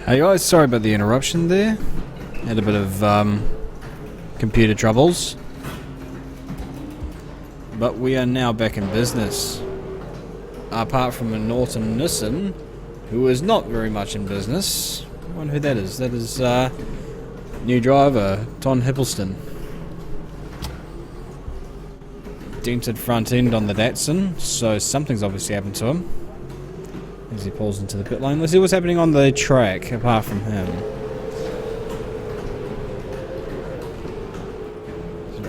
Hey guys, sorry about the interruption there. Had a bit of computer troubles. But we are now back in business. Apart from a Norton Nissan, who is not very much in business. I wonder who that is. That is new driver, Tom Hippelston. Dented front end on the Datsun, so something's obviously happened to him. As he pulls into the pit lane. Let's see what's happening on the track, apart from him.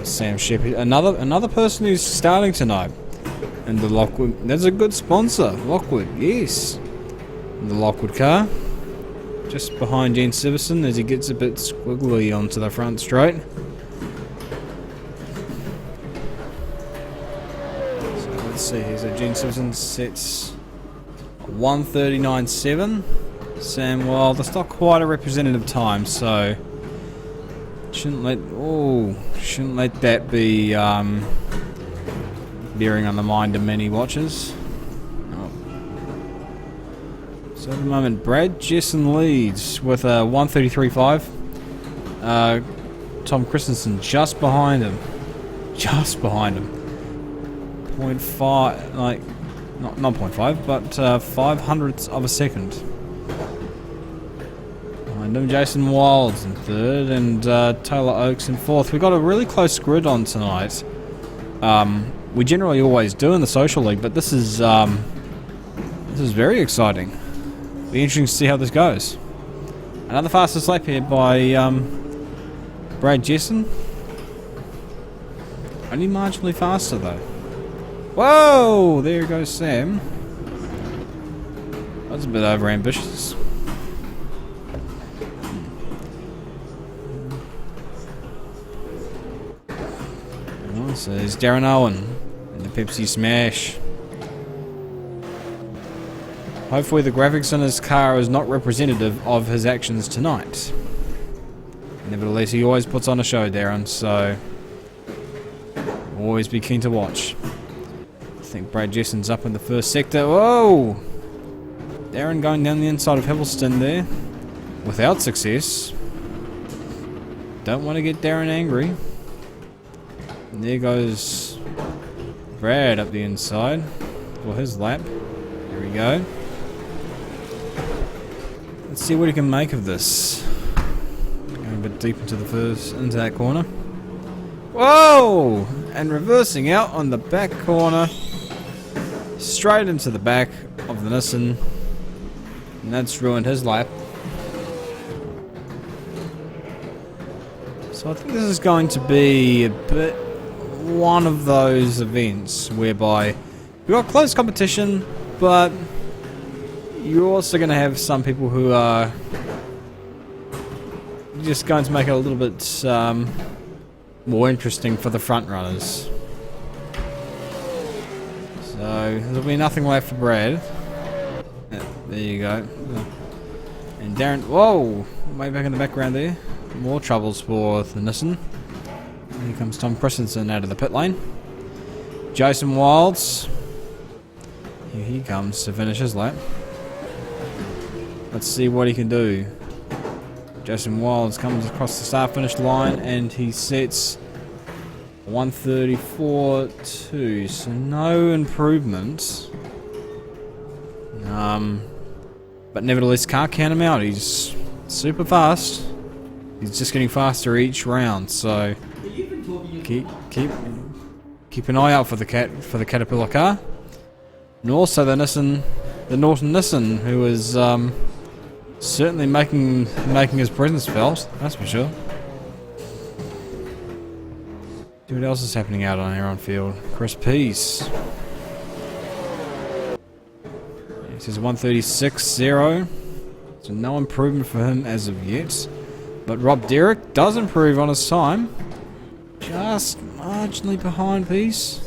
Sam Shepherd, another person who's starting tonight. And the Lockwood, that's a good sponsor, Lockwood, yes. And the Lockwood car. Just behind Jen Siverson as he gets a bit squiggly onto the front straight. So let's see here, so Jen Siverson sets 1:39.7. Sam, well, that's not quite a representative time, so shouldn't let that be bearing on the mind of many watchers. Oh. So at the moment, Brad Jessen leads with a 1:33.5. Tom Christensen just behind him. 0.5, like. Not 0.5, but 500ths of a second. Behind him, Jason Wilds in third, and Taylor Oakes in fourth. We've got a really close grid on tonight. We generally always do in the social league, but this is very exciting. Be interesting to see how this goes. Another fastest lap here by Brad Jessen. Only marginally faster though. Whoa! There goes Sam. That's a bit overambitious. Oh, so there's Darren Owen in the Pepsi Smash. Hopefully the graphics on his car is not representative of his actions tonight. Nevertheless, he always puts on a show, Darren, so always be keen to watch. I think Brad Jessen's up in the first sector. Whoa! Darren going down the inside of Hippelston there. Without success. Don't want to get Darren angry. And there goes Brad up the inside for his lap. There we go. Let's see what he can make of this. Going a bit deep into that corner. Whoa! And reversing out on the back corner. Straight into the back of the Nissan, and that's ruined his lap. So I think this is going to be a bit one of those events whereby we've got close competition, but you're also going to have some people who are just going to make it a little bit more interesting for the front runners. So there'll be nothing left for Brad. Yeah, there you go. And Darren, whoa, way back in the background there. More troubles for the Nissan. Here comes Tom Christensen out of the pit lane. Jason Wilds. Here he comes to finish his lap. Let's see what he can do. Jason Wilds comes across the start-finish line and he sets 1:34.2, so no improvement. But nevertheless, can't count him out. He's super fast. He's just getting faster each round. So keep an eye out for the Caterpillar car, and also the Norton Nissan, who is certainly making his presence felt. That's for sure. See what else is happening out on here on field. Chris Peace. This is 1:36.0. So no improvement for him as of yet. But Rob Derrick does improve on his time. Just marginally behind Peace.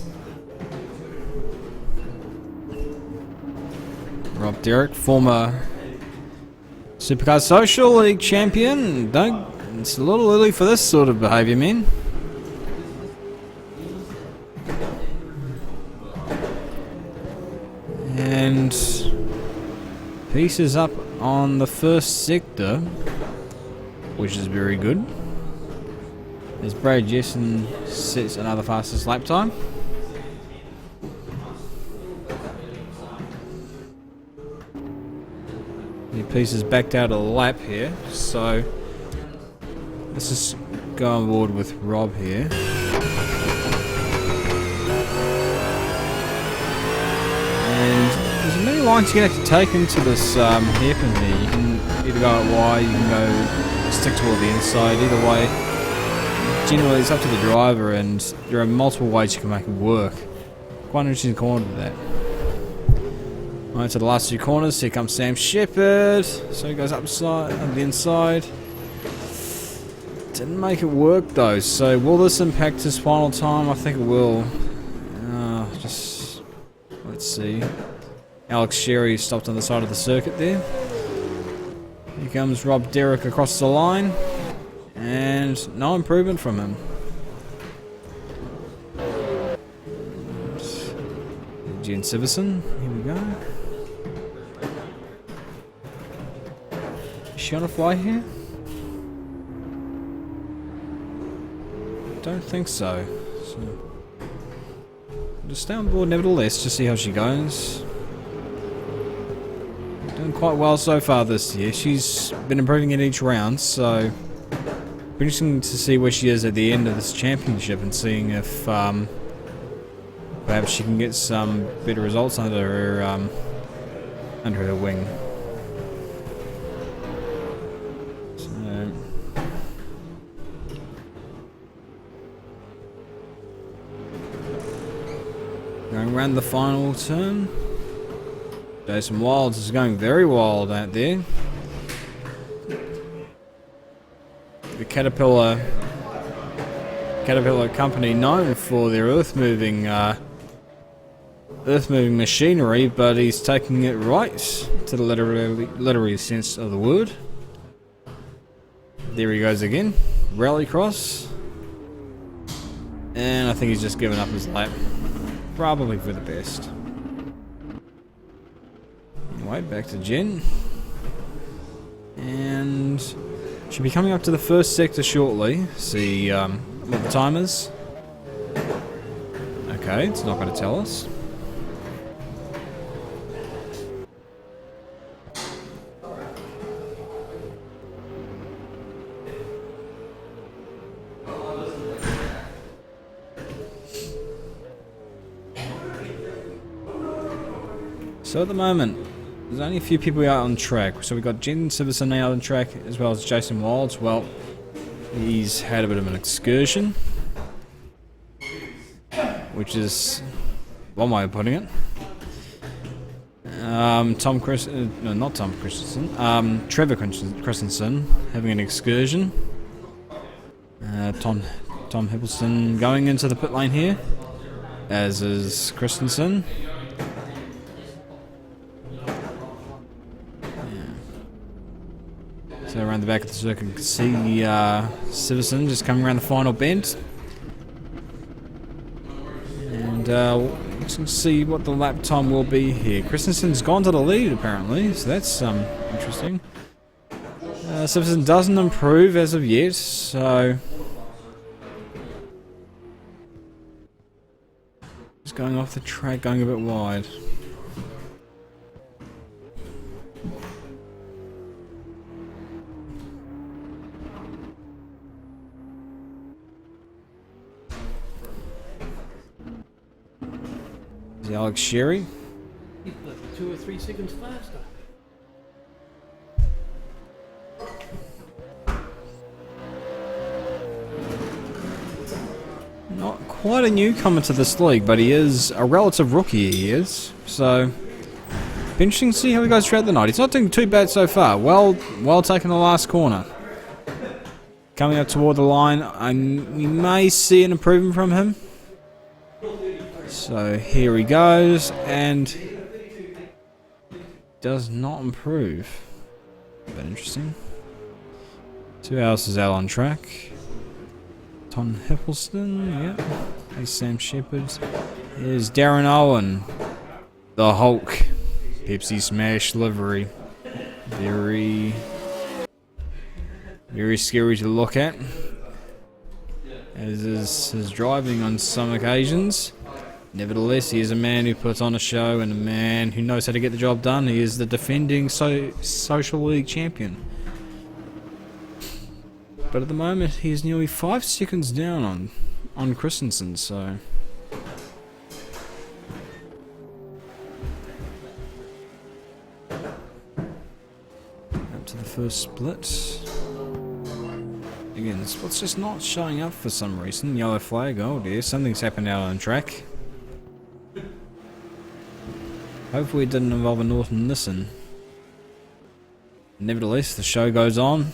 Rob Derrick, former Supercar Social League champion. It's a little early for this sort of behaviour, man. And Pieces up on the first sector, which is very good. As Brad Jessen sets another fastest lap time. The pieces backed out of the lap here, so let's just go on board with Rob here. And there's many lines you can actually take into this hairpin here. You can either go out wide, you can go stick toward the inside. Either way, generally it's up to the driver, and there are multiple ways you can make it work. Quite an interesting corner to that. Right, to the last two corners. Here comes Sam Shepherd. So he goes up the inside. Didn't make it work though. So will this impact his final time? I think it will. Just let's see. Alex Sherry stopped on the side of the circuit there. Here comes Rob Derrick across the line, and no improvement from him. Jen Siverson, here we go. Is she on a fly here? Don't think so. Just stay on board nevertheless, just see how she goes. Doing quite well so far this year. She's been improving in each round, so interesting to see where she is at the end of this championship and seeing if perhaps she can get some better results under her wing. So, going around the final turn. Jason Wilds is going very wild out there. The Caterpillar company, known for their earth moving machinery, but he's taking it right to the literary sense of the word. There he goes again, rallycross, and I think he's just given up his lap, probably for the best. Anyway, back to Jen, and should be coming up to the first sector shortly. See what the time is. Okay, it's not going to tell us. So at the moment, there's only a few people out on track. So we've got Jen Siverson out on track, as well as Jason Wilds. Well, he's had a bit of an excursion, which is one way of putting it. Trevor Christensen having an excursion. Tom Hippelson going into the pit lane here, as is Christensen. So around the back of the circuit, you can see Siverson just coming around the final bend. And let's see what the lap time will be here. Christensen's gone to the lead apparently, so that's interesting. Siverson doesn't improve as of yet, so just going off the track, going a bit wide. Alex Sherry. 2 or 3 seconds faster. Not quite a newcomer to this league, but he is a relative rookie, he is. So, be interesting to see how he goes throughout the night. He's not doing too bad so far. Well taken the last corner. Coming up toward the line, you may see an improvement from him. So here he goes, and does not improve. But interesting. 2 hours is out on track. Tom Hippelston, yeah. Hey, Sam Shepherd. Here's Darren Owen, the Hulk, Pepsi Smash livery. Very, very scary to look at, as is his driving on some occasions. Nevertheless, he is a man who puts on a show and a man who knows how to get the job done. He is the defending Social League champion. But at the moment, he's nearly 5 seconds down on Christensen, so... Up to the first split. Again, the split's just not showing up for some reason. Yellow flag, oh dear, something's happened out on track. Hopefully it didn't involve a Norton Nissan. Nevertheless, the show goes on.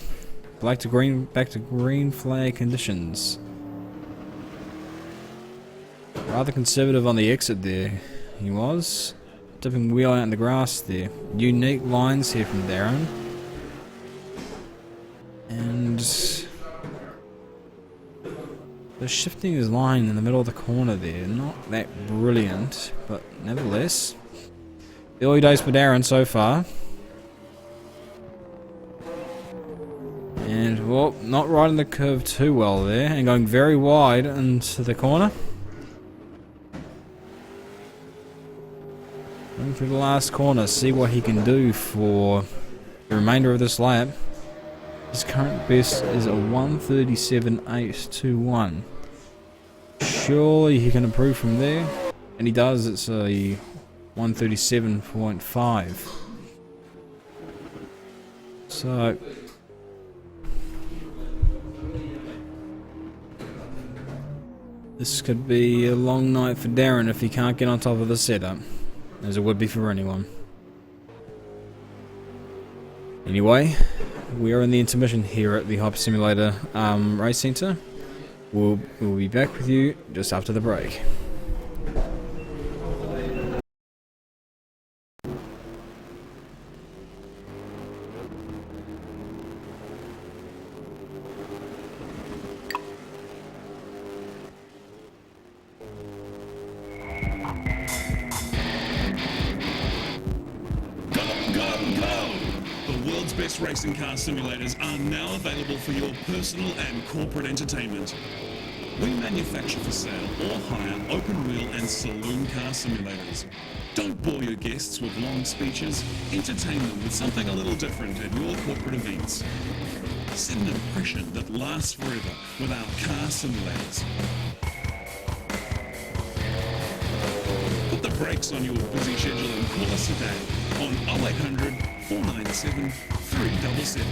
Back to green flag conditions. Rather conservative on the exit there. He was. Dipping wheel out in the grass there. Unique lines here from Darren. And... the shifting his line in the middle of the corner there. Not that brilliant, but nevertheless... early days for Darren so far. And, well, not riding the curve too well there, and going very wide into the corner. Going through the last corner, see what he can do for the remainder of this lap. His current best is a 1:37.821. Surely he can improve from there. And he does, it's a 1:37.5. So... this could be a long night for Darren if he can't get on top of the setup, as it would be for anyone. Anyway, we are in the intermission here at the Hyper Simulator Race Centre. We'll be back with you just after the break. Best racing car simulators are now available for your personal and corporate entertainment. We manufacture for sale or hire open wheel and saloon car simulators. Don't bore your guests with long speeches. Entertain them with something a little different at your corporate events. Set an impression that lasts forever with our car simulators. Put the brakes on your busy schedule and call us today on 0800 497 377.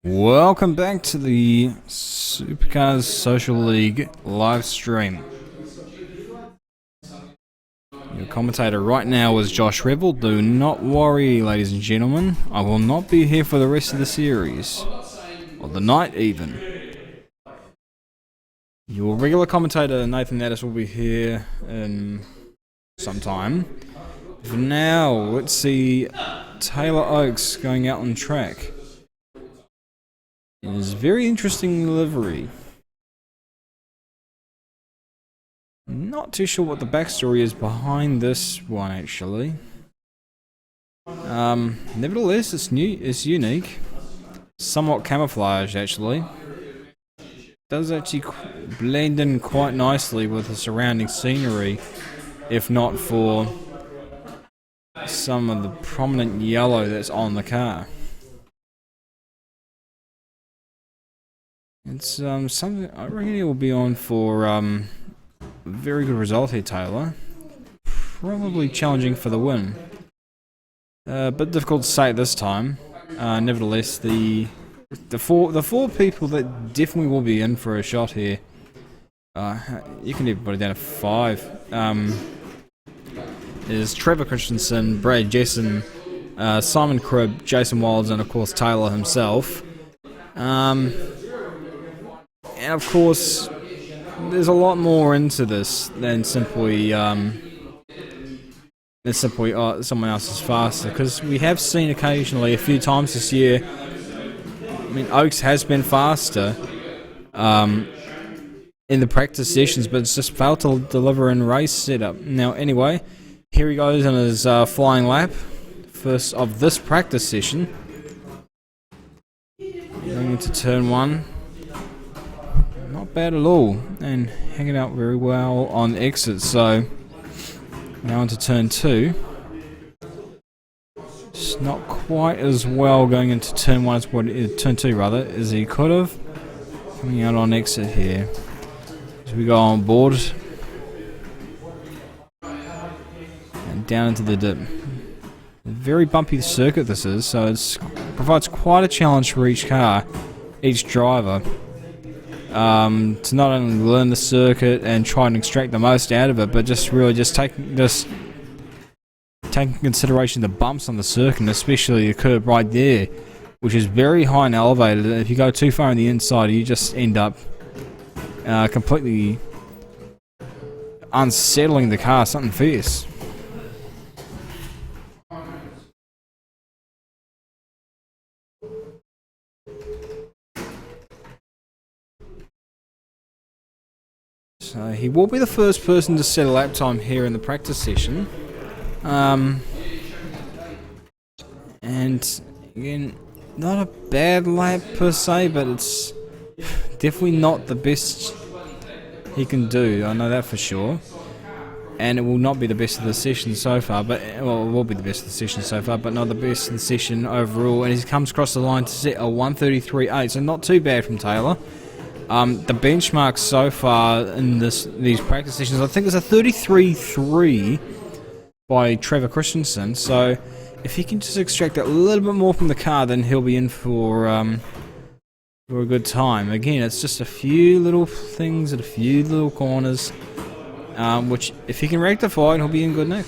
Welcome back to the Supercars Social League live stream. Your commentator right now is Josh Rebel. Do not worry, ladies and gentlemen. I will not be here for the rest of the series. Or the night, even. Your regular commentator, Nathan Addis, will be here in some time. For now, let's see Taylor Oakes going out on track. It is a very interesting livery. Not too sure what the backstory is behind this one, actually. Nevertheless, it's new. It's unique. Somewhat camouflaged, actually. Does actually blend in quite nicely with the surrounding scenery, if not for some of the prominent yellow that's on the car. It's something I reckon it will be on for a very good result here, Taylor. Probably challenging for the win. Bit difficult to say at this time. Nevertheless, the four people that definitely will be in for a shot here. You can even put it down to 5. Is Trevor Christensen, Brad Jessen, Simon Cribb, Jason Wilds, and of course Taylor himself. And of course, there's a lot more into this than simply someone else is faster, because we have seen occasionally a few times this year. I mean, Oakes has been faster in the practice sessions, but it's just failed to deliver in race setup. Now, anyway, here he goes on his flying lap, first of this practice session. Going into turn 1. Not bad at all, and hanging out very well on exit. So now into turn 2. It's not quite as well going into turn 1 as what turn 2 rather as he could have. Coming out on exit here as we go on board and down into the dip. A very bumpy circuit this is, so it provides quite a challenge for each car, each driver. To not only learn the circuit and try and extract the most out of it, but just taking consideration the bumps on the circuit, especially the curb right there, which is very high and elevated. If you go too far on the inside, you just end up completely unsettling the car, something fierce. So he will be the first person to set a lap time here in the practice session. And again, not a bad lap per se, but it's definitely not the best he can do. I know that for sure. And it will not be the best of the session so far, but it will be the best of the session so far, but not the best of the session overall. And he comes across the line to set a 1:33.8, so not too bad from Taylor. The benchmark so far in these practice sessions, I think there's a 33.3 by Trevor Christensen. So if he can just extract that little bit more from the car, then he'll be in for a good time. Again, it's just a few little things at a few little corners, which if he can rectify, he'll be in good nick.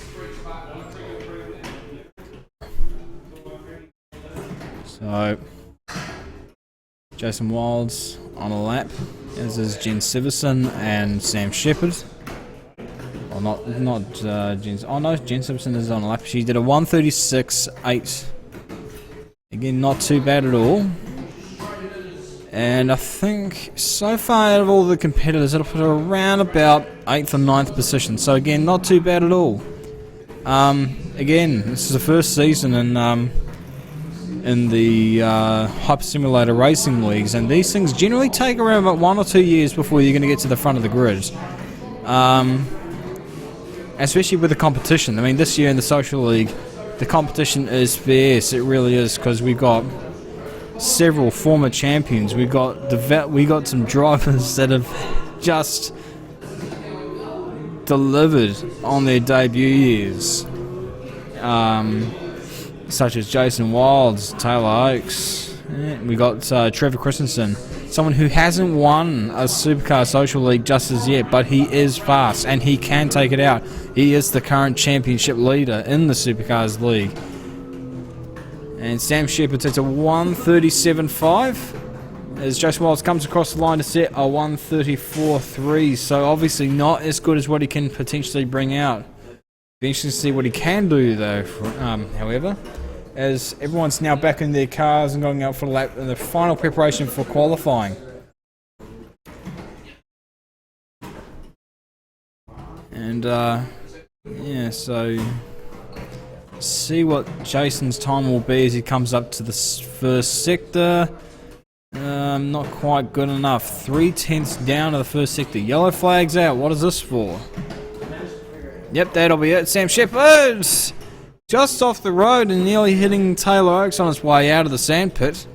So Jason Wilds on a lap, as is Jen Siverson and Sam Shepard. Well, not Jen. Oh no, Jen Siverson is on a lap. She did a 1:36.8. Again, not too bad at all. And I think so far out of all the competitors, it'll put her around about 8th or 9th position. So again, not too bad at all. Again, this is the first season in the Hyper Simulator racing leagues, and these things generally take around about 1 or 2 years before you're going to get to the front of the grid. Especially with the competition. I mean, this year in the Social League, the competition is fierce. It really is, because we've got several former champions. We got some drivers that have just delivered on their debut years, such as Jason Wilds, Taylor Oakes, And we got Trevor Christensen, someone who hasn't won a Supercar Social League just as yet, but he is fast and he can take it out. He is the current championship leader in the Supercars League. And Sam Shepard sets a 1:37.5 as Jason Wilds comes across the line to set a 1:34.3. So obviously not as good as what he can potentially bring out. Be interesting to see what he can do though. However, as everyone's now back in their cars and going out for the lap in the final preparation for qualifying. And yeah, so see what Jason's time will be as he comes up to the first sector. Not quite good enough. 3/10 down to the first sector. Yellow flag's out. What is this for? Yep, that'll be it. Sam Shepard just off the road and nearly hitting Taylor Oakes on his way out of the sandpit.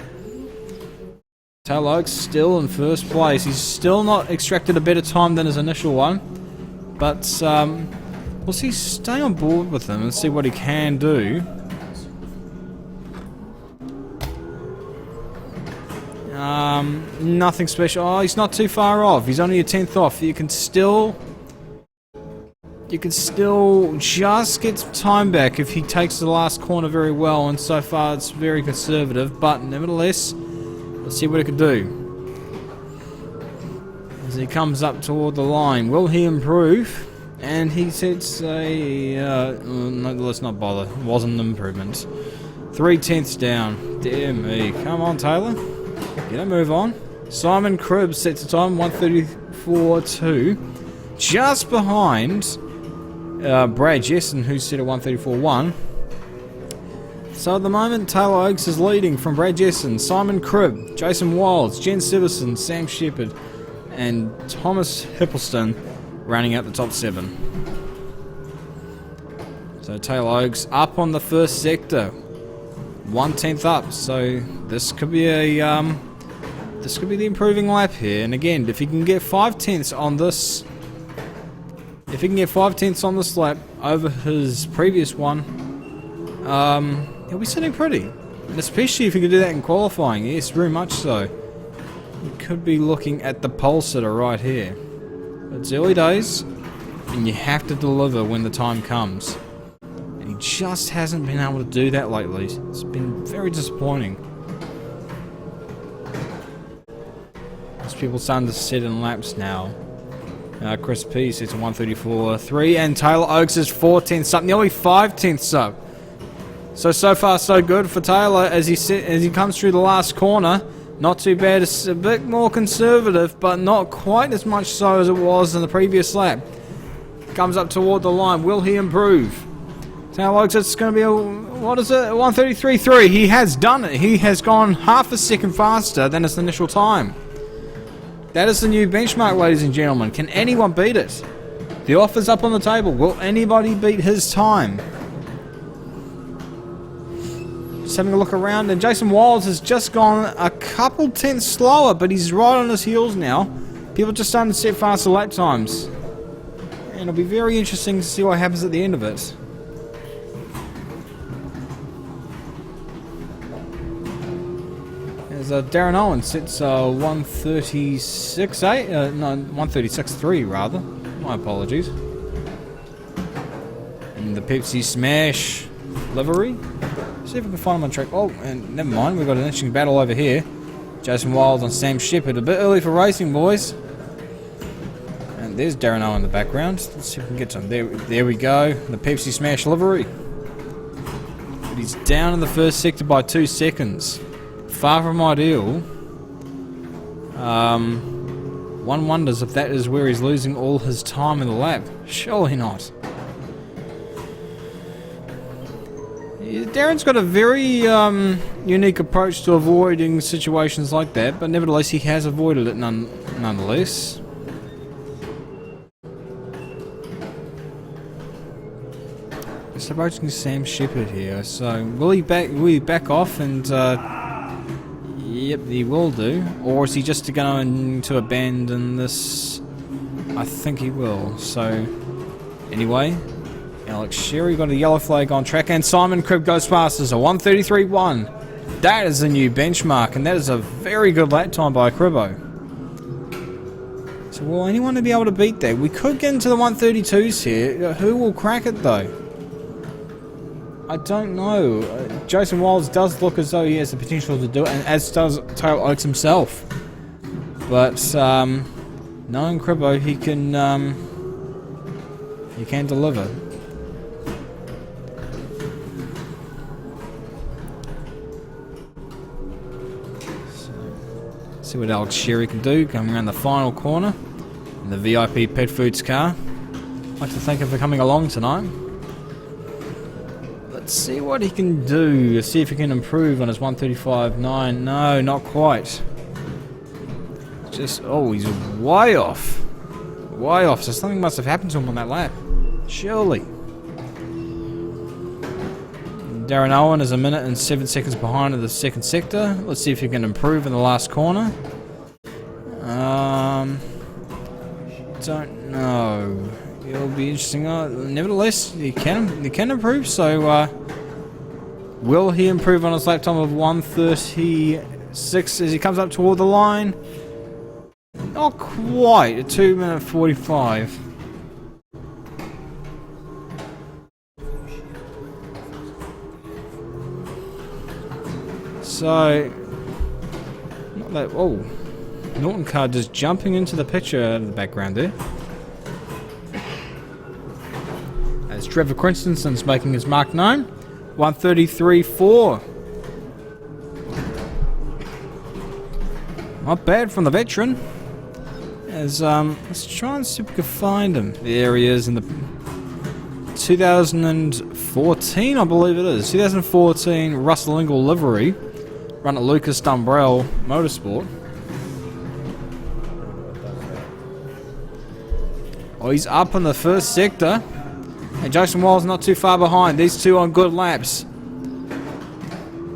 Taylor Oakes still in first place. He's still not extracted a better time than his initial one. But we'll see. Stay on board with him and see what he can do. Nothing special. Oh, he's not too far off. He's only a 10th off. You can still just get some time back if he takes the last corner very well, and so far it's very conservative, but nevertheless, let's see what he can do. As he comes up toward the line, will he improve? And he sets a... no, let's not bother. It wasn't an improvement. 3/10 down. Dear me. Come on, Taylor. Get a move on. Simon Cribb sets a time, 1:34.2. Just behind Brad Jessen, who's set a 1:34.1. So at the moment, Taylor Oakes is leading from Brad Jessen, Simon Cribb, Jason Wilds, Jen Siverson, Sam Shepard, and Thomas Hippelston rounding out the top 7. So Taylor Oakes up on the first sector, 1/10 up. So this could be a this could be the improving lap here. And again, if he can get 5/10 on this. If he can get 5/10 on this lap over his previous one, he'll be sitting pretty. And especially if he can do that in qualifying, yes, very much so. We could be looking at the pole sitter right here. But it's early days, and you have to deliver when the time comes. And he just hasn't been able to do that lately. It's been very disappointing. There's people starting to sit in laps now. Chris P sets a 1:34.3, and Taylor Oakes is 4/10 up, nearly 5/10 up. So far so good for Taylor as he comes through the last corner. Not too bad. It's a bit more conservative, but not quite as much so as it was in the previous lap. Comes up toward the line. Will he improve? Taylor Oakes, it's going to be a 1:33.3. He has done it. He has gone half a second faster than his initial time. That is the new benchmark, ladies and gentlemen. Can anyone beat it? The offer's up on the table. Will anybody beat his time? Just having a look around, and Jason Wilds has just gone a couple tenths slower, but he's right on his heels now. People just starting to set faster lap times. And it'll be very interesting to see what happens at the end of it. Darren Owen sets 1:36.8, no, 1:36.3 rather. My apologies. And the Pepsi Smash livery. See if we can find him on track. Oh, and never mind, we've got an interesting battle over here. Jason Wilds on Sam Shepard. A bit early for racing, boys. And there's Darren Owen in the background. Let's see if we can get to him. There we go. The Pepsi Smash livery. But he's down in the first sector by 2 seconds. Far from ideal. One wonders if that is where he's losing all his time in the lap. Surely not. Yeah, Darren's got a very unique approach to avoiding situations like that, but nevertheless he has avoided it nonetheless. Just approaching Sam Shepard here. So will he back off and yep, he will do. Or is he just going to abandon this? I think he will. So, anyway, Alex Sherry got a yellow flag on track, and Simon Cribb goes past us, a 1:33.1. That is a new benchmark, and that is a very good lap time by Cribbo. So will anyone be able to beat that? We could get into the 132s here. Who will crack it though? I don't know. Jason Wilds does look as though he has the potential to do it, and as does Taylor Oakes himself. But knowing Cribbo, he can deliver. See what Alex Sherry can do, coming around the final corner in the VIP Pet Foods car. I'd like to thank him for coming along tonight. Let's see what he can do, see if he can improve on his 135.9. No, not quite. Just, oh, he's way off. Way off, so something must have happened to him on that lap. Surely. Darren Owen is 1 minute and 7 seconds behind in the second sector. Let's see if he can improve in the last corner. Don't know. It'll be interesting. Nevertheless, he can improve. So, will he improve on his lap time of 1:36 as he comes up toward the line? Not quite. A 2 minute 45. So, not that. Oh, Norton car just jumping into the picture out of the background there. As Trevor Christensen's making his mark known, 1:33.4. Not bad from the veteran. As let's try and see if we can find him. There he is in the 2014, I believe it is. 2014 Russell Ingall livery. Run at Lucas Dumbrell Motorsport. Oh, he's up in the first sector. And Jason Wild's not too far behind. These two on good laps.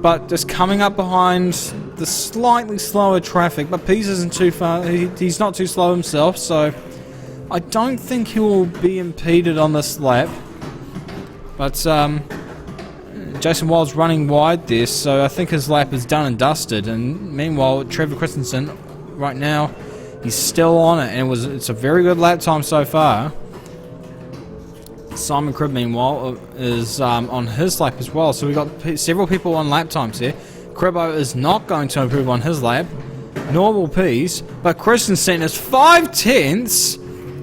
But just coming up behind the slightly slower traffic. But Pease isn't too far. He's not too slow himself. So I don't think he will be impeded on this lap. But Jason Wild's running wide there, so I think his lap is done and dusted. And meanwhile, Trevor Christensen, right now, he's still on it, and it's a very good lap time so far. Simon Cribb, meanwhile, is on his lap as well. So we've got several people on lap times here. Cribbo is not going to improve on his lap, nor will Pease, but Christensen is 5/10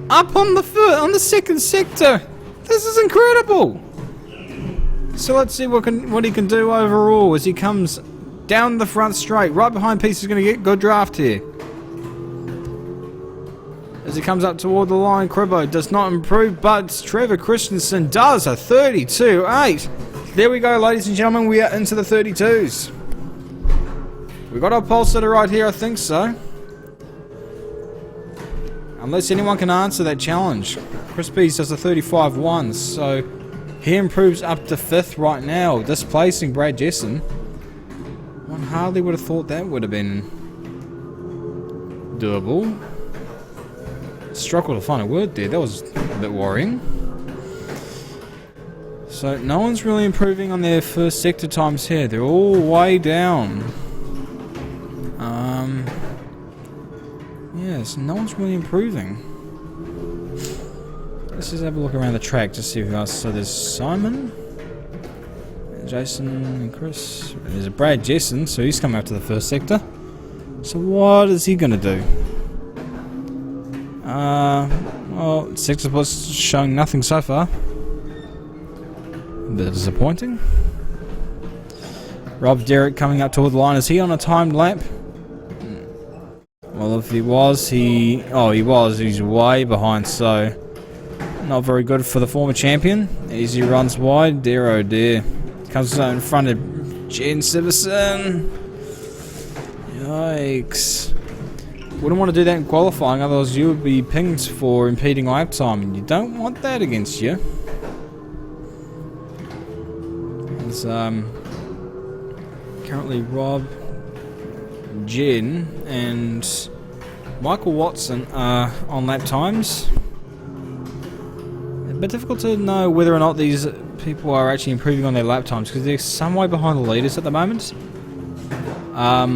up on the second sector. This is incredible. So let's see what he can do overall as he comes down the front straight. Right behind Peace is going to get good draft here. As he comes up toward the line, Cribbo does not improve, but Trevor Christensen does, a 32.8. There we go, ladies and gentlemen, we are into the 32s. We got our pole sitter right here, I think so. Unless anyone can answer that challenge. Chris Pease does a 35.1, so he improves up to 5th right now, displacing Brad Jessen. One hardly would have thought that would have been doable. Struggled to find a word there, that was a bit worrying. So no one's really improving on their first sector times here, they're all way down. Yes, no one's really improving. Let's just have a look around the track to see who else. So there's Simon, Jason and Chris. There's a Brad Jessen, so he's coming up to the first sector. So what is he gonna do? Well, sector split's showing nothing so far. A bit disappointing. Rob Derrick coming up toward the line. Is he on a timed lap? Well, if he was, he's way behind, so not very good for the former champion. Easy runs wide. Dear oh dear. Comes in front of Jen Siverson. Yikes. Wouldn't want to do that in qualifying, otherwise you would be pinged for impeding lap time, and you don't want that against you. There's currently Rob, Jen, and Michael Watson are on lap times. A bit difficult to know whether or not these people are actually improving on their lap times because they're some way behind the leaders at the moment. But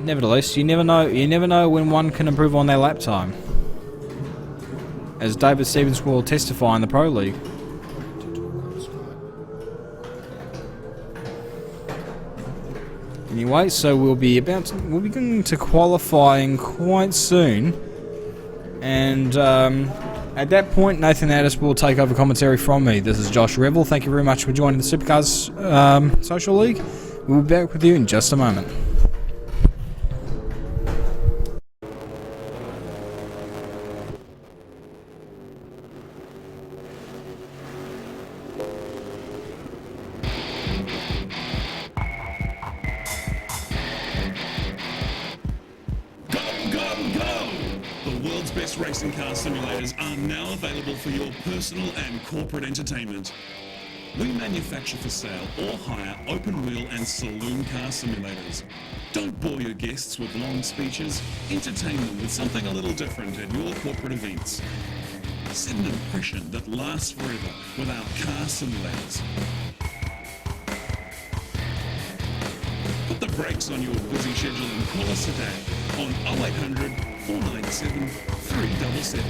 nevertheless, you never know. You never know when one can improve on their lap time, as David Stevens will testify in the Pro League. Anyway, so we'll be going to qualifying quite soon, and at that point, Nathan Addis will take over commentary from me. This is Josh Revel. Thank you very much for joining the Supercars Social League. We'll be back with you in just a moment. Racing car simulators are now available for your personal and corporate entertainment. We manufacture for sale or hire open wheel and saloon car simulators. Don't bore your guests with long speeches. Entertain them with something a little different at your corporate events. Set an impression that lasts forever with our car simulators. Put the brakes on your busy schedule and call us today on 0800 497 377.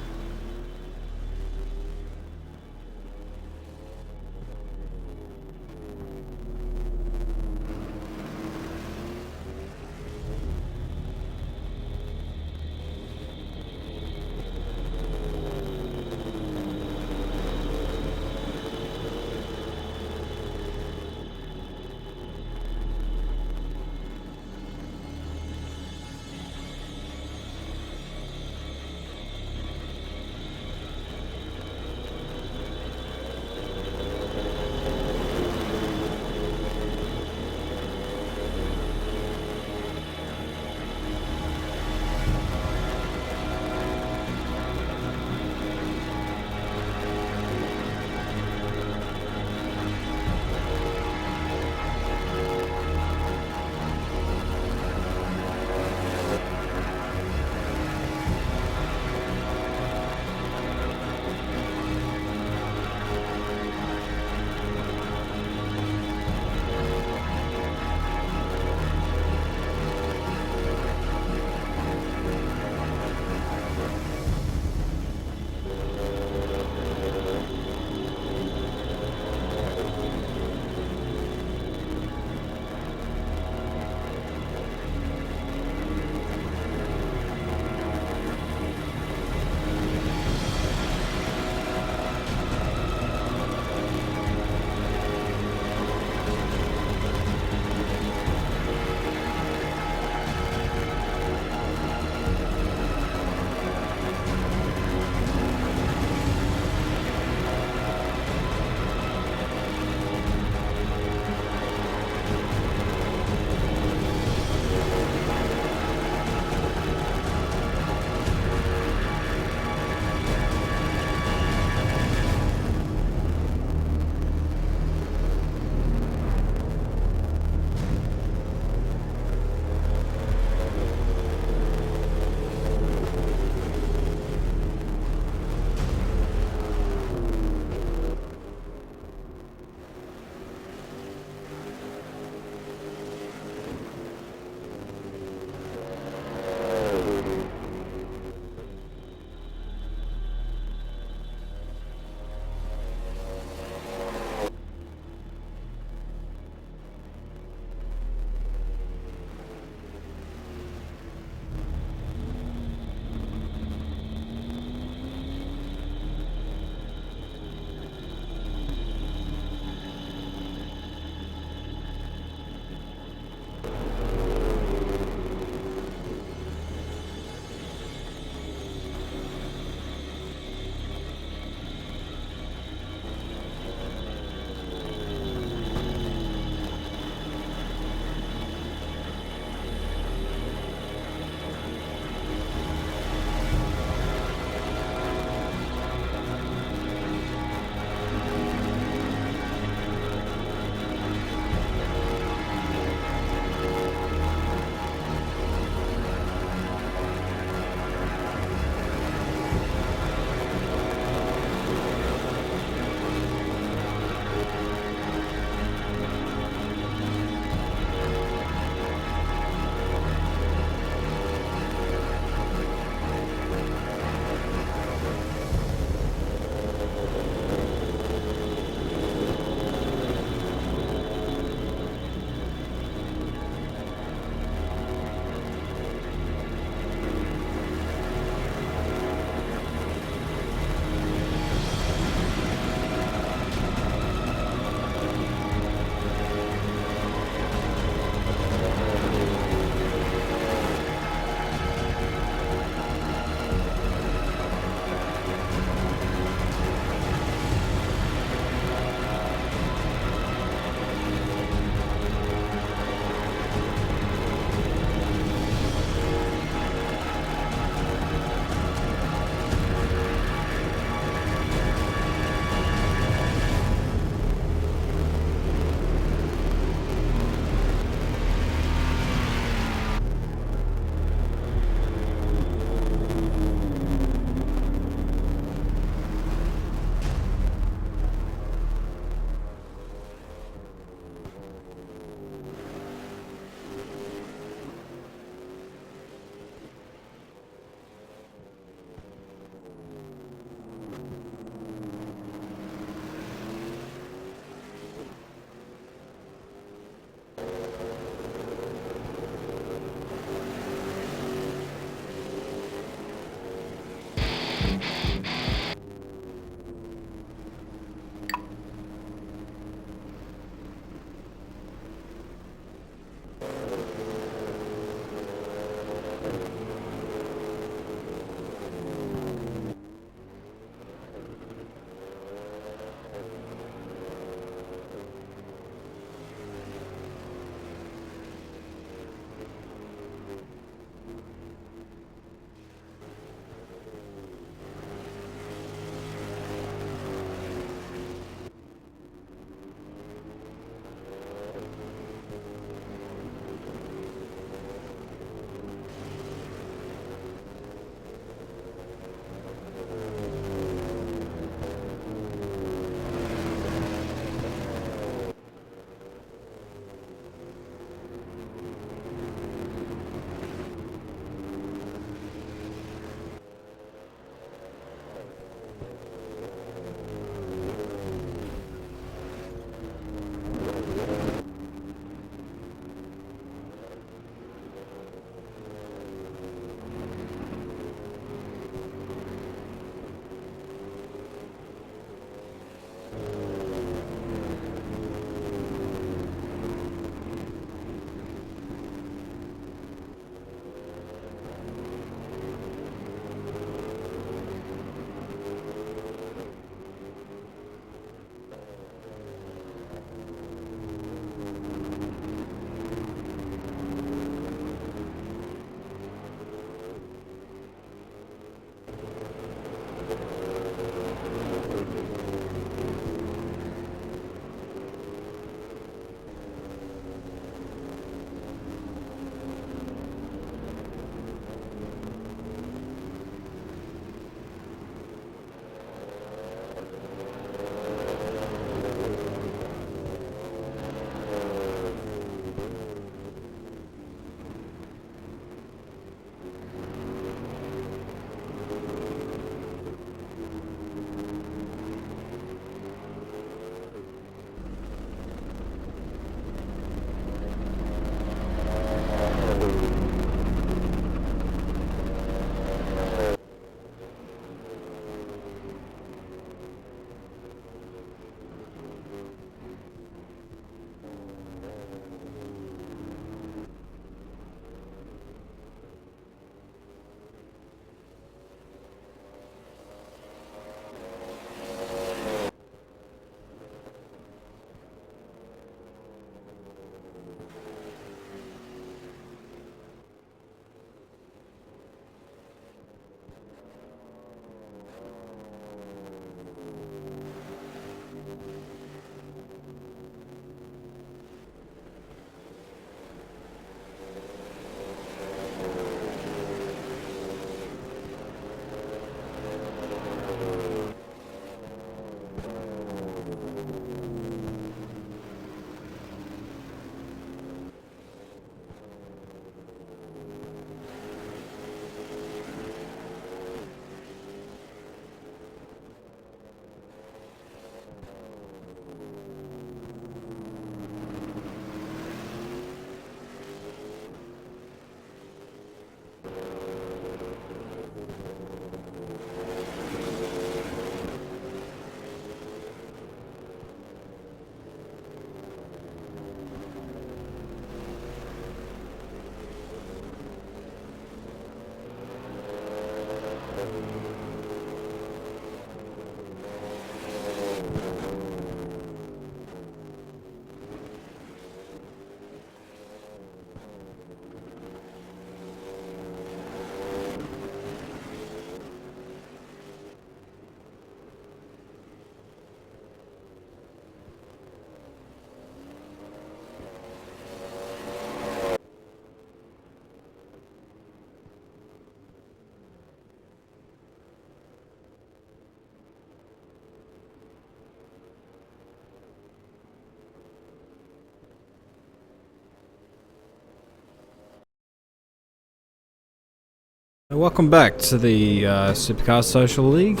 Welcome back to the Supercar Social League.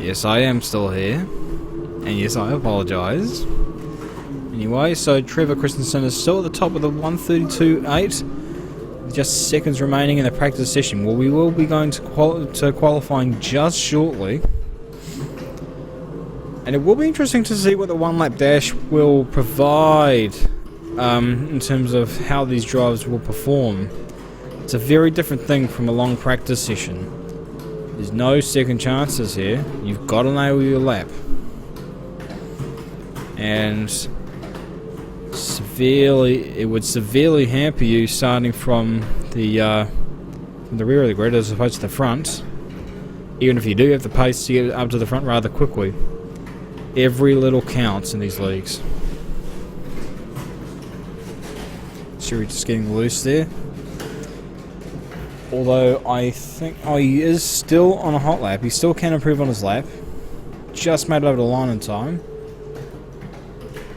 Yes, I am still here. And yes, I apologise. Anyway, so Trevor Christensen is still at the top of the 132.8. Just seconds remaining in the practice session. Well, we will be going to qualifying just shortly. And it will be interesting to see what the one-lap dash will provide in terms of how these drivers will perform. It's a very different thing from a long practice session. There's no second chances here. You've got to nail your lap. And it would severely hamper you starting from the rear of the grid as opposed to the front. Even if you do have the pace to get up to the front rather quickly. Every little counts in these leagues. Sherry just getting loose there. Although I think... Oh, he is still on a hot lap. He still can improve on his lap. Just made it over the line in time.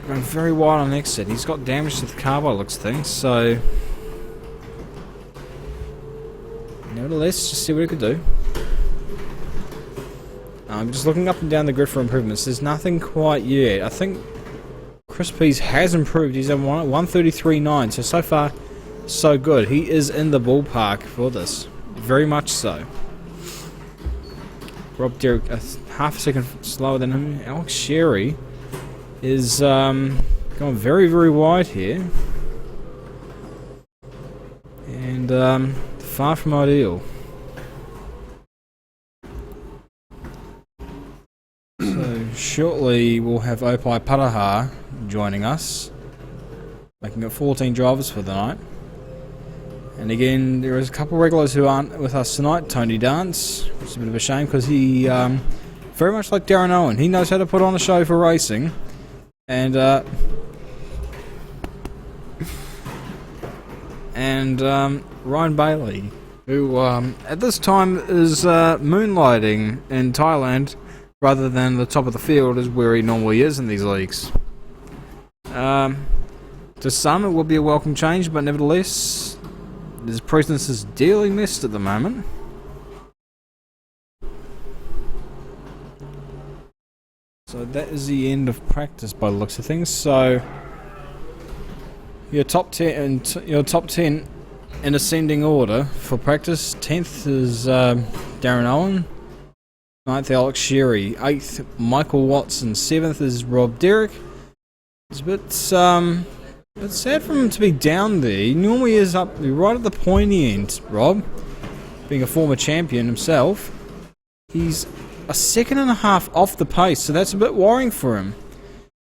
Going very wide on exit. He's got damage to the car by the looks of things, so... Nevertheless, just see what he could do. I'm just looking up and down the grid for improvements. There's nothing quite yet. I think Chris Pease has improved. He's at 133.9, so far... so good. He is in the ballpark for this. Very much so. Rob Derrick, half a second slower than him. Alex Sherry is going very, very wide here. And far from ideal. So shortly we'll have Opai Paraha joining us. Making it 14 drivers for the night. And again, there is a couple of regulars who aren't with us tonight. Tony Dance, which is a bit of a shame because he, very much like Darren Owen, he knows how to put on a show for racing. And Ryan Bailey, who at this time is moonlighting in Thailand rather than the top of the field is where he normally is in these leagues. To some it will be a welcome change, but nevertheless... his presence is dearly missed at the moment. So that is the end of practice by the looks of things. So your top 10 in ascending order for practice. 10th is Darren Owen. 9th Alex Sherry. 8th Michael Watson. 7th is Rob Derrick. It's a bit it's sad for him to be down there. He normally is up right at the pointy end, Rob. Being a former champion himself. He's a second and a half off the pace, so that's a bit worrying for him.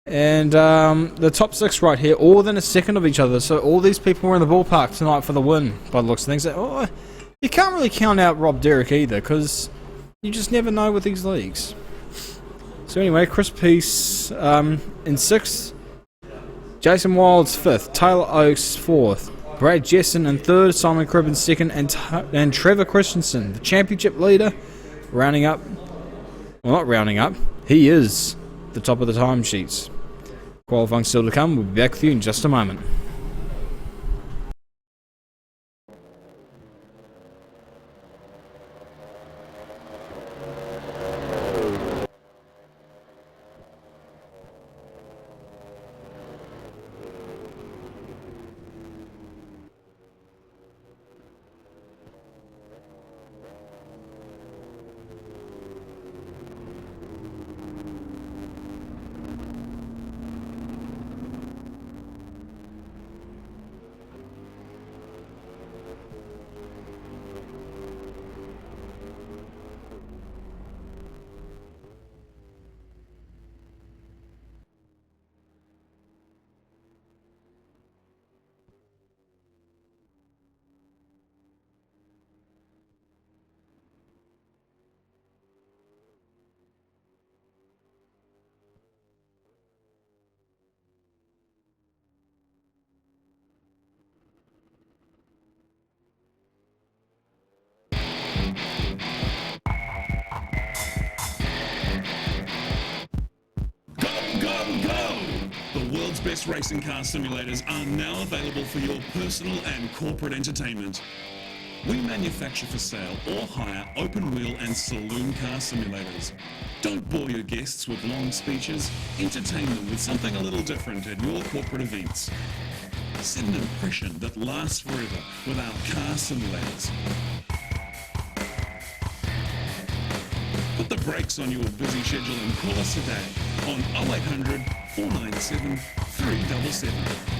And the top 6 right here, all within a second of each other. So all these people were in the ballpark tonight for the win, by the looks of things. Oh, you can't really count out Rob Derrick either, because you just never know with these leagues. So anyway, Chris Peace in 6th. Jason Wilds 5th, Taylor Oakes 4th, Brad Jessen in 3rd, Simon Cribb in 2nd, and Trevor Christensen, the championship leader, rounding up. Well, not rounding up. He is the top of the timesheets. Qualifying still to come. We'll be back with you in just a moment. best racing car simulators are now available for your personal and corporate entertainment. We manufacture for sale or hire open wheel and saloon car simulators. Don't bore your guests with long speeches. Entertain them with something a little different at your corporate events. Set an impression that lasts forever with our car simulators. Put the brakes on your busy schedule and call us today on 0800 497 377.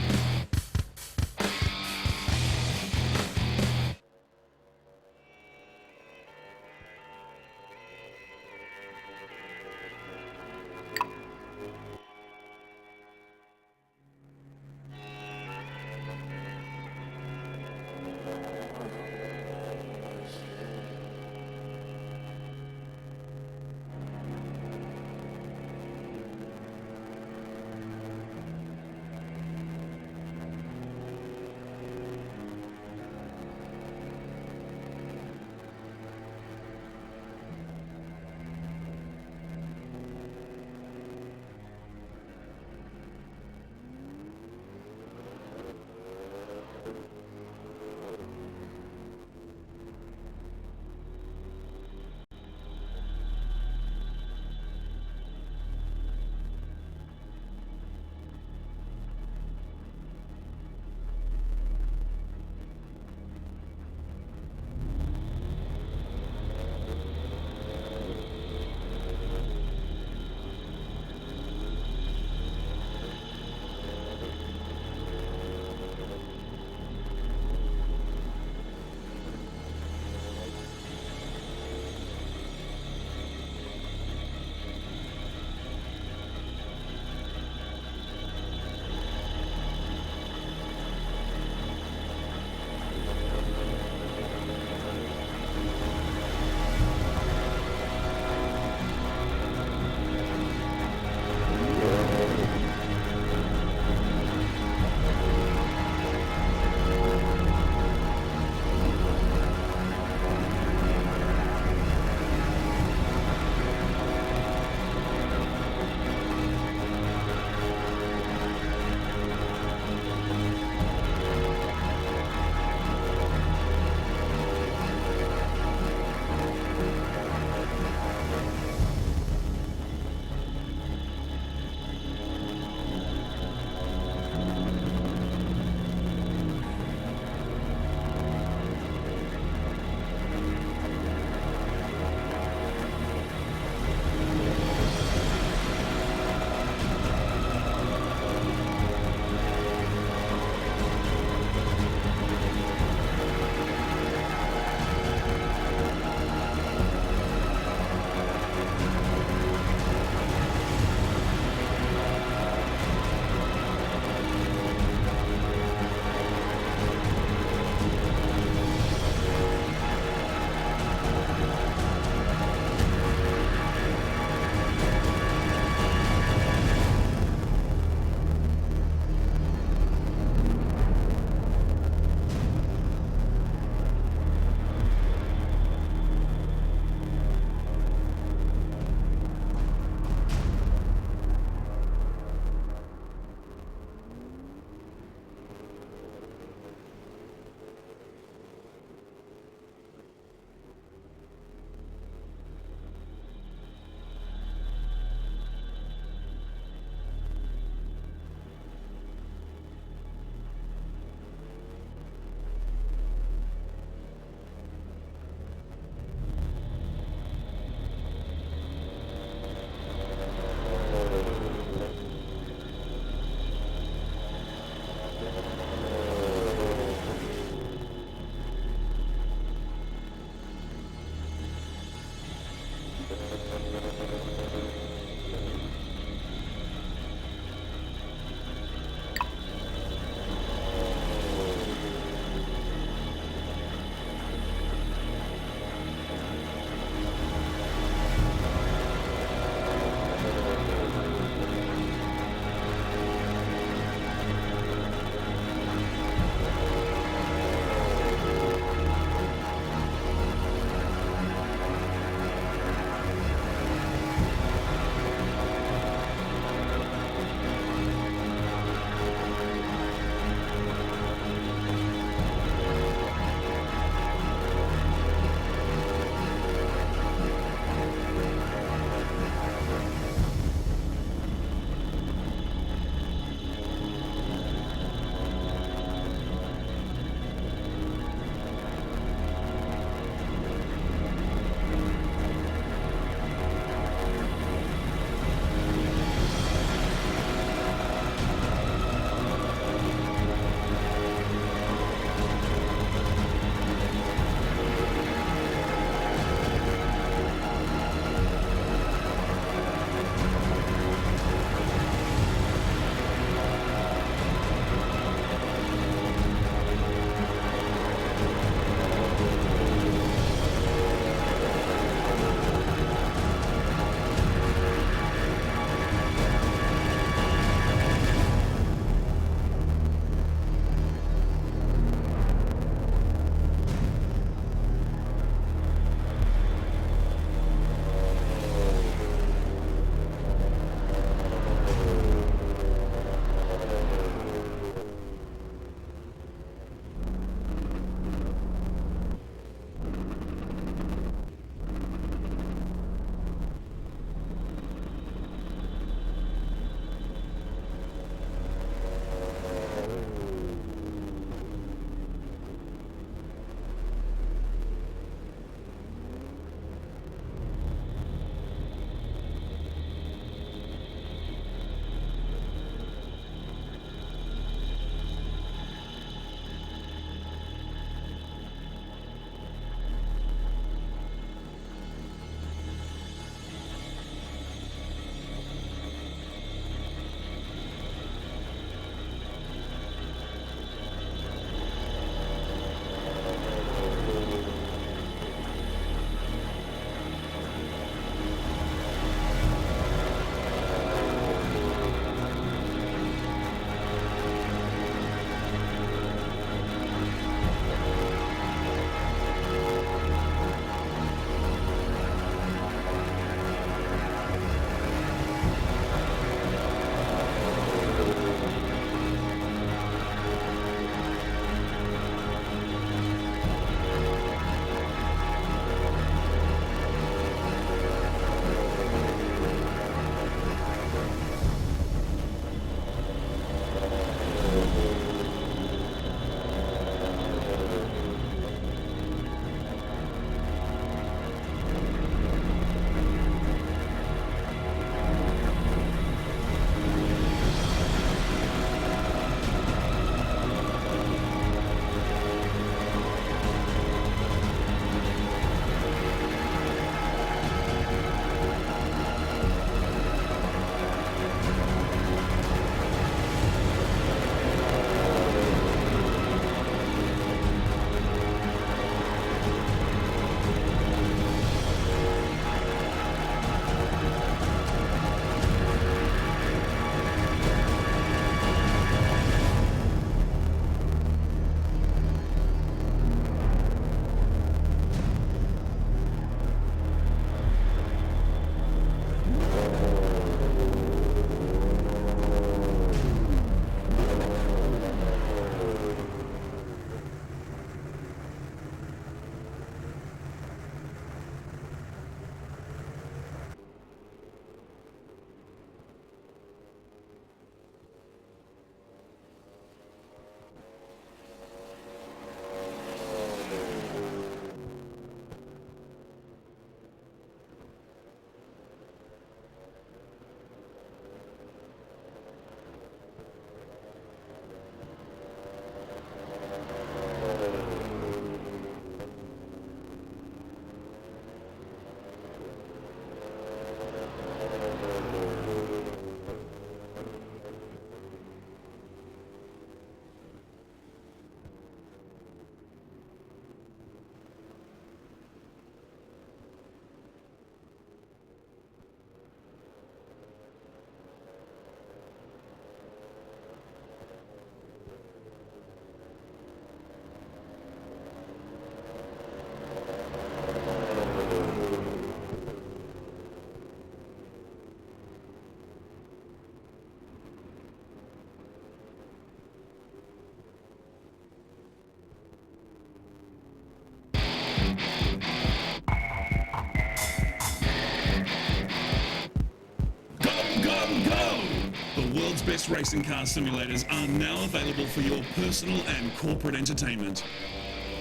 best racing car simulators are now available for your personal and corporate entertainment.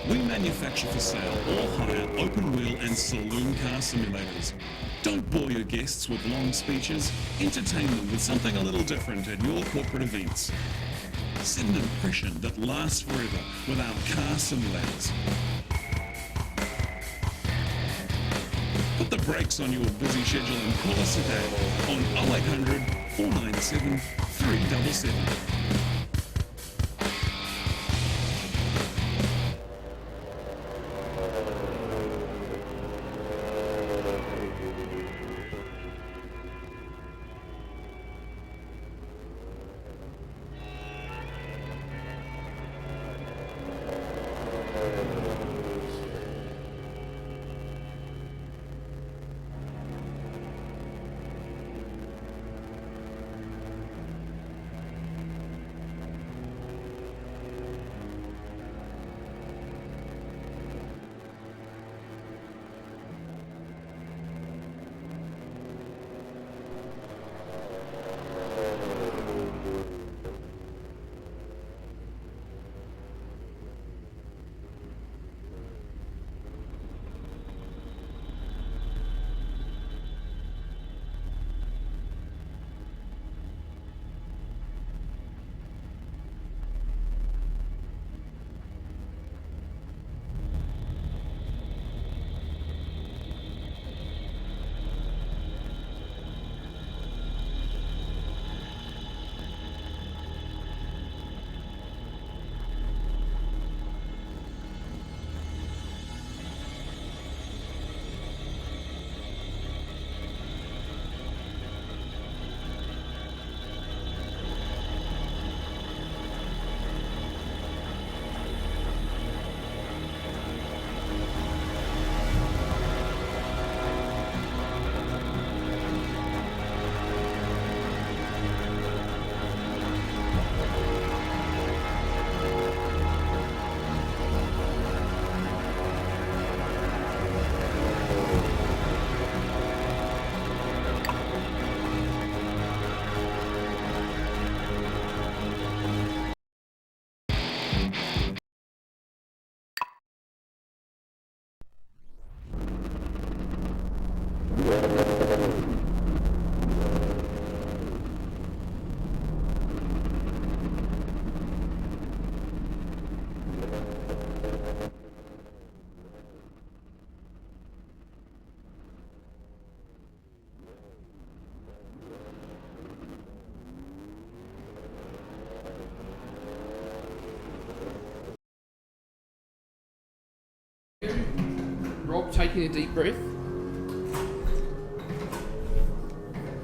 We manufacture for sale or hire open wheel and saloon car simulators. Don't bore your guests with long speeches. Entertain them with something a little different at your corporate events. Set an impression that lasts forever with our car simulators. Put the brakes on your busy schedule and call us today on 0800 497 377. Rob taking a deep breath.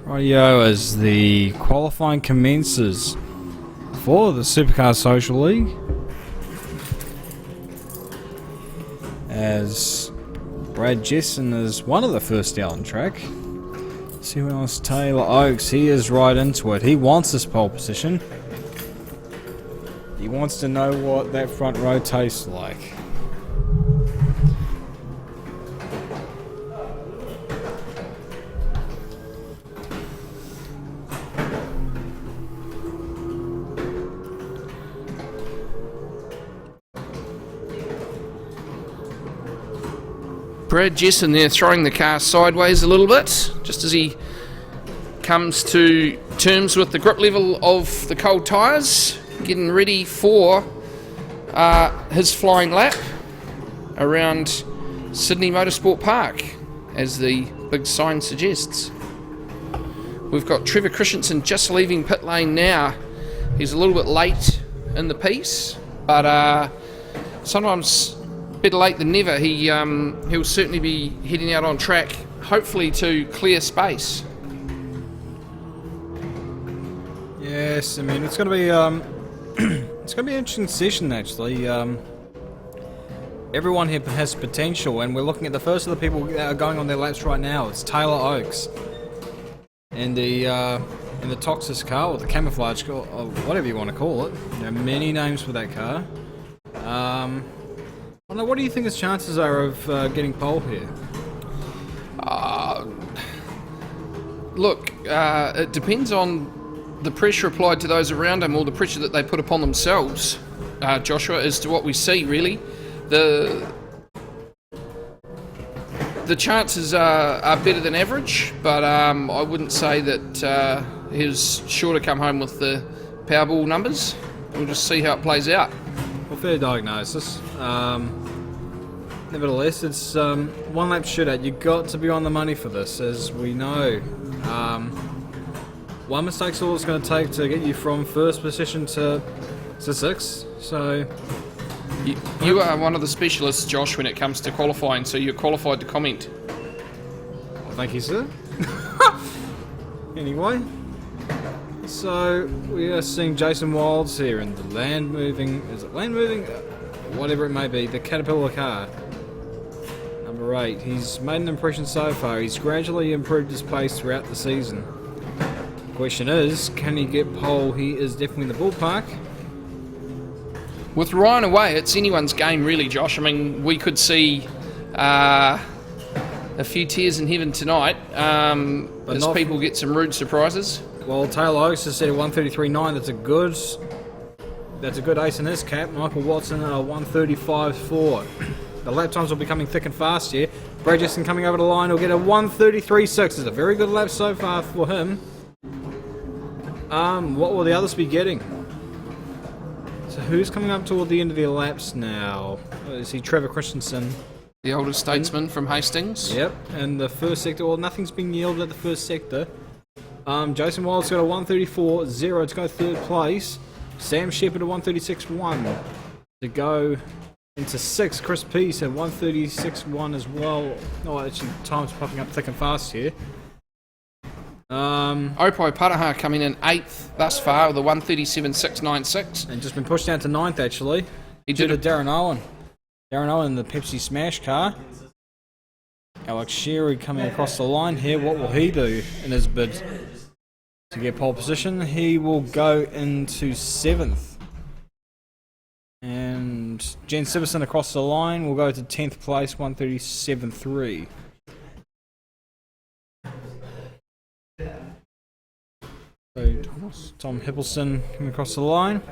Rightio, as the qualifying commences for the Supercar Social League, as Brad Jessen is one of the first out on track. See who else? Taylor Oakes. He is right into it. He wants this pole position. He wants to know what that front row tastes like. Brad Jessen there throwing the car sideways a little bit, just as he comes to terms with the grip level of the cold tyres, getting ready for his flying lap around Sydney Motorsport Park, as the big sign suggests. We've got Trevor Christensen just leaving pit lane now. He's a little bit late in the piece, but sometimes better late than never. He'll certainly be heading out on track, hopefully to clear space. Yes, I mean it's going to be it's going to be an interesting session actually. Everyone here has potential, and we're looking at the first of the people that are going on their laps right now. It's Taylor Oakes in the Toxis car, or the camouflage car, or whatever you want to call it. There are many names for that car. I don't know, what do you think his chances are of getting pole here? Look, it depends on the pressure applied to those around him, or the pressure that they put upon themselves, Joshua, as to what we see, really. The chances are better than average, but I wouldn't say that he's sure to come home with the Powerball numbers. We'll just see how it plays out. Well, fair diagnosis. Nevertheless, it's one lap shootout. You've got to be on the money for this, as we know. One mistake's all it's going to take to get you from first position to sixth. So you are one of the specialists, Josh, when it comes to qualifying, so you're qualified to comment. well, thank you, sir. Anyway, so we are seeing Jason Wilds here in the land moving. Is it land moving? Whatever it may be, the Caterpillar car. Number 8. He's made an impression so far. He's gradually improved his pace throughout the season. Question is, can he get pole? He is definitely in the ballpark. With Ryan away, it's anyone's game, really, Josh. I mean, we could see a few tears in heaven tonight as people get some rude surprises. Well, Taylor Oakes has said a 133.9. That's a good ace in his cap. Michael Watson a 135.4. The lap times will be coming thick and fast here. Brad Jetson coming over the line will get a 133.6. It's a very good lap so far for him. What will the others be getting? So who's coming up toward the end of their laps now? Is he Trevor Christensen? The older statesman from Hastings. Yep, and the first sector, well, nothing's been yielded at the first sector. Jason Wild's got a 134.0 to go third place. Sam Shepherd a 136.1 to go into sixth. Chris Peace at 136.1 as well. Oh, actually, time's popping up thick and fast here. Opai Pataha coming in 8th thus far with a 137.696. And just been pushed down to 9th, actually. He did to Darren Owen. Darren Owen in the Pepsi Smash car. Alex Sherry coming across the line here. What will he do in his bid to get pole position? He will go into 7th. And Jen Siverson across the line will go to 10th place, 137.3. So Tom Hippelson coming across the line.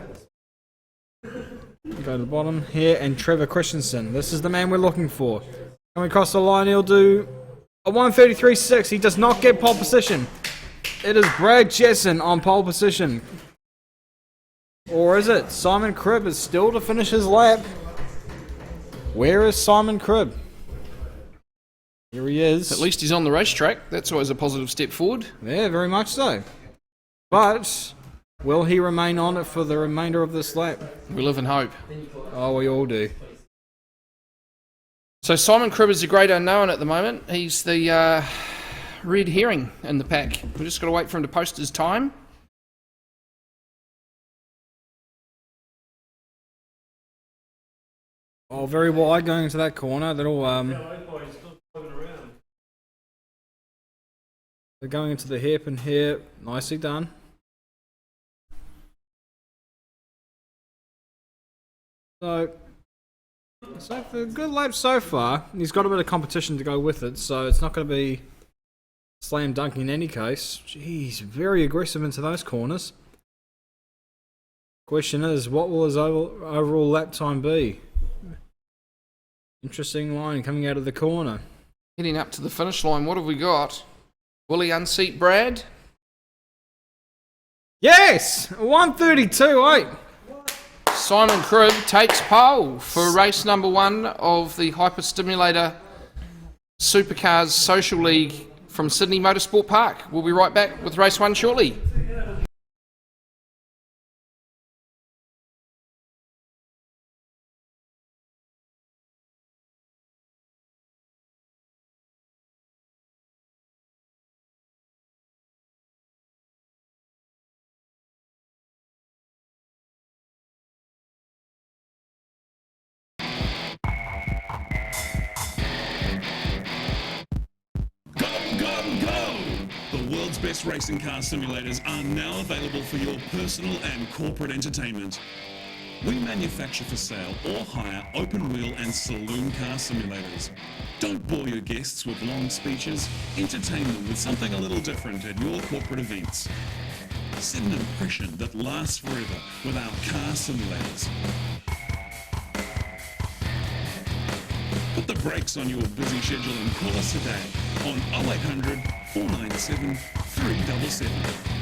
Go to the bottom here, and Trevor Christensen. This is the man we're looking for. Coming across the line, he'll do a 133.6. He does not get pole position. It is Brad Jetson on pole position. Or is it? Simon Cribb is still to finish his lap. Where is Simon Cribb? Here he is. At least he's on the racetrack. That's always a positive step forward. Yeah, very much so. But will he remain on it for the remainder of this lap? We live in hope. Oh, we all do. So Simon Cribb is a great unknown at the moment. He's the red herring in the pack. We've just got to wait for him to post his time. Oh, very wide going into that corner. That'll they're going into the hairpin here. Nicely done. So for a good lap so far. He's got a bit of competition to go with it, so it's not going to be slam dunking in any case. Jeez, very aggressive into those corners. Question is, what will his overall lap time be? Interesting line coming out of the corner. Heading up to the finish line, what have we got? Will he unseat Brad? Yes! 132.8. Simon Cribb takes pole for race number 1 of the Hyper Stimulator Supercars Social League from Sydney Motorsport Park. We'll be right back with race 1 shortly. Best racing car simulators are now available for your personal and corporate entertainment. We manufacture for sale or hire open wheel and saloon car simulators. Don't bore your guests with long speeches. Entertain them with something a little different at your corporate events. Set an impression that lasts forever with our car simulators. Put the brakes on your busy schedule and call us today on 0800 497 377.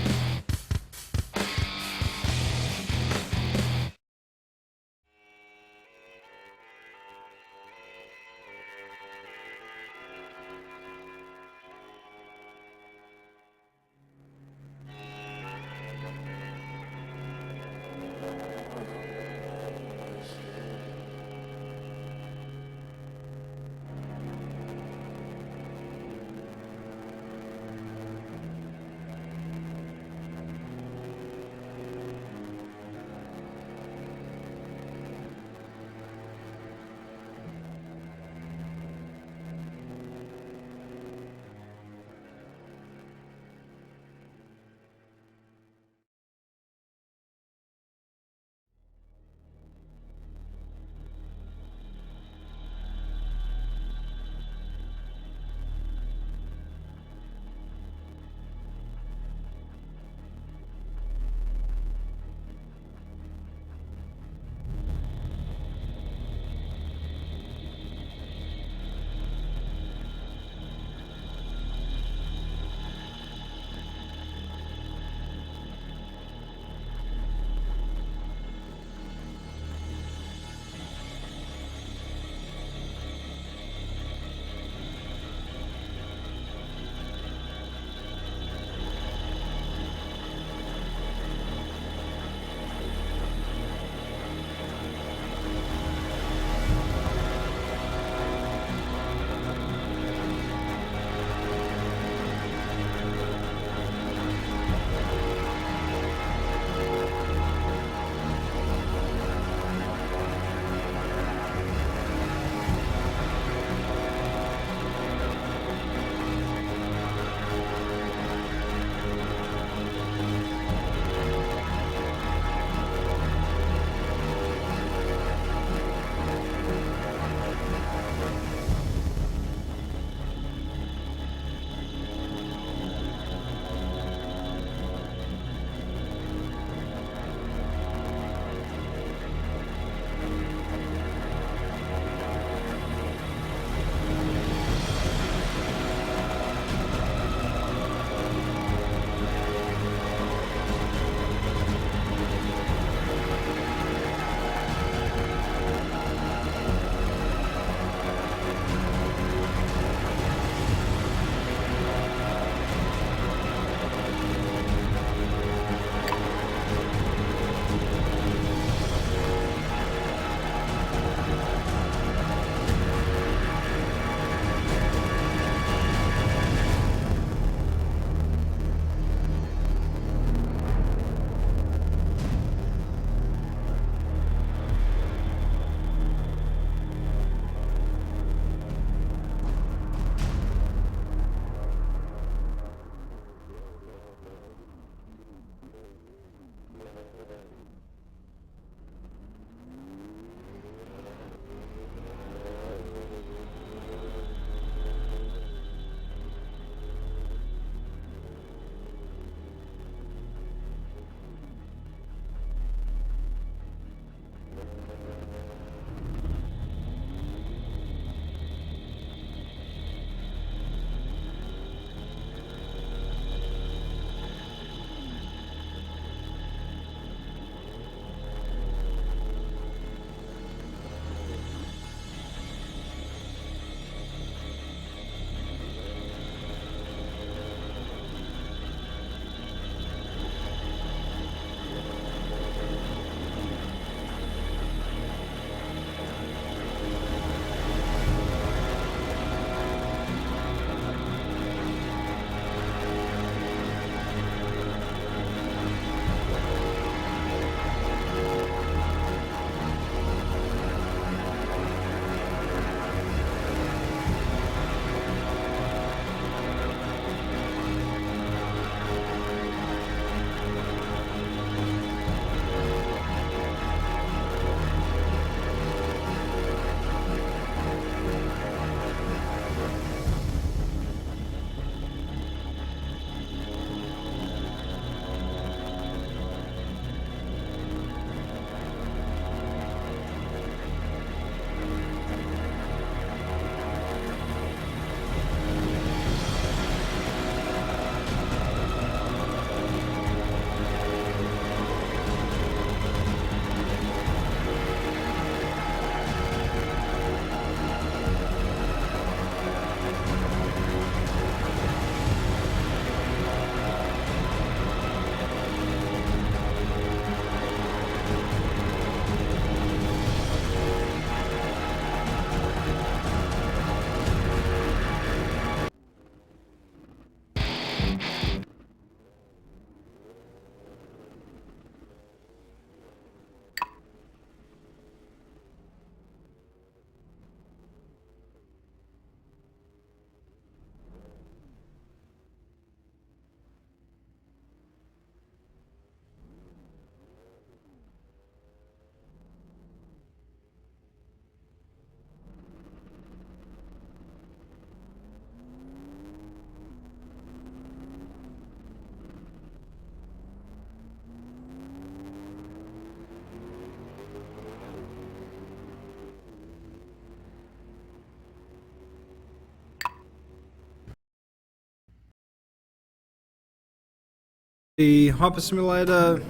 the Hyper Simulator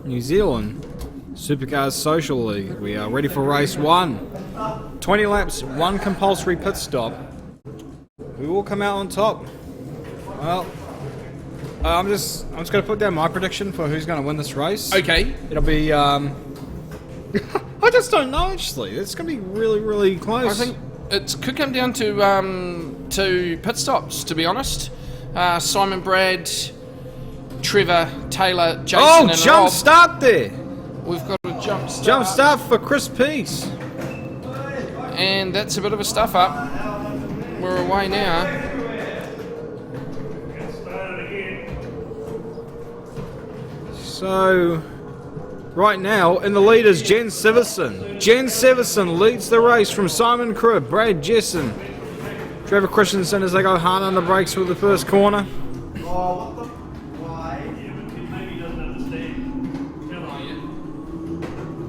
New Zealand Supercars Social League. We are ready for race 1. 20 laps, 1 compulsory pit stop. We will come out on top. Well, I'm just going to put down my prediction for who's going to win this race. Okay. It'll be I just don't know actually. It's going to be really, really close. I think it could come down to pit stops, to be honest. Simon, Brad, Trevor, Taylor, Jason, and jump Rob. start there. We've got a jump start. Jump start for Chris Peace. And that's a bit of a stuff up. We're away now. So, right now, in the lead is Jen Severson. Jen Severson leads the race from Simon Cribb, Brad Jessen, Trevor Christensen as they go hard on the brakes for the first corner.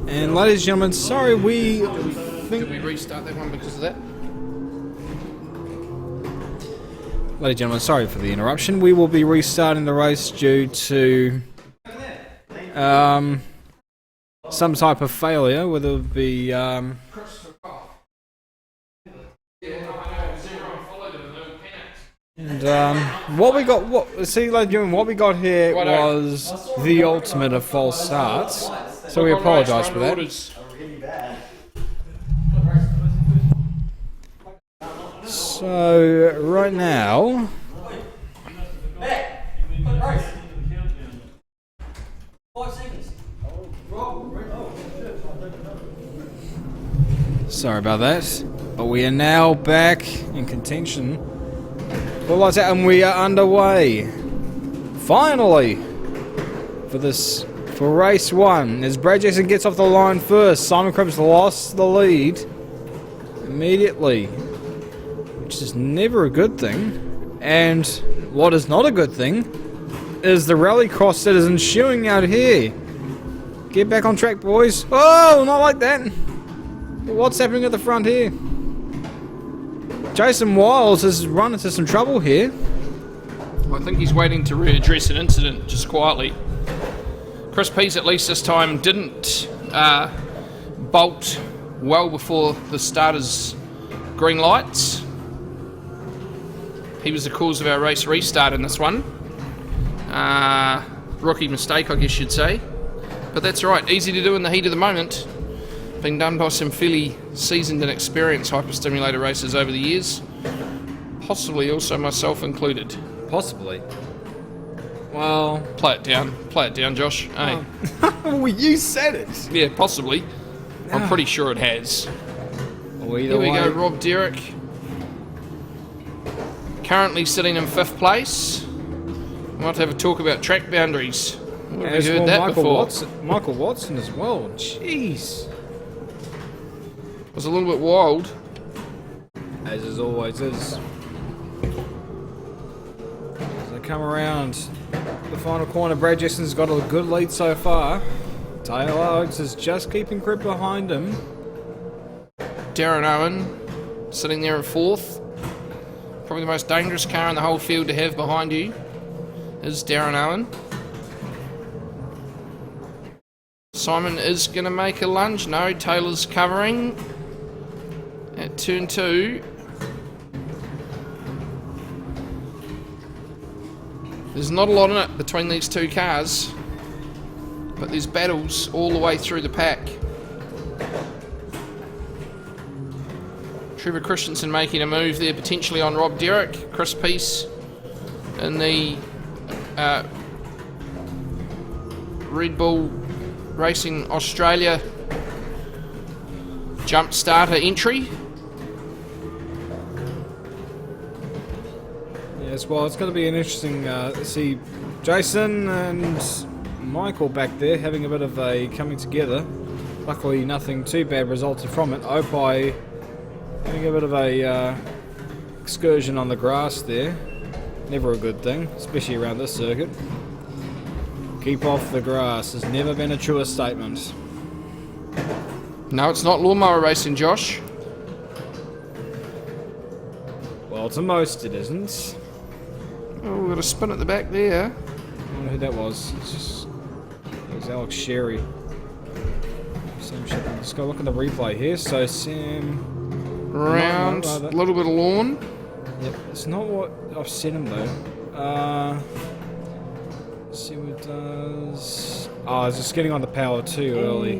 And ladies and gentlemen, sorry, Did we restart that one because of that? Ladies and gentlemen, sorry for the interruption. We will be restarting the race due to some type of failure, whether it be and what we got. Ladies and gentlemen, what we got here was the ultimate of false starts. So we apologise for that. So right now, sorry about that, but we are now back in contention for lights out, and we are underway. Finally, for race 1, as Brad Jackson gets off the line first, Simon Cribb's lost the lead immediately, which is never a good thing. And what is not a good thing is the rallycross that is ensuing out here. Get back on track, boys. Oh, not like that. What's happening at the front here? Jason Wiles has run into some trouble here. I think he's waiting to readdress an incident just quietly. Chris Pease, at least this time, didn't bolt well before the starter's green lights. He was the cause of our race restart in this one. Rookie mistake, I guess you'd say. But that's right, easy to do in the heat of the moment. Been done by some fairly seasoned and experienced hyperstimulator racers over the years. Possibly also myself included. Possibly. Well, Play it down, Josh. Hey. well, you said it. Yeah, possibly. I'm pretty sure it has. Well, Here we go, Rob Derrick. Currently sitting in 5th place. We might have a talk about track boundaries. Where have we heard that before? Michael Watson as well. Jeez. It was a little bit wild. As it always is. As they come around the final corner, Brad Jesson's got a good lead so far. Taylor Oates is just keeping grip behind him. Darren Owen sitting there in 4th. Probably the most dangerous car in the whole field to have behind you is Darren Owen. Simon is going to make a lunge. No, Taylor's covering at turn 2. There's not a lot in it between these two cars, but there's battles all the way through the pack. Trevor Christensen making a move there, potentially on Rob Derrick. Chris Peace in the Red Bull Racing Australia jump starter entry. Yes, well, it's going to be an interesting to see Jason and Michael back there having a bit of a coming together. Luckily, nothing too bad resulted from it. Opie having a bit of a excursion on the grass there. Never a good thing, especially around this circuit. Keep off the grass has never been a truer statement. No, it's not lawnmower racing, Josh. Well, to most it isn't. Oh, we've got a spin at the back there. wonder who that was. It was Alex Sherry. Sam Shepard. Let's go look at the replay here. So Sam... Round, a little bit of lawn. Yep, it's not what I've sent him though. Let's see what it does. Oh, it's just getting on the power too early.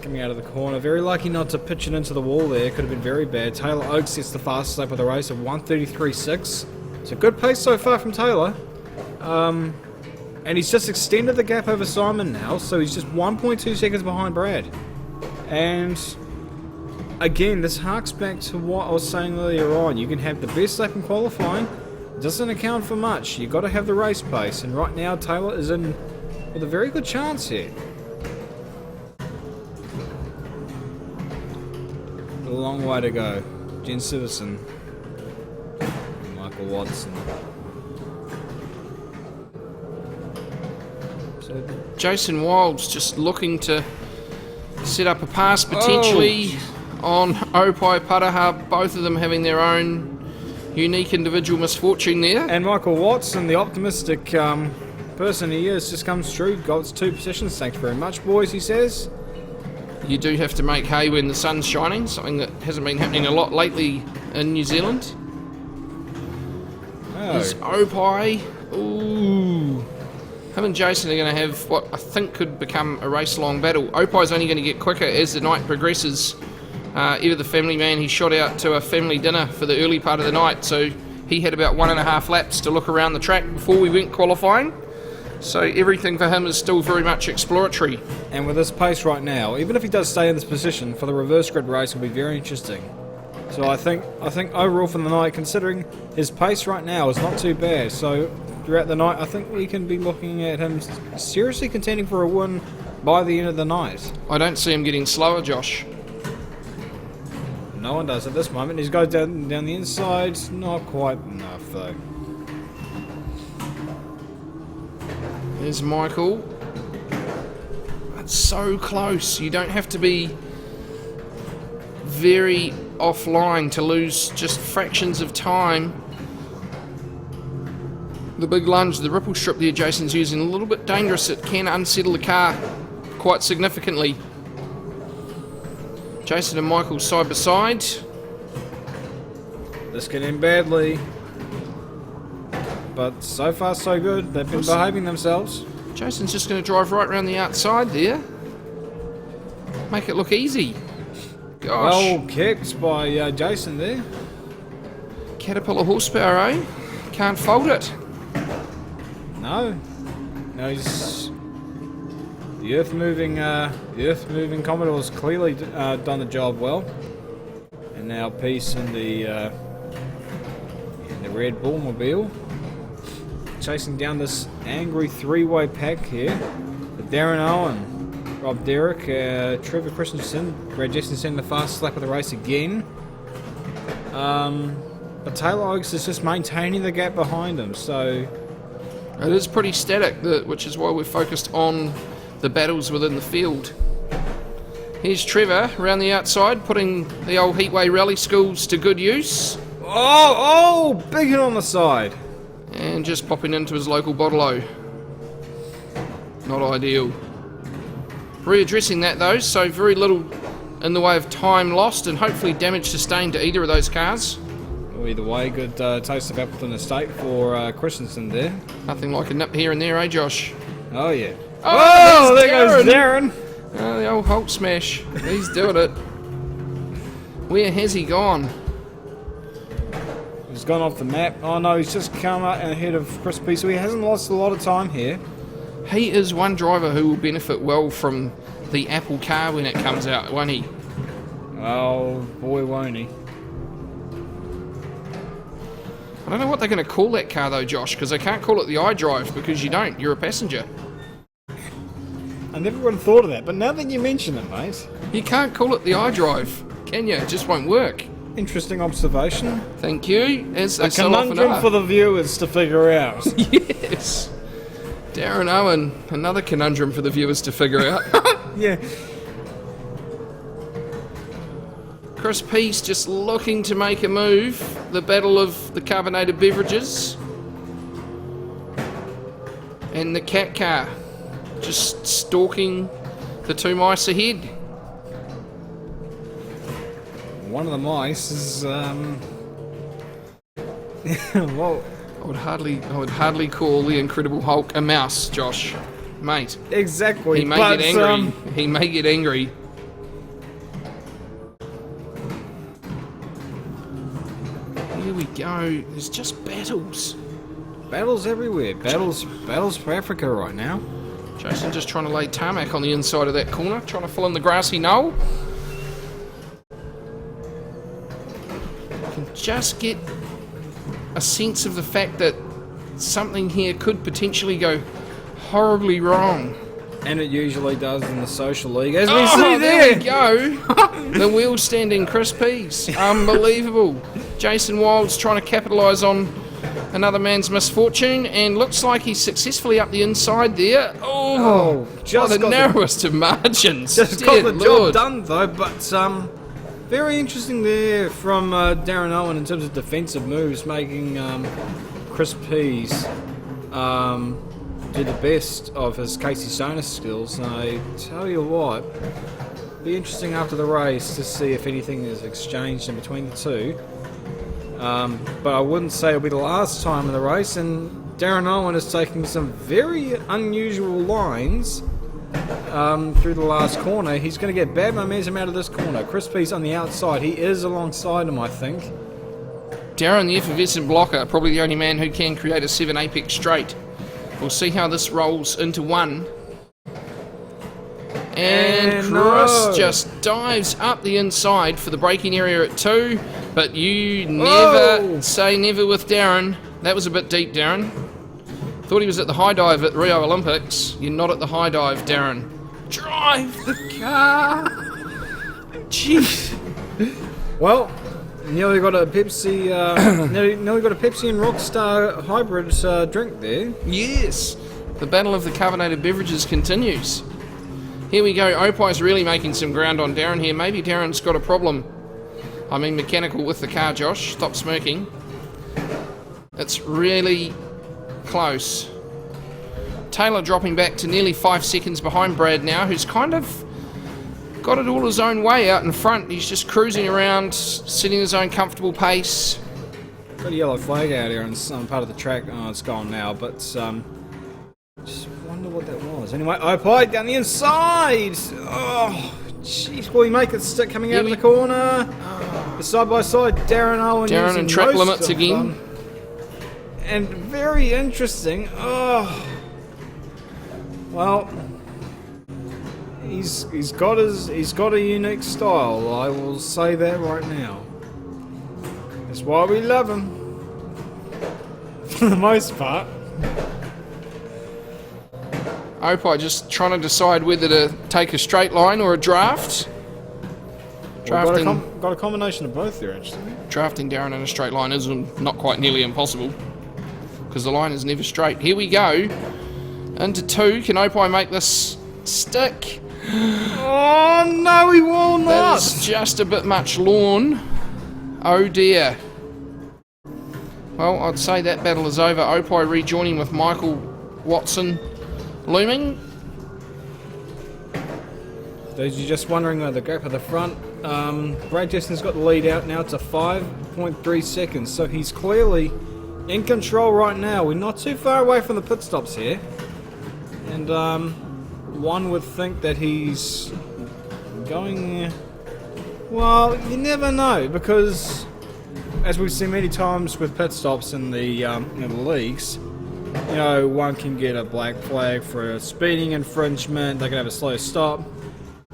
Coming out of the corner. Very lucky not to pitch it into the wall there. Could have been very bad. Taylor Oakes gets the fastest lap of the race at 1:33.6. It's a good pace so far from Taylor. And he's just extended the gap over Simon now, so he's just 1.2 seconds behind Brad. And again, this harks back to what I was saying earlier on. You can have the best lap in qualifying. It doesn't account for much. You've got to have the race pace. And right now, Taylor is in with a very good chance here. A long way to go. Jen Siverson. Michael Watson. So Jason Wild's just looking to set up a pass potentially on Opai Paraha, both of them having their own unique individual misfortune there. and Michael Watson, the optimistic person he is, just comes through. Got 2 positions. Thanks very much, boys, he says. You do have to make hay when the sun's shining, something that hasn't been happening a lot lately in New Zealand. Is Opai. Ooh. Him and Jason are going to have what I think could become a race-long battle. Opai's only going to get quicker as the night progresses. Eva the family man, he shot out to a family dinner for the early part of the night, so he had about 1.5 laps to look around the track before we went qualifying. So everything for him is still very much exploratory. And with this pace right now, even if he does stay in this position for the reverse grid race, will be very interesting. So I think overall for the night, considering his pace right now is not too bad. So throughout the night, I think we can be looking at him seriously contending for a win by the end of the night. I don't see him getting slower, Josh. No one does at this moment. He's going down the inside. Not quite enough though. There's Michael. It's so close. You don't have to be very offline to lose just fractions of time. The big lunge, the ripple strip there Jason's using, a little bit dangerous. It can unsettle the car quite significantly. Jason and Michael side by side. This could end badly. But so far so good. They've been behaving themselves. Jason's just going to drive right around the outside there. Make it look easy. Gosh. Well kicked by Jason there. Caterpillar horsepower, eh? Can't fold it. No, he's the earth moving Commodore's clearly done the job well. And now Peace in the Red Bullmobile, chasing down this angry 3-way pack here. With Darren Owen, Rob Derrick, Trevor Christensen, Brad Jessensen the fastest lap of the race again. But Taylor Oakes is just maintaining the gap behind him, so it is pretty static, which is why we're focused on the battles within the field. Here's Trevor around the outside, putting the old Heatway Rally schools to good use. Oh, big hit on the side. And just popping into his local bottle-o. Not ideal. Readdressing that though, so very little in the way of time lost and hopefully damage sustained to either of those cars. Well, either way, good taste of Appleton Estate for Christensen there. Nothing like a nip here and there, eh Josh? Oh yeah. Oh, there goes Darren. Oh, the old Hulk smash. He's doing it. Where has he gone? He's gone off the map. Oh no, he's just come out ahead of Chris P, so he hasn't lost a lot of time here. He is one driver who will benefit well from the Apple car when it comes out, won't he? Oh boy, won't he. I don't know what they're going to call that car though, Josh, because they can't call it the iDrive because you don't. You're a passenger. I never would have thought of that, but now that you mention it, mate. You can't call it the iDrive, can you? It just won't work. Interesting observation. Thank you. As they A so often conundrum are. for the viewers to figure out. Yes. Darren Owen, another conundrum for the viewers to figure out. Yeah. Chris Peace just looking to make a move. The battle of the carbonated beverages. And the cat car just stalking the two mice ahead. One of the mice is, well, I would hardly call the Incredible Hulk a mouse, Josh. Mate. exactly. He may get angry. He may get angry. Here we go. There's just battles. Battles everywhere. Battles for Africa right now. Jason just trying to lay tarmac on the inside of that corner, trying to fill in the grassy knoll. Can just get a sense of the fact that something here could potentially go horribly wrong. And it usually does in the social league, as we see Oh, there. we go. The wheel standing Chris Pease. Unbelievable. Jason Wild's trying to capitalise on another man's misfortune, and looks like he's successfully up the inside there. Oh, just the got narrowest of margins. Just Dear got the Lord. job done though, but very interesting there from Darren Owen in terms of defensive moves, making Chris Pease do the best of his Casey Stoner skills. And I tell you what, it'll be interesting after the race to see if anything is exchanged in between the two. But I wouldn't say it'll be the last time in the race, and Darren Owen is taking some very unusual lines through the last corner. He's going to get bad momentum out of this corner. Chris Pease on the outside. He is alongside him, I think. Darren, the effervescent blocker, probably the only man who can create a 7 apex straight. We'll see how this rolls into one. And Chris no. just dives up the inside for the braking area at 2. But you never say never with Darren. That was a bit deep, Darren. Thought he was at the high dive at Rio Olympics. You're not at the high dive, Darren. Drive the car. Jeez. Well, nearly got a Pepsi. Nearly got a Pepsi and Rockstar hybrid drink there. Yes. The battle of the carbonated beverages continues. Here we go. Opie's really making some ground on Darren here. Maybe Darren's got a problem. I mean mechanical with the car, Josh. Stop smirking. It's really close. Taylor dropping back to nearly 5 seconds behind Brad now, who's kind of got it all his own way out in front. He's just cruising around, setting his own comfortable pace. Got a yellow flag out here on some part of the track. Oh, it's gone now, but just wonder what that was. Anyway, Opie down the inside. Oh, jeez, will he make it stick coming out of the corner? The side by side, Darren Owen. Darren using and track most limits of again. them. And very interesting. Oh, well, he's got a unique style. I will say that right now. That's why we love him. For the most part. Opie just trying to decide whether to take a straight line or a draft. Well, got a combination of both there, actually. Drafting Darren in a straight line is not quite nearly impossible, because the line is never straight. Here we go. Into 2. Can Opie make this stick? Oh, no, he will not. That is just a bit much lawn. Oh dear. Well, I'd say that battle is over. Opie rejoining with Michael Watson looming. Those you're just wondering about the gap at the front, Brad Jessen's got the lead out now to 5.3 seconds, so he's clearly in control right now. We're not too far away from the pit stops here, and one would think that he's going. Well, you never know, because as we've seen many times with pit stops in the leagues, you know, one can get a black flag for a speeding infringement. They can have a slow stop.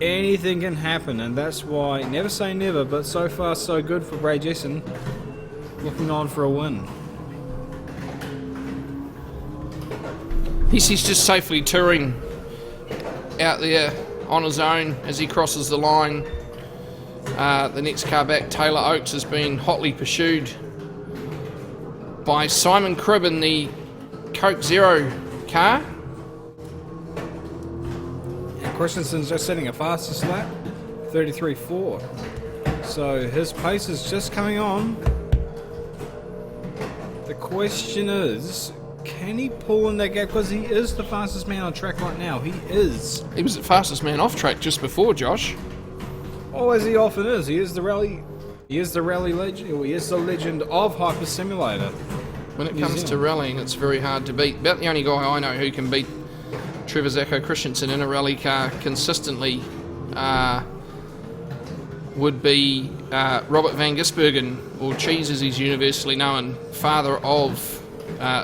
Anything can happen, and that's why never say never, but so far so good for Brad Jessen, looking on for a win. He's just safely touring out there on his own as he crosses the line. The next car back, Taylor Oakes, has been hotly pursued by Simon Cribb in the Coke Zero car. Christensen's just setting a fastest lap, 33.4. So his pace is just coming on. The question is, can he pull in that gap? Because he is the fastest man on track right now. He is. He was the fastest man off track just before, Josh. Oh, as he often is. He is the rally legend. Well, he is the legend of Hyper Simulator. When it comes to rallying, it's very hard to beat. About the only guy I know who can beat Trevor Zacco Christensen in a rally car consistently would be Robert Van Gisbergen, or Cheese as he's universally known, father of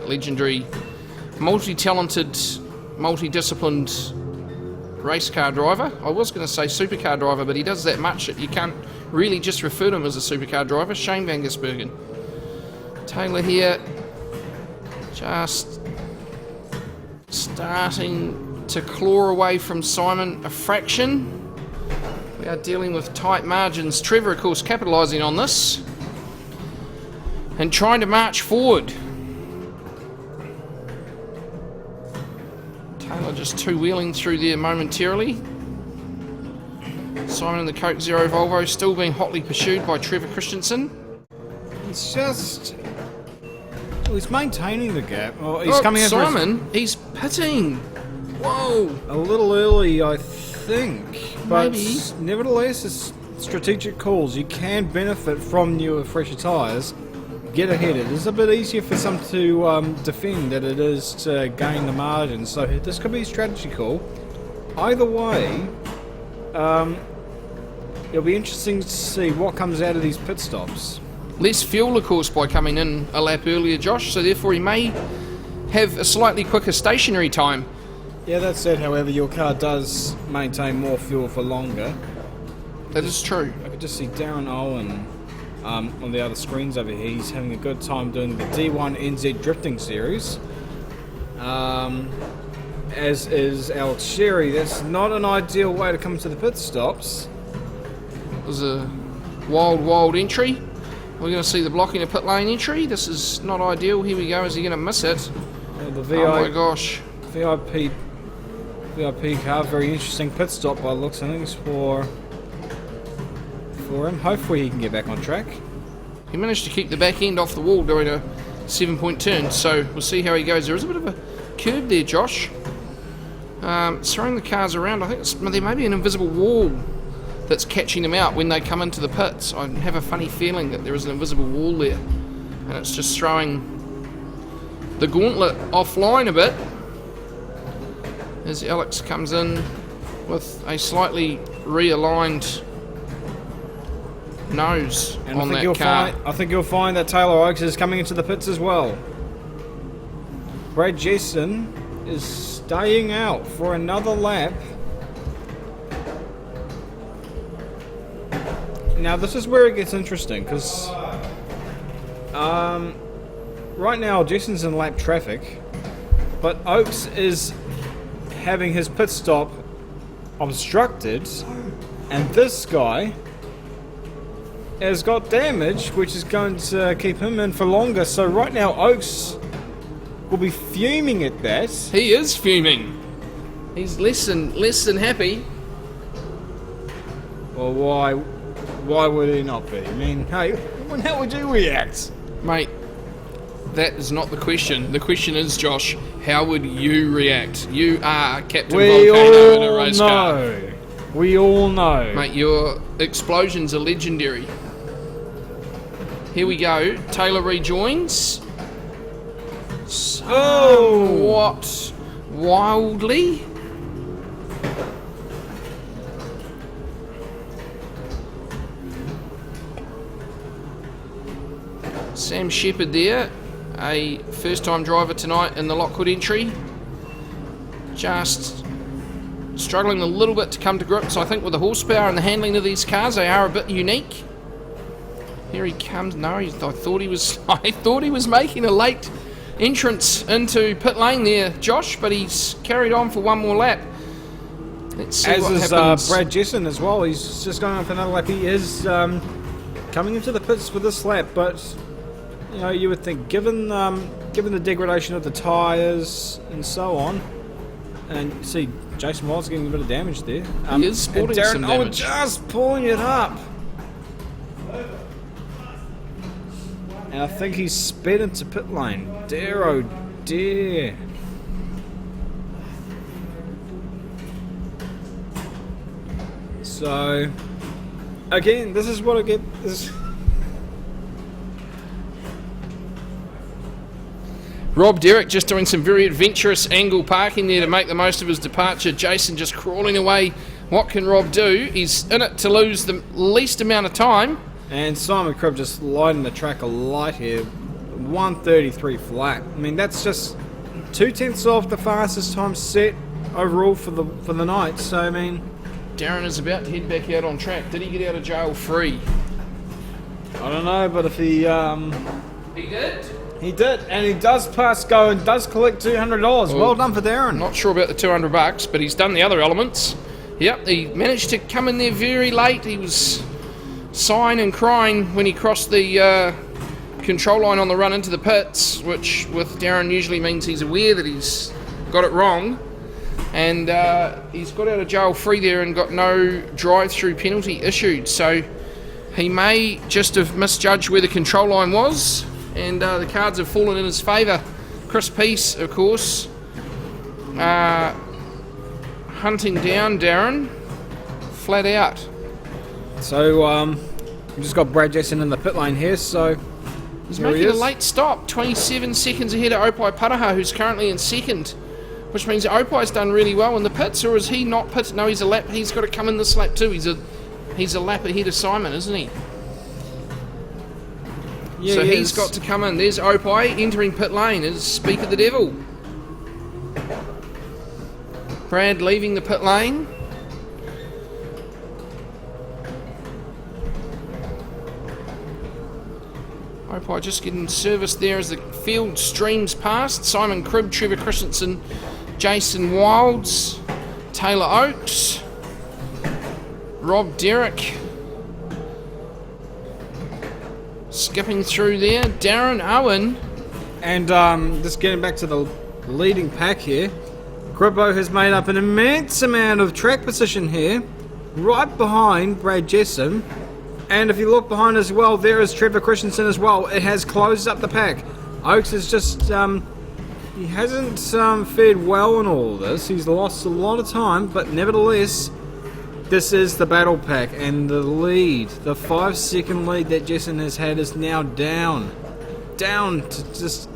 legendary, multi-talented, multi-disciplined race car driver. I was going to say supercar driver, but he does that much that you can't really just refer to him as a supercar driver. Shane Van Gisbergen. Taylor here, just starting to claw away from Simon a fraction. We are dealing with tight margins. Trevor, of course, capitalising on this and trying to march forward. Taylor just two-wheeling through there momentarily. Simon in the Coke Zero Volvo still being hotly pursued by Trevor Christensen. It's just... well, he's maintaining the gap. Oh, he's coming in. Simon, he's pitting. Whoa. A little early, I think. But Maybe. Nevertheless, it's strategic calls. You can benefit from newer, fresher tyres. Get ahead. It is a bit easier for some to defend than it is to gain the margin. So this could be a strategy call. Either way, it'll be interesting to see what comes out of these pit stops. Less fuel, of course, by coming in a lap earlier, Josh, so therefore he may have a slightly quicker stationary time. Yeah, that said, however, your car does maintain more fuel for longer. That is true. I could just see Darren Owen on the other screens over here. He's having a good time doing the D1 NZ Drifting Series. As is Alex Sherry. That's not an ideal way to come to the pit stops. It was a wild entry. We're going to see the blocking of pit lane entry. This is not ideal. Here we go. Is he going to miss it? Oh my gosh. VIP car. Very interesting pit stop by the looks of things for him. Hopefully he can get back on track. He managed to keep the back end off the wall during a 7-point turn, so we'll see how he goes. There is a bit of a curve there, Josh. Throwing the cars around, I think there may be an invisible wall that's catching them out when they come into the pits. I have a funny feeling that there is an invisible wall there, and it's just throwing the gauntlet offline a bit as Alex comes in with a slightly realigned nose on that car. I think you'll find that Taylor Oakes is coming into the pits as well. Brad Jessen is staying out for another lap. Now this is where it gets interesting, because right now Jessen's in lap traffic, but Oakes is having his pit stop obstructed, and this guy has got damage, which is going to keep him in for longer. So right now Oakes will be fuming at that. He is fuming. He's less than happy. Well, why would he not be? I mean, hey, how would you react? Mate, that is not the question. The question is, Josh, how would you react? You are Captain Volcano in a race car. We all know. Mate, your explosions are legendary. Here we go. Taylor rejoins. Somewhat wildly. Sam Shepherd there, a first-time driver tonight in the Lockwood entry. Just struggling a little bit to come to grips, I think, with the horsepower and the handling of these cars. They are a bit unique. Here he comes. No, I thought he was making a late entrance into pit lane there, Josh, but he's carried on for one more lap. Let's see what happens. Brad Jessen as well. He's just going on for another lap. He is coming into the pits for this lap, but you know, you would think, given the degradation of the tyres and so on, and you see Jason Wild's getting a bit of damage there. He is sporting some damage. Just pulling it up. And I think he's sped into pit lane. Darrow dear. So, again, this is what I get. Rob Derrick just doing some very adventurous angle parking there to make the most of his departure. Jason just crawling away. What can Rob do? He's in it to lose the least amount of time. And Simon Cribb just lighting the track a light here. 1:33 flat. I mean, that's just 2/10 off the fastest time set overall for the night. So, I mean, Darren is about to head back out on track. Did he get out of jail free? I don't know, but if he He did. He did, and he does pass go and does collect $200. Well done for Darren. Not sure about the $200, but he's done the other elements. Yep, he managed to come in there very late. He was sighing and crying when he crossed the control line on the run into the pits, which with Darren usually means he's aware that he's got it wrong. And he's got out of jail free there and got no drive-through penalty issued. So he may just have misjudged where the control line was. And the cards have fallen in his favour. Chris Peace, of course, hunting down Darren, flat out. So, we just got Brad Jackson in the pit lane here, so He's making a late stop, 27 seconds ahead of Opai Paraha, who's currently in second, which means Opai's done really well in the pits, or is he not pit? No, he's a lap. He's got to come in this lap too. He's a lap ahead of Simon, isn't he? Yeah, so he's got to come in. There's Opai entering pit lane as Speak of the Devil. Brad leaving the pit lane. Opai just getting service there as the field streams past. Simon Cribb, Trevor Christensen, Jason Wilds, Taylor Oakes, Rob Derrick. Skipping through there, Darren Owen. And just getting back to the leading pack here, Cribbo has made up an immense amount of track position here, right behind Brad Jessom. And if you look behind as well, there is Trevor Christensen as well. It has closed up the pack. Oakes is just, he hasn't fared well in all of this. He's lost a lot of time, but nevertheless, this is the battle pack, and the lead, the 5-second lead that Jason has had is now down to just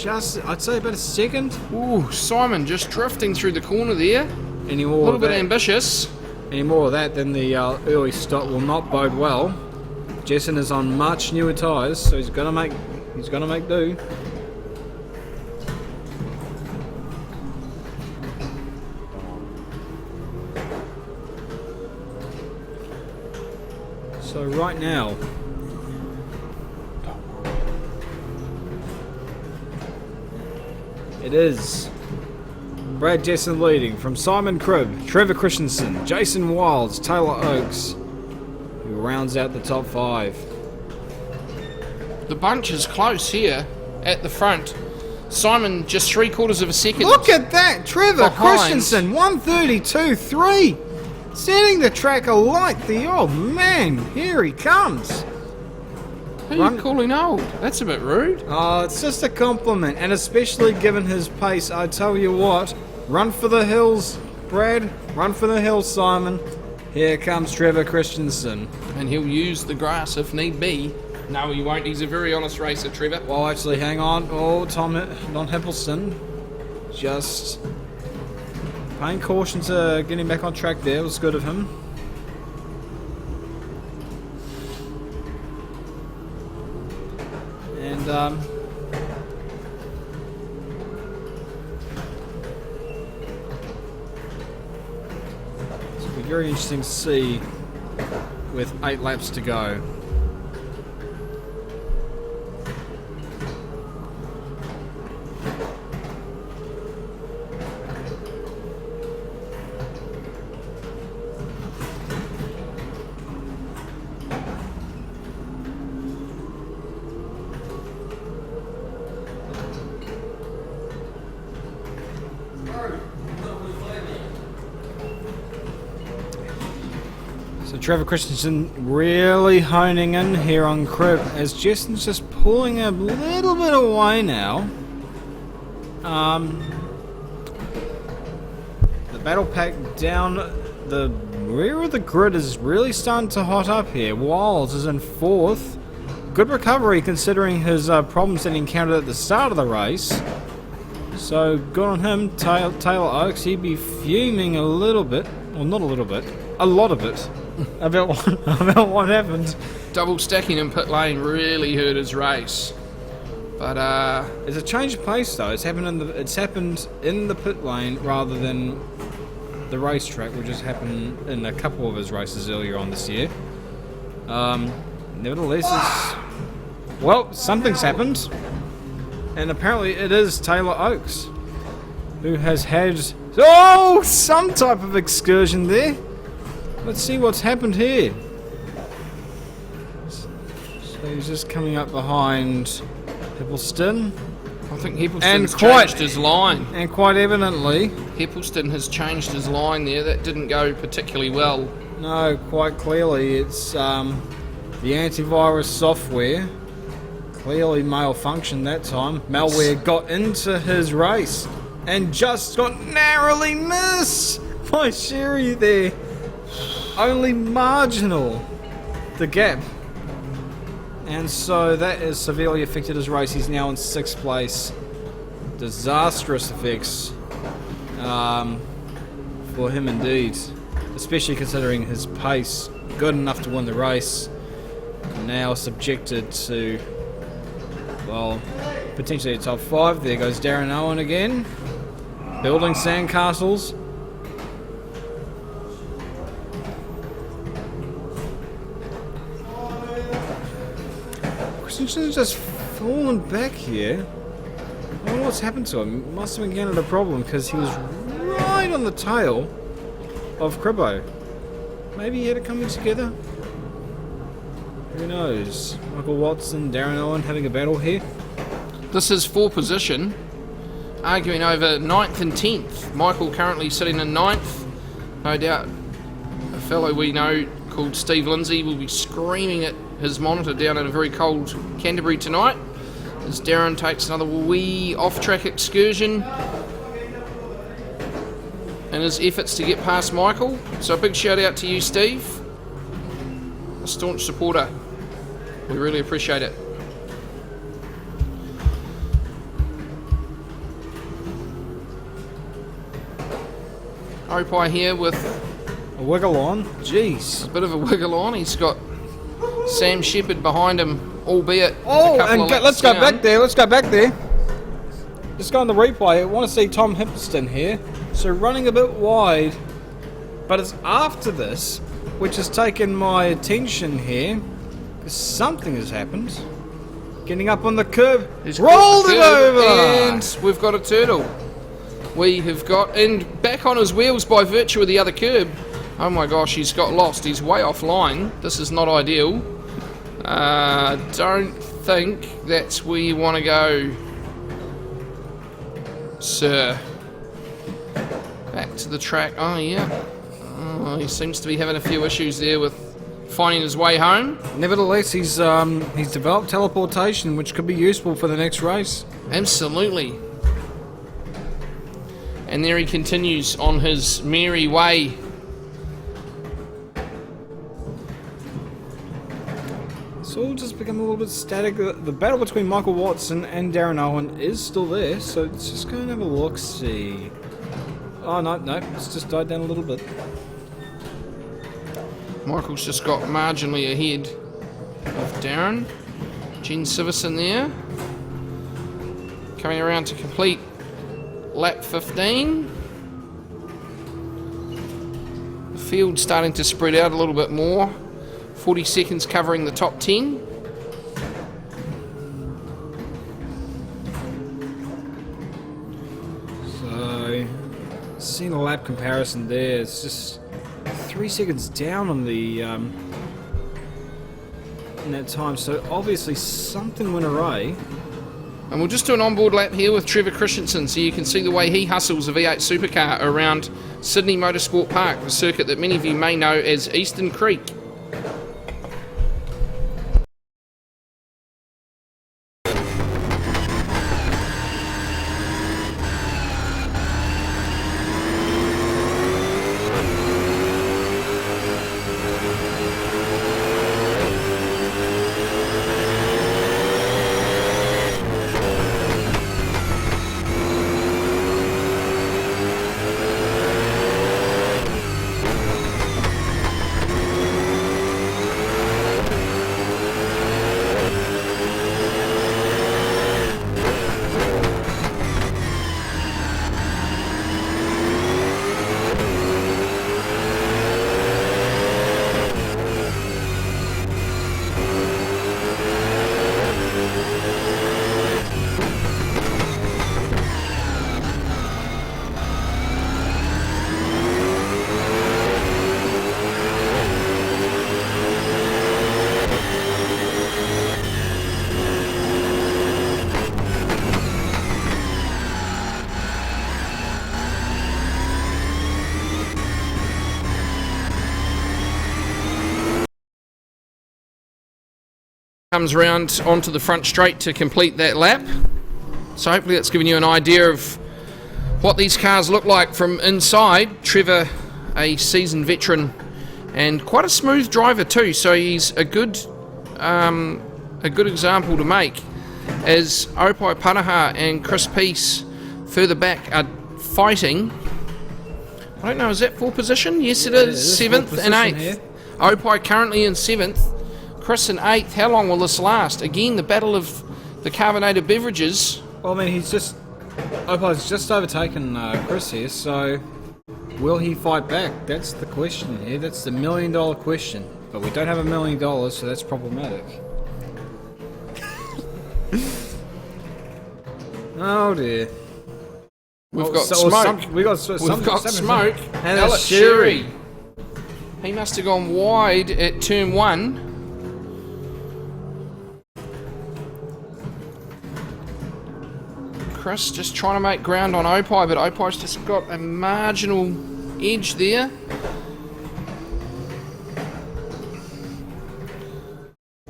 I'd say about a second. Ooh, Simon just drifting through the corner there. A little bit ambitious. Any more of that, then the early stop will not bode well. Jason is on much newer tyres, so he's gonna make do. So right now, it is Brad Jesson leading from Simon Cribb, Trevor Christensen, Jason Wilds, Taylor Oakes, who rounds out the top 5. The bunch is close here at the front. Simon just 3/4 of a second. Look at that! Trevor behind. Christensen, 1:32.3. Setting the track alight, the old man. Here he comes. Who are you calling old? That's a bit rude. Oh, it's just a compliment, and especially given his pace, I tell you what, run for the hills, Brad. Run for the hills, Simon. Here comes Trevor Christensen. And he'll use the grass if need be. No, he won't. He's a very honest racer, Trevor. Well, actually, hang on. Oh, Don Hippelson just paying caution to getting back on track there. It was good of him. And, it'll be very interesting to see with 8 laps to go. So Trevor Christensen really honing in here on Cribb as Justin's just pulling a little bit away now. The battle pack down the rear of the grid is really starting to hot up here. Wiles is in 4th. Good recovery considering his problems that he encountered at the start of the race. So good on him. Taylor Oaks, he'd be fuming a little bit, well not a little bit, a lot of it, about what happened. Double stacking in pit lane really hurt his race. But it's a change of pace though. It's happened in the pit lane rather than the racetrack, which has happened in a couple of his races earlier on this year. Nevertheless, well, something's happened, and apparently it is Taylor Oaks who has had some type of excursion there. Let's see what's happened here. So he's just coming up behind Hippelston. I think Hippelston's changed his line. And quite evidently, Hippelston has changed his line there. That didn't go particularly well. No, quite clearly it's the antivirus software. Clearly malfunctioned that time. Malware got into his race and just got narrowly missed by Sherry there. Only marginal, the gap. And so that has severely affected his race. He's now in 6th place. Disastrous effects for him indeed. Especially considering his pace, good enough to win the race. Now subjected to, well, potentially a top 5. There goes Darren Owen again. Building sandcastles. Christensen's just fallen back here. I wonder what's happened to him. Must have encountered a problem because he was right on the tail of Cribbo. Maybe he had it coming together? Who knows? Michael Watson, Darren Owen having a battle here. This is 4th position, arguing over 9th and 10th. Michael currently sitting in 9th. No doubt a fellow we know called Steve Lindsay will be screaming at his monitor down in a very cold Canterbury tonight as Darren takes another wee off-track excursion in his efforts to get past Michael. So a big shout out to you, Steve, a staunch supporter. We really appreciate it. Opie here with a wiggle on. Jeez. A bit of a wiggle on. He's got Sam Shepherd behind him, albeit let's go back there. Let's go back there. Let's go on the replay. I want to see Tom Hippelston here. So running a bit wide, but it's after this which has taken my attention here because something has happened. Getting up on the curb, rolled it over, and we've got a turtle. We have got and back on his wheels by virtue of the other curb. Oh my gosh, he's got lost. He's way offline. This is not ideal. Don't think that's where you want to go, sir. Back to the track. Oh yeah. Oh, he seems to be having a few issues there with finding his way home. Nevertheless, he's developed teleportation, which could be useful for the next race. Absolutely. And there he continues on his merry way. It's all just become a little bit static. The battle between Michael Watson and Darren Owen is still there, so let's just go and have a look-see. Oh, no, it's just died down a little bit. Michael's just got marginally ahead of Darren. Jen Siverson there. Coming around to complete lap 15. The field's starting to spread out a little bit more. 40 seconds covering the top 10. So, seeing the lap comparison there, it's just 3 seconds down on the in that time. So obviously something went awry. And we'll just do an onboard lap here with Trevor Christensen so you can see the way he hustles a V8 supercar around Sydney Motorsport Park, the circuit that many of you may know as Eastern Creek. comes around onto the front straight to complete that lap. So hopefully that's given you an idea of what these cars look like from inside. Trevor, a seasoned veteran and quite a smooth driver too, so he's a good example to make as Opai Panaha and Chris Peace further back are fighting. I don't know, is that full position? Yes it is, 7th and 8th. Opai currently in 7th, Chris in 8th. How long will this last? Again, the battle of the carbonated beverages. Well, I mean, Opai's just overtaken Chris here, so will he fight back? That's the question here. That's the $1 million question. But we don't have $1 million, so that's problematic. Oh dear. We've got smoke. We've got smoke. And Alex Sherry. He must have gone wide at turn 1. Chris just trying to make ground on Opai, but Opai's just got a marginal edge there.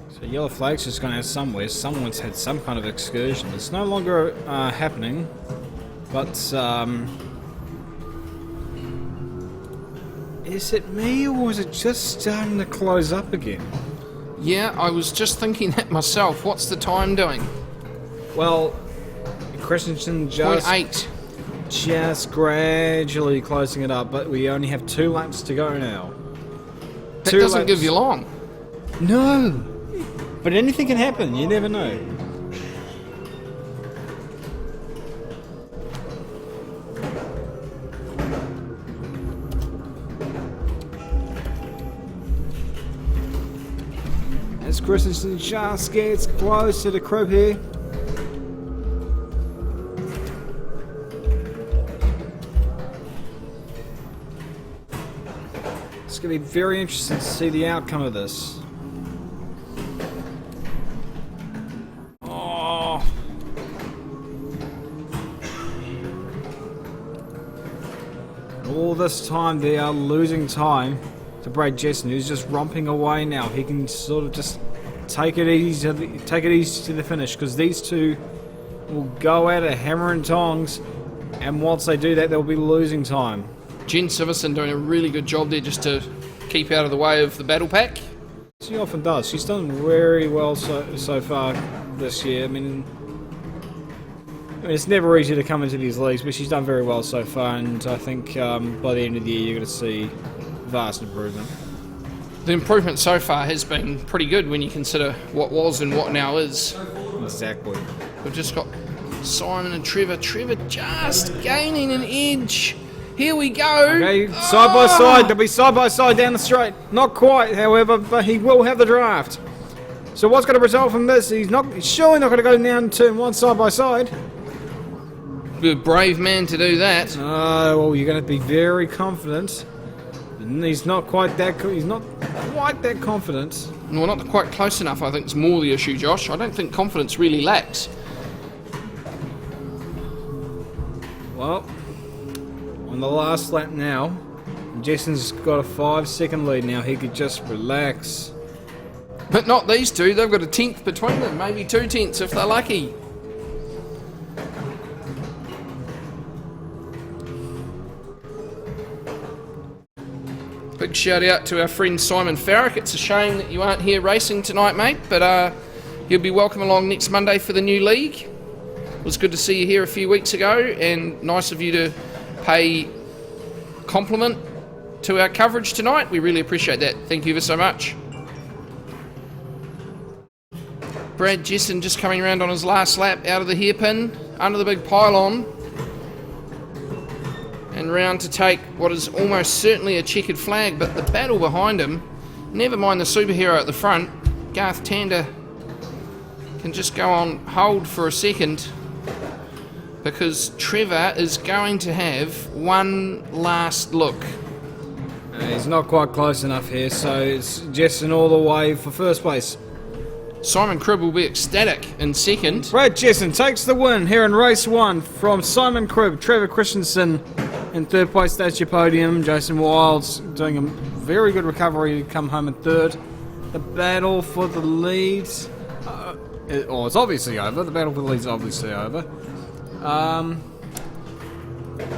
So yellow flag's just going to have somewhere. Someone's had some kind of excursion. It's no longer happening, but is it me or is it just starting to close up again? Yeah, I was just thinking that myself. What's the time doing? Well, Christensen just gradually closing it up, but we only have 2 laps to go now. That doesn't give you long. No, but anything can happen. You never know. As Christensen just gets close to the crib here. It's going to be very interesting to see the outcome of this. Oh. All this time they are losing time to Brad Jessen, who's just romping away now. He can sort of just take it easy to the finish, because these two will go at it hammer and tongs, and once they do that they'll be losing time. Jen Siverson doing a really good job there just to keep out of the way of the battle pack. She often does. She's done very well so far this year. I mean, it's never easy to come into these leagues, but she's done very well so far, and I think by the end of the year you're going to see vast improvement. The improvement so far has been pretty good when you consider what was and what now is. Exactly. We've just got Simon and Trevor. Trevor just gaining an edge. Here we go. Okay, side by side. They'll be side by side down the straight. Not quite, however, but he will have the draft. So what's going to result from this? He's surely not going to go down turn 1 side by side. Be a brave man to do that. Well, you're going to be very confident. And he's not quite that confident. Well, not quite close enough, I think, is more the issue, Josh. I don't think confidence really lacks. Well, on the last lap now, Jessen's got a 5-second lead now. He could just relax. But not these two. They've got a 10th between them, maybe 2 tenths if they're lucky. Big shout out to our friend Simon Farrick. It's a shame that you aren't here racing tonight, mate, but you'll be welcome along next Monday for the new league. It was good to see you here a few weeks ago, and nice of you to pay compliment to our coverage tonight. We really appreciate that. Thank you ever so much. Brad Jessen just coming around on his last lap out of the hairpin, under the big pylon, and round to take what is almost certainly a checkered flag, but the battle behind him, never mind the superhero at the front. Garth Tander can just go on hold for a second, because Trevor is going to have one last look. He's not quite close enough here, so it's Jessen all the way for first place. Simon Cribb will be ecstatic in second. Brad Jessen takes the win here in race 1 from Simon Cribb. Trevor Christensen in third place. That's your podium. Jason Wilds doing a very good recovery to come home in third. The battle for the lead. It's obviously over. The battle for the lead's obviously over.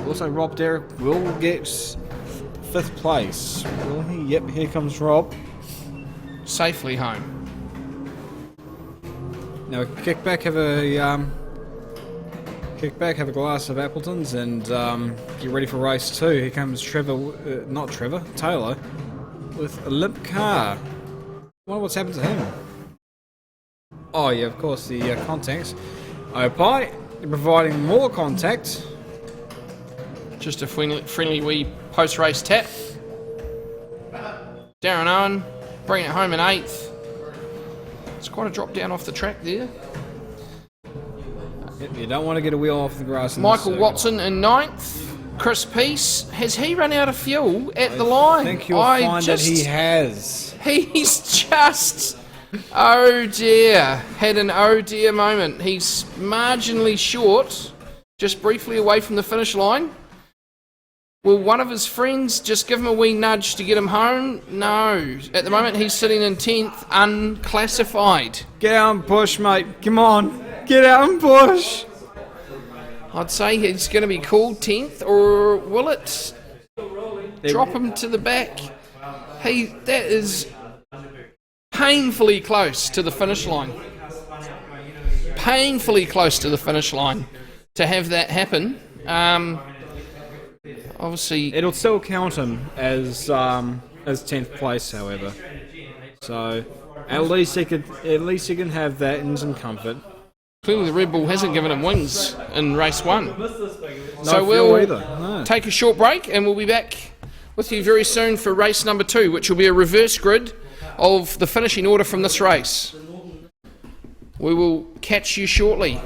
Also, Rob Derrick will get 5th place. Will he? Yep, here comes Rob. Safely home. Now kick back, have a glass of Appletons, and get ready for race 2. Here comes Taylor, with a limp car. I wonder what's happened to him. Oh yeah, of course, the contacts. Opie, providing more contact. Just a friendly wee post-race tap. Darren Owen bringing it home in 8th. It's quite a drop down off the track there. Yep, you don't want to get a wheel off the grass. Michael Watson in 9th. Chris Peace, has he run out of fuel at the line? I think you'll find that he has. He's just, oh dear, had an oh dear moment. He's marginally short, just briefly away from the finish line. Will one of his friends just give him a wee nudge to get him home? No. At the moment, he's sitting in 10th, unclassified. Get out and push, mate. Come on. Get out and push. I'd say he's going to be called 10th, or will it drop him to the back? That is painfully close to the finish line. Painfully close to the finish line to have that happen. Obviously, it'll still count him as 10th place, however. So at least he can have that in some comfort. Clearly, the Red Bull hasn't given him wings in race 1. So we'll take a short break, and we'll be back with you very soon for race number 2, which will be a reverse grid of the finishing order from this race. We will catch you shortly.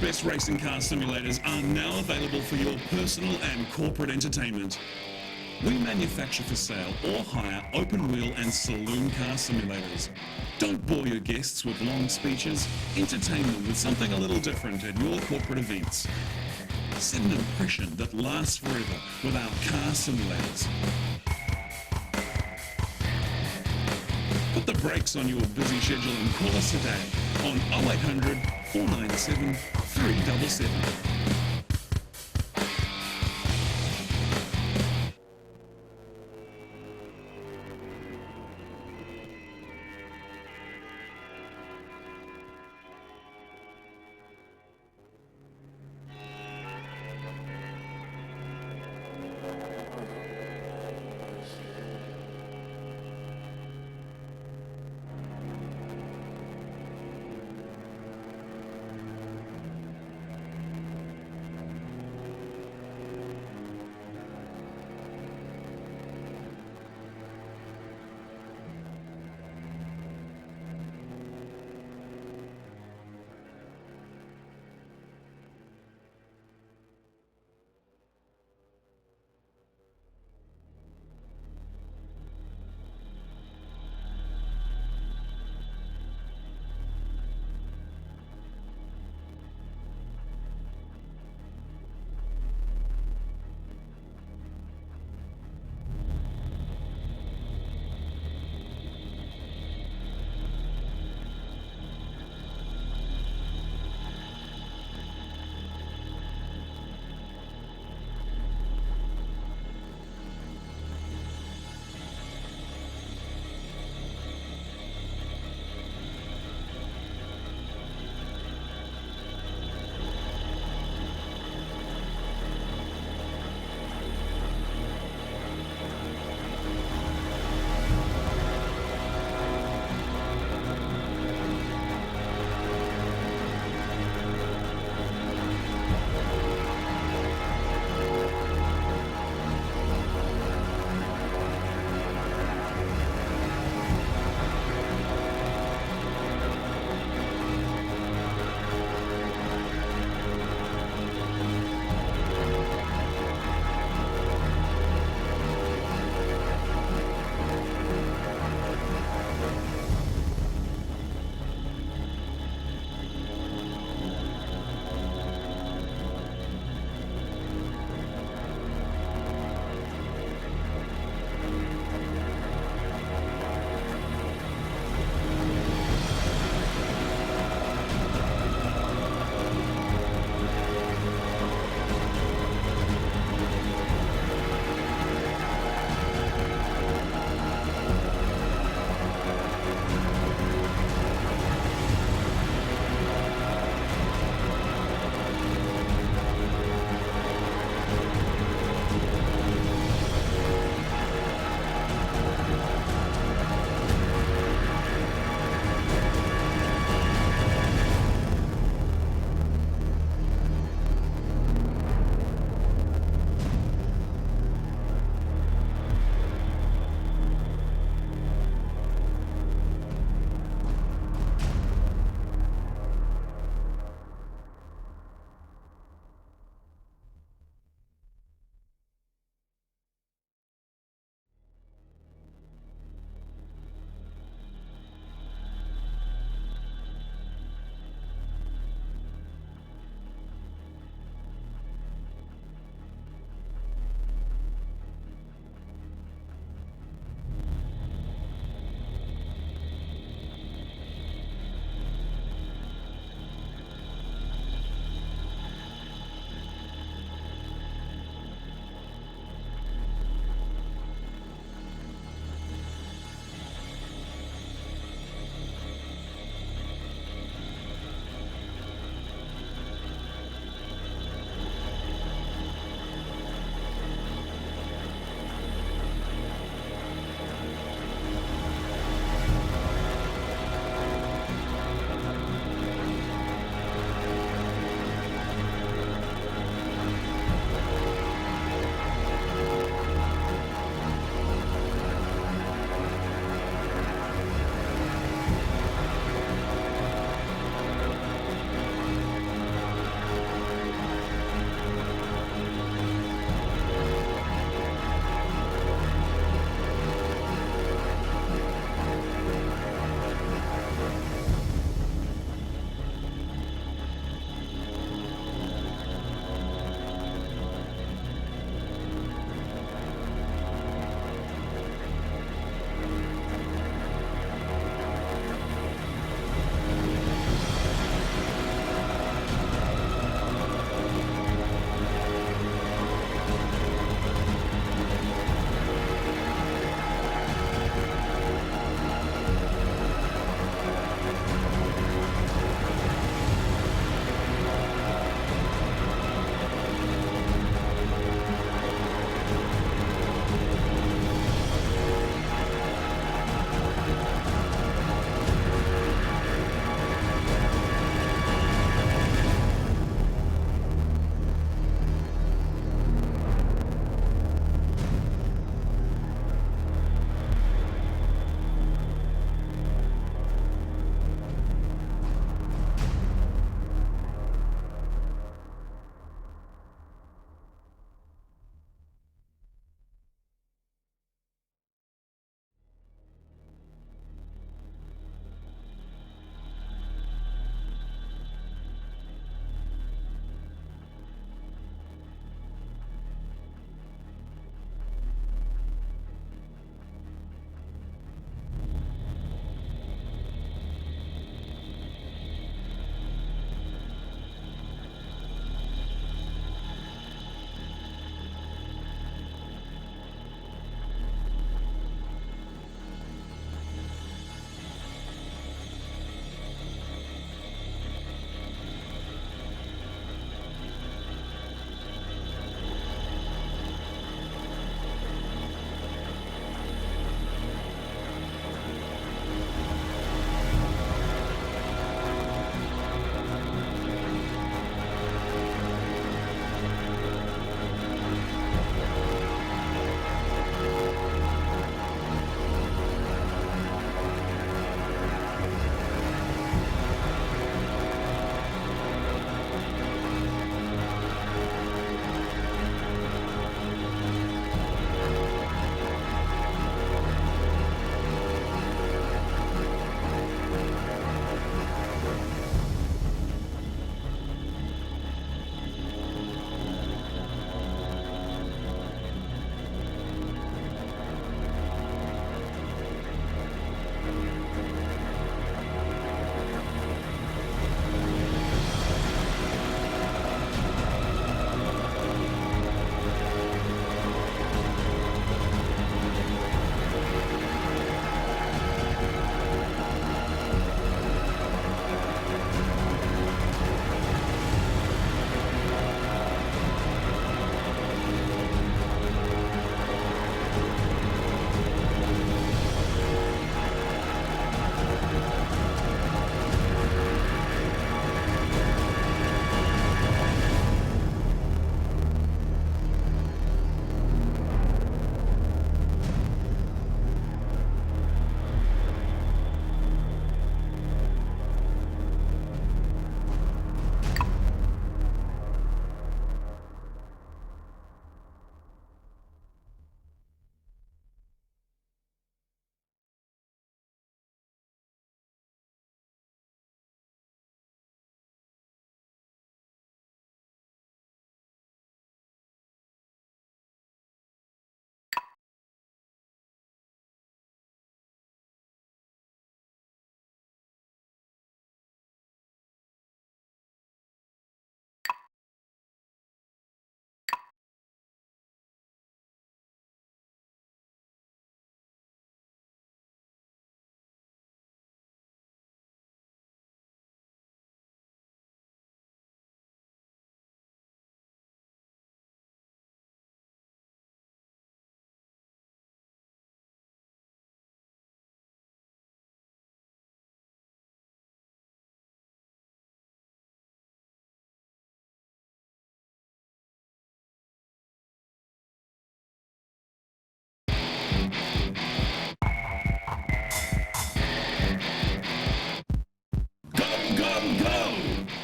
Best racing car simulators are now available for your personal and corporate entertainment. We manufacture for sale or hire open wheel and saloon car simulators. Don't bore your guests with long speeches. Entertain them with something a little different at your corporate events. Set an impression that lasts forever with our car simulators. Put the brakes on your busy schedule and call us today on 0800 497 377.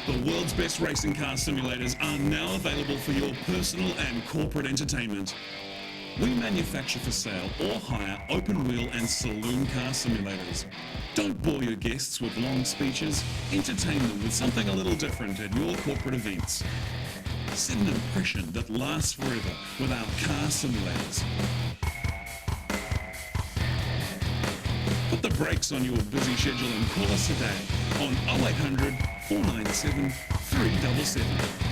The world's best racing car simulators are now available for your personal and corporate entertainment. We manufacture for sale or hire open-wheel and saloon car simulators. Don't bore your guests with long speeches. Entertain them with something a little different at your corporate events. Set an impression that lasts forever with our car simulators. Put the brakes on your busy schedule and call us today on 0800 497 377.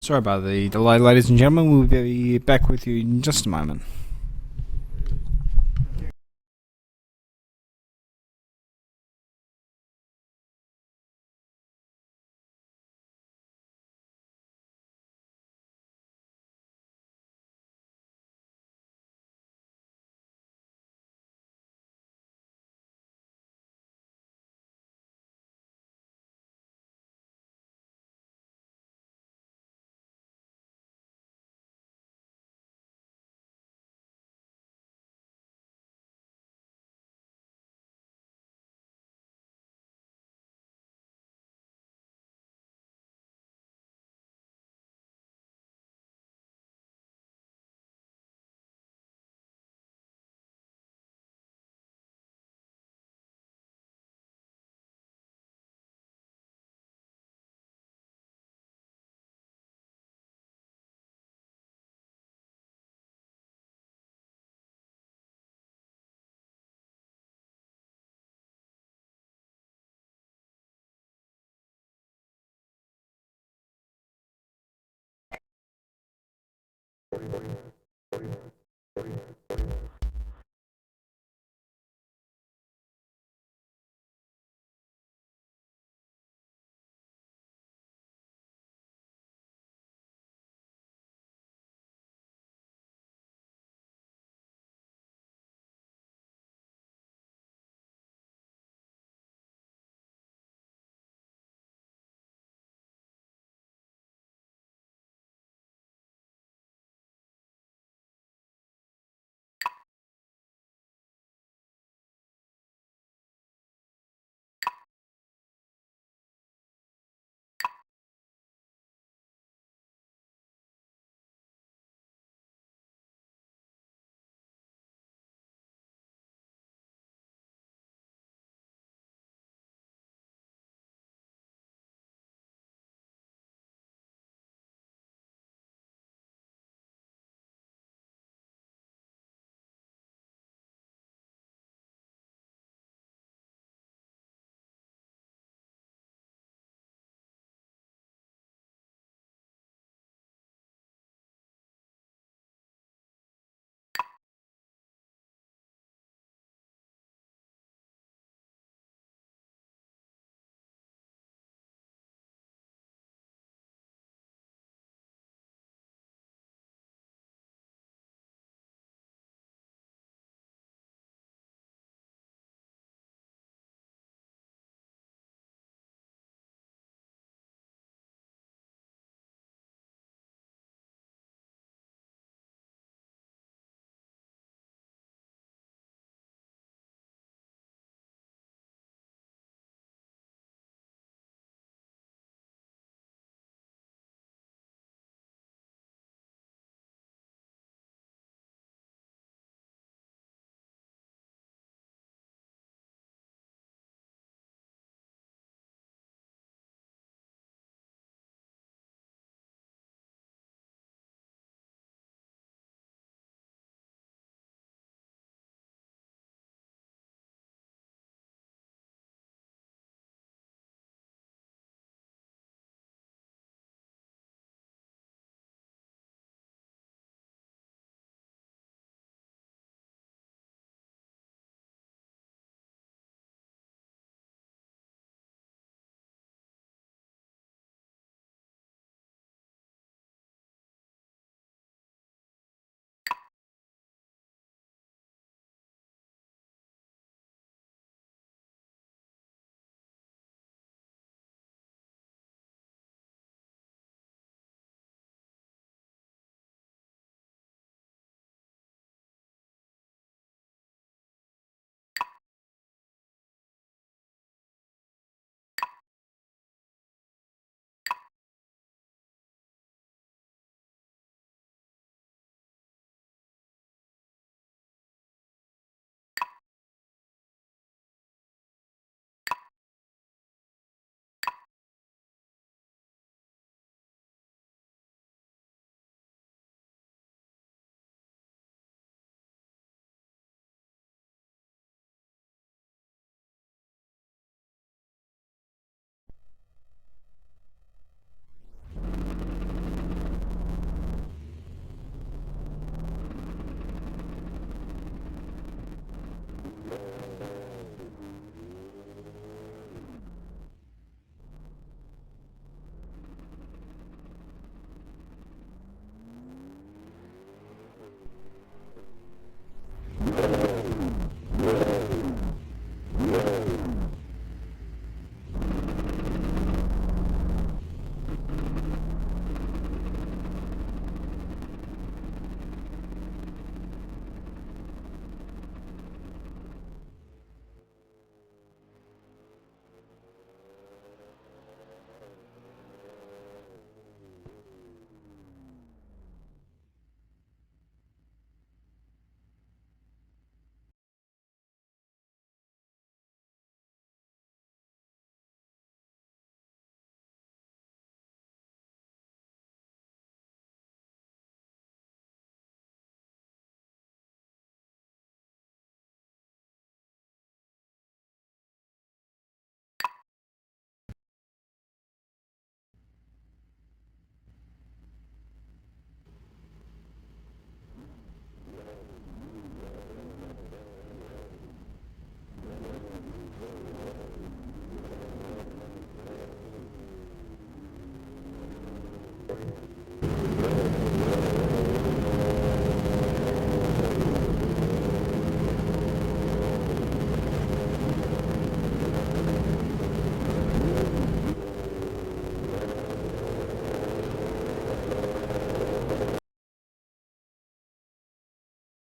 Sorry about the delay, ladies and gentlemen. We'll be back with you in just a moment.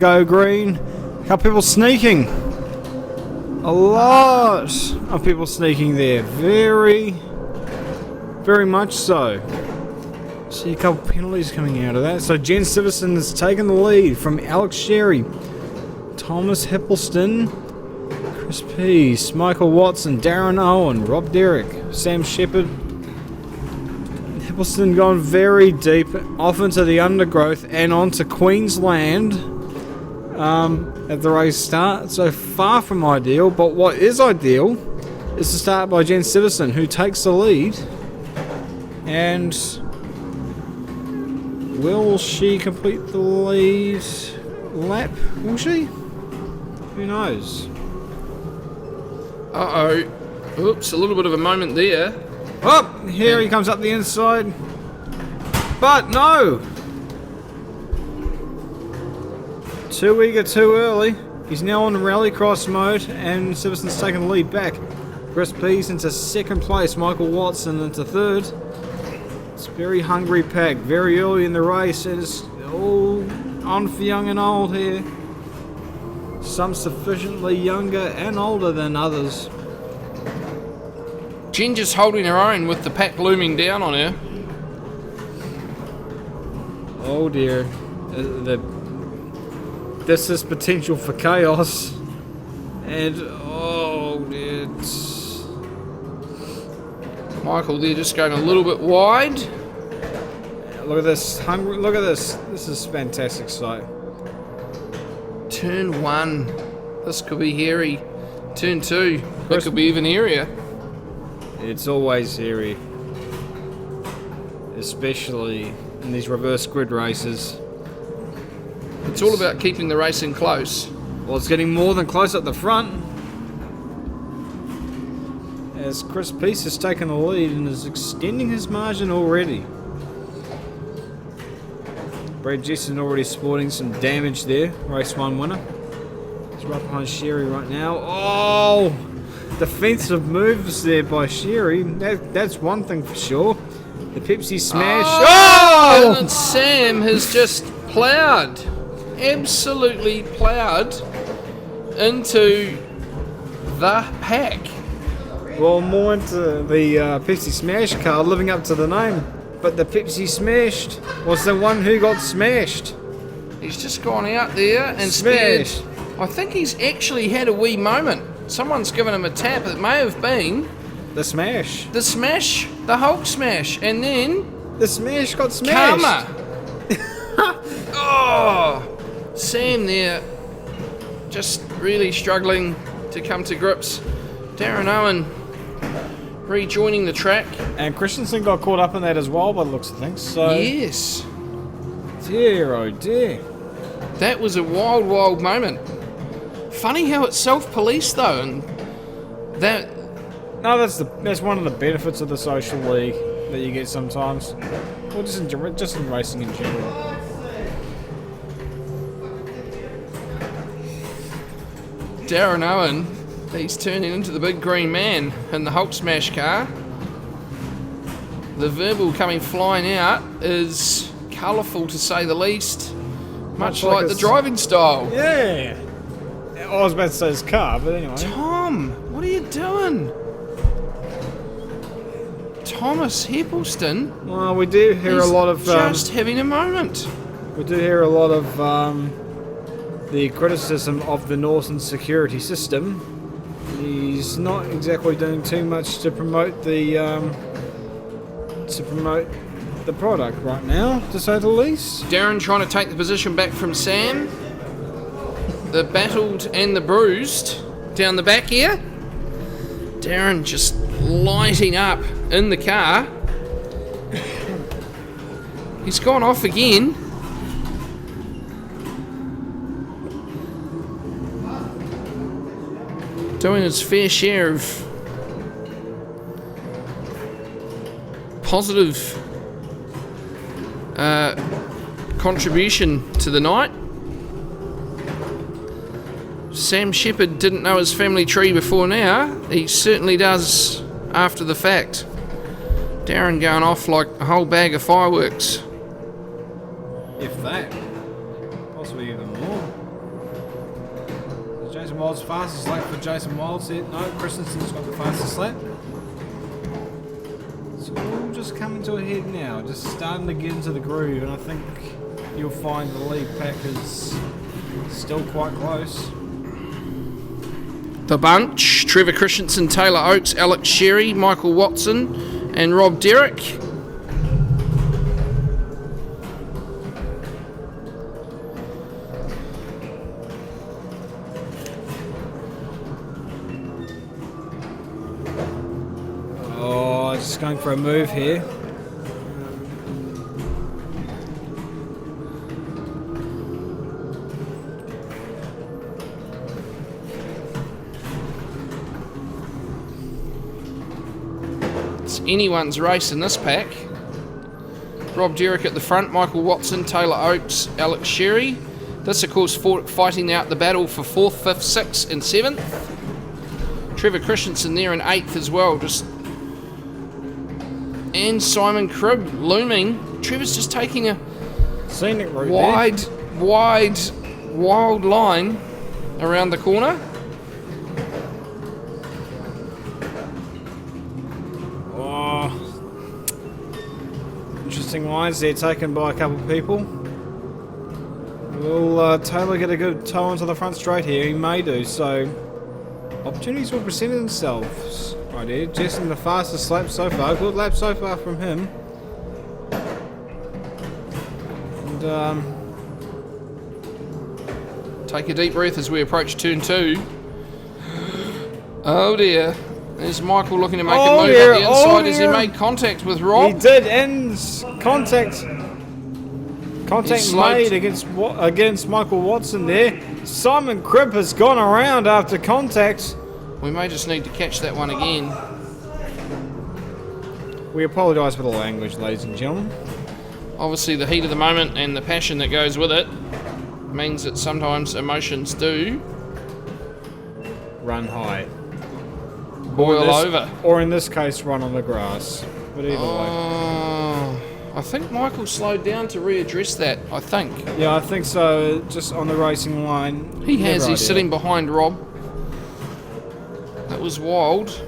Go green. A couple people sneaking. A lot of people sneaking there. Very much so. See a couple penalties coming out of that. So Jen Siverson has taken the lead from Alex Sherry, Thomas Hippelston, Chris Peace, Michael Watson, Darren Owen, Rob Derrick, Sam Shepherd. Hippelston gone very deep off into the undergrowth and onto Queensland at the race start. So far from ideal, but what is ideal is the start by Jen Siverson, who takes the lead. And will she complete the lead lap? Will she? Who knows? Uh-oh. Oops, a little bit of a moment there. Oh, here he comes up the inside. But no! Too eager, too early. He's now on rallycross mode, and Siverson's taken the lead back. Chris Peace into second place, Michael Watson into third. It's a very hungry pack, very early in the race. It is all on for young and old here. Some sufficiently younger and older than others. Ginger's holding her own with the pack looming down on her. Oh dear. This is potential for chaos. And oh dear. Michael, they're just going a little bit wide. Look at this. Look at this. This is a fantastic sight. Turn 1. This could be hairy. Turn 2. That could be even hairier. It's always hairy. Especially in these reverse grid races. It's all about keeping the racing close. Well, it's getting more than close at the front. As Chris Peace has taken the lead and is extending his margin already. Brad Jesson already sporting some damage there. Race 1 winner. He's right behind Sherry right now. Oh! Defensive moves there by Sherry. That's one thing for sure. The Pepsi smash. Oh! And Sam has just ploughed. Absolutely ploughed into the pack. Well, more into the Pepsi Smash card, living up to the name. But the Pepsi Smashed was the one who got smashed. He's just gone out there and Smashed. spared. I think he's actually had a wee moment. Someone's given him a tap. It may have been The Smash. the smash, the Hulk smash, and then The Smash got smashed. karma. Oh, Sam there, just really struggling to come to grips. Darren Owen rejoining the track. And Christensen got caught up in that as well by the looks of things. So, Yes, dear, oh dear. that was a wild, wild moment. Funny how it's self-policed though, and that. No, that's one of the benefits of the social league that you get sometimes. Well, just in racing in general. Darren Owen, he's turning into the big green man in the Hulk smash car. The verbal coming flying out is colourful to say the least, much like the driving style. Yeah. I was about to say his car, but anyway. Tom, what are you doing? Thomas Hippelston. Well, we do hear a lot of just having a moment. we do hear a lot of the criticism of the Norton security system. He's not exactly doing too much to promote the product right now, to say the least. Darren trying to take the position back from Sam. The battled and the bruised down the back here. Darren just lighting up in the car. He's gone off again. Doing his fair share of positive contribution to the night. Sam Shepherd didn't know his family tree before now. He certainly does after the fact. Darren going off like a whole bag of fireworks. If that. Possibly even more. Jason Wild's fastest lap for Jason Wild. No, Christensen's got the fastest lap. It's all just coming to a head now, just starting to get into the groove, and I think you'll find the lead pack is still quite close. The bunch, Trevor Christensen, Taylor Oates, Alex Sherry, Michael Watson and Rob Derrick. Oh, just going for a move here. Anyone's race in this pack. Rob Derrick at the front, Michael Watson, Taylor Oates, Alex Sherry. This, of course, fighting out the battle for 4th, 5th, 6th and 7th. Trevor Christensen there in 8th as well. And Simon Cribb looming. Trevor's just taking a Scenic route wild line around the corner. Interesting lines there taken by a couple of people. Will Taylor get a good toe onto the front straight here? He may do, so opportunities will present themselves right here. Jason the fastest lap so far. Good lap so far from him. And Take a deep breath as we approach turn 2. Oh dear. There's Michael looking to make a move up the inside as he made contact with Rob. He did, and contact made against Michael Watson there. Simon Cribb has gone around after contact. We may just need to catch that one again. We apologise for the language, ladies and gentlemen. Obviously the heat of the moment and the passion that goes with it means that sometimes emotions do Run high. boil over. Or in this case, run on the grass. But either way. I think Michael slowed down to readdress that, I think. Yeah, I think so. Just on the racing line. He has. He's sitting behind Rob. That was wild.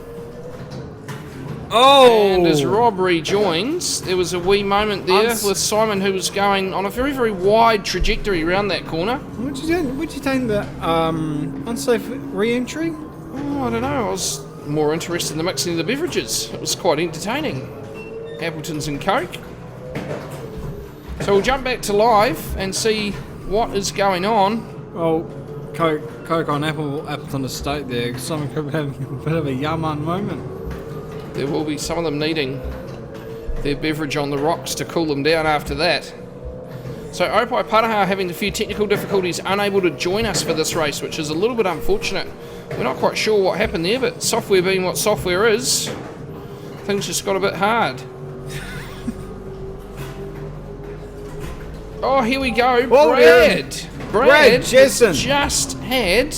Oh! And as Rob rejoins, there was a wee moment there with Simon, who was going on a very, very wide trajectory around that corner. Would you take the unsafe re-entry? Oh, I don't know. I was more interested in the mixing of the beverages. It was quite entertaining. Appletons and Coke. So we'll jump back to live and see what is going on. Well, Coke on Appleton Estate there. Simon could have a bit of a yaman moment. There will be some of them needing their beverage on the rocks to cool them down after that. So Opai Paraha having a few technical difficulties, unable to join us for this race, which is a little bit unfortunate. We're not quite sure what happened there, but software being what software is, things just got a bit hard. Oh, here we go. Brad Jessen just had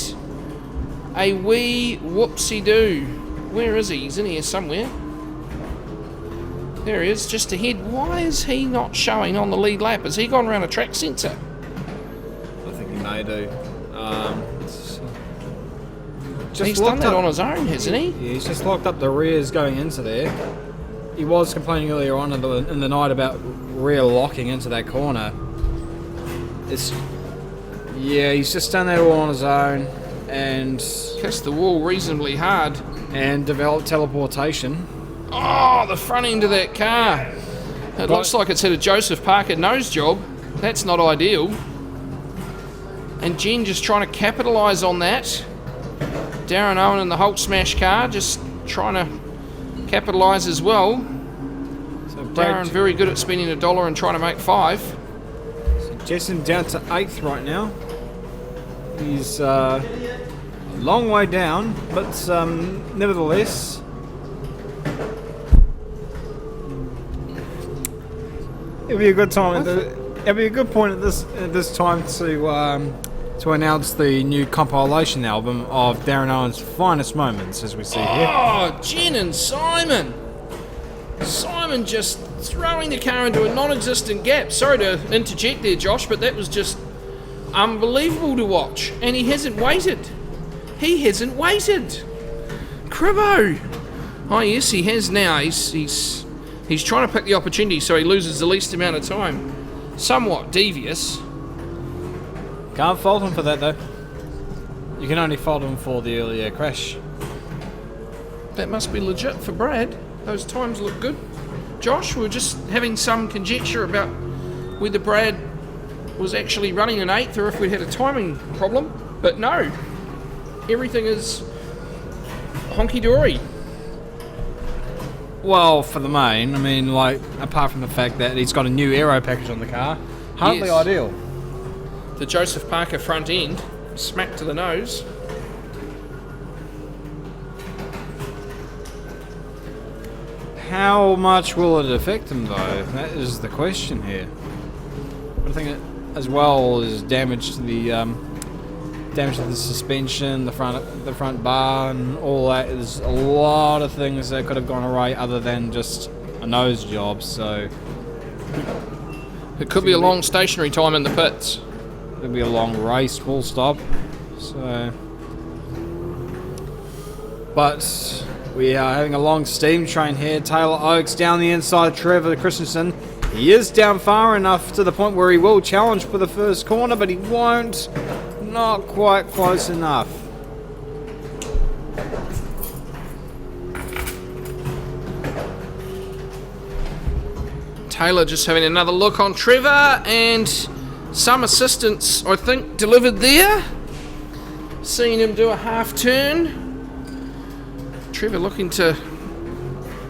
a wee whoopsie-doo. Where is he? He's in here somewhere. There he is, just ahead. Why is he not showing on the lead lap? Has he gone around a track sensor? I think he may do. He's done that on his own, hasn't he? Yeah, he's just locked up the rears going into there. He was complaining earlier on in the night about rear locking into that corner. He's just done that all on his own and Kissed the wall reasonably hard. And developed teleportation. Oh, the front end of that car. It looks like it's had a Joseph Parker nose job. That's not ideal. And Jen just trying to capitalise on that. Darren Owen in the Hulk Smash car just trying to capitalise as well. So Darren very good at spending $1 and trying to make 5. So Jessen down to 8th right now. He's a long way down, but nevertheless, it'll be a good time. It'll be a good point at this time to announce the new compilation album of Darren Owen's finest moments, as we see here. Oh, Jen and Simon. Simon just throwing the car into a non-existent gap. Sorry to interject there, Josh, but that was just unbelievable to watch. And he hasn't waited. He hasn't waited. Cribbo. Oh yes, he has now. He's trying to pick the opportunity so he loses the least amount of time. Somewhat devious. Can't fault him for that though. You can only fault him for the earlier crash. That must be legit for Brad. Those times look good. Josh, we were just having some conjecture about whether Brad was actually running an 8th or if we had a timing problem. But no. Everything is honky-dory. Well, for the main, I mean, like, apart from the fact that he's got a new aero package on the car, hardly Yes. ideal. The Joseph Parker front end, smack to the nose. How much will it affect him, though? That is the question here. But I think it, as well as damage to the suspension, the front bar, and all that. There's a lot of things that could have gone awry other than just a nose job. So It could be a long stationary time in the pits. it'll be a long race, full stop. So, but we are having a long steam train here. Taylor Oakes down the inside. Trevor Christensen. He is down far enough to the point where he will challenge for the first corner, but he won't. Not quite close enough. Taylor just having another look on Trevor, and some assistance, I think, delivered there. Seeing him do a half turn. Trevor looking to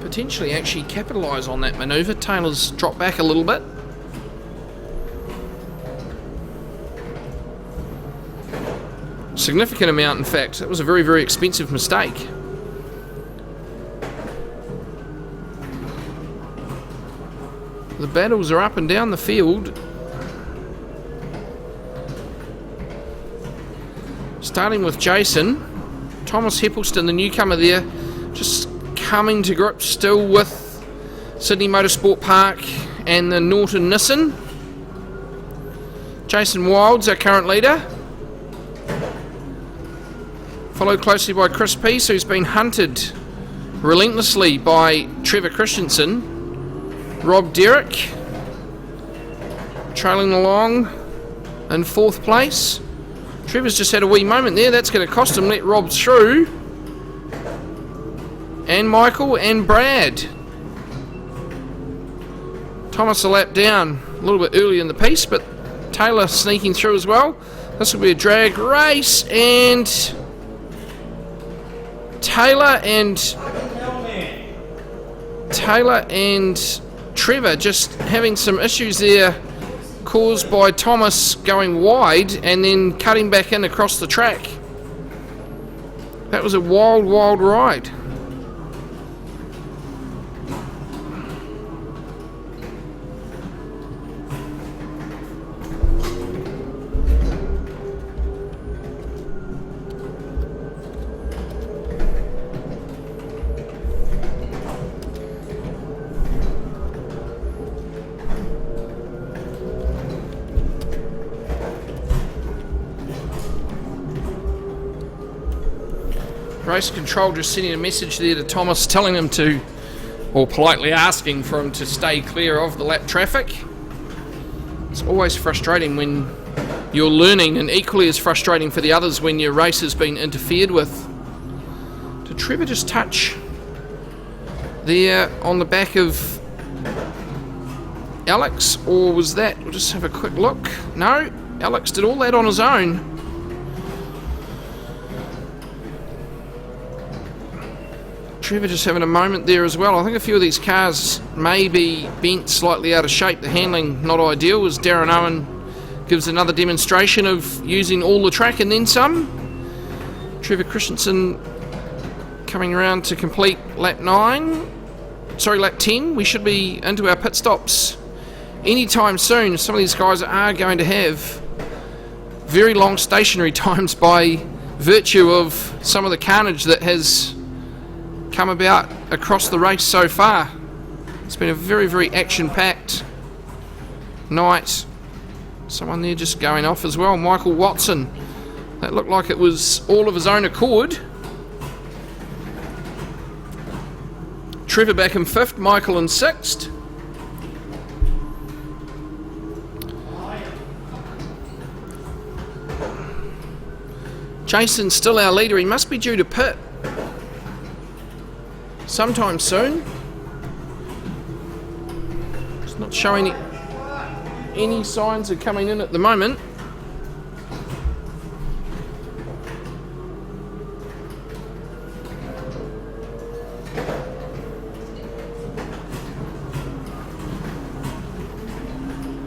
potentially actually capitalise on that manoeuvre. Taylor's dropped back a little bit. Significant amount, in fact. That was a very, very expensive mistake. The battles are up and down the field. Starting with Jason. Thomas Heppelston, the newcomer there, just coming to grips still with Sydney Motorsport Park and the Norton Nissan. Jason Wilds, our current leader. Followed closely by Chris Peace, who's been hunted relentlessly by Trevor Christensen. Rob Derrick trailing along in 4th place. Trevor's just had a wee moment there. That's going to cost him. Let Rob through. And Michael and Brad. Thomas a lap down a little bit early in the piece, but Taylor sneaking through as well. This will be a drag race, and Taylor and Trevor just having some issues there, caused by Thomas going wide and then cutting back in across the track. That was a wild, wild ride. Race control just sending a message there to Thomas, telling him to, or politely asking for him to stay clear of the lap traffic. It's always frustrating when you're learning, and equally as frustrating for the others when your race has been interfered with. Did Trevor just touch there on the back of Alex, or was that, we'll just have a quick look. No, Alex did all that on his own. Trevor just having a moment there as well. I think a few of these cars may be bent slightly out of shape. The handling not ideal, as Darren Owen gives another demonstration of using all the track and then some. Trevor Christensen coming around to complete lap 10. We should be into our pit stops anytime soon. Some of these guys are going to have very long stationary times by virtue of some of the carnage that has come about across the race so far. It's been a very, very action-packed night. Someone there just going off as well. Michael Watson That looked like it was all of his own accord. Trevor back in 5th, Michael in 6th. Jason's still our leader. He must be due to pit sometime soon. It's not showing any signs of coming in at the moment.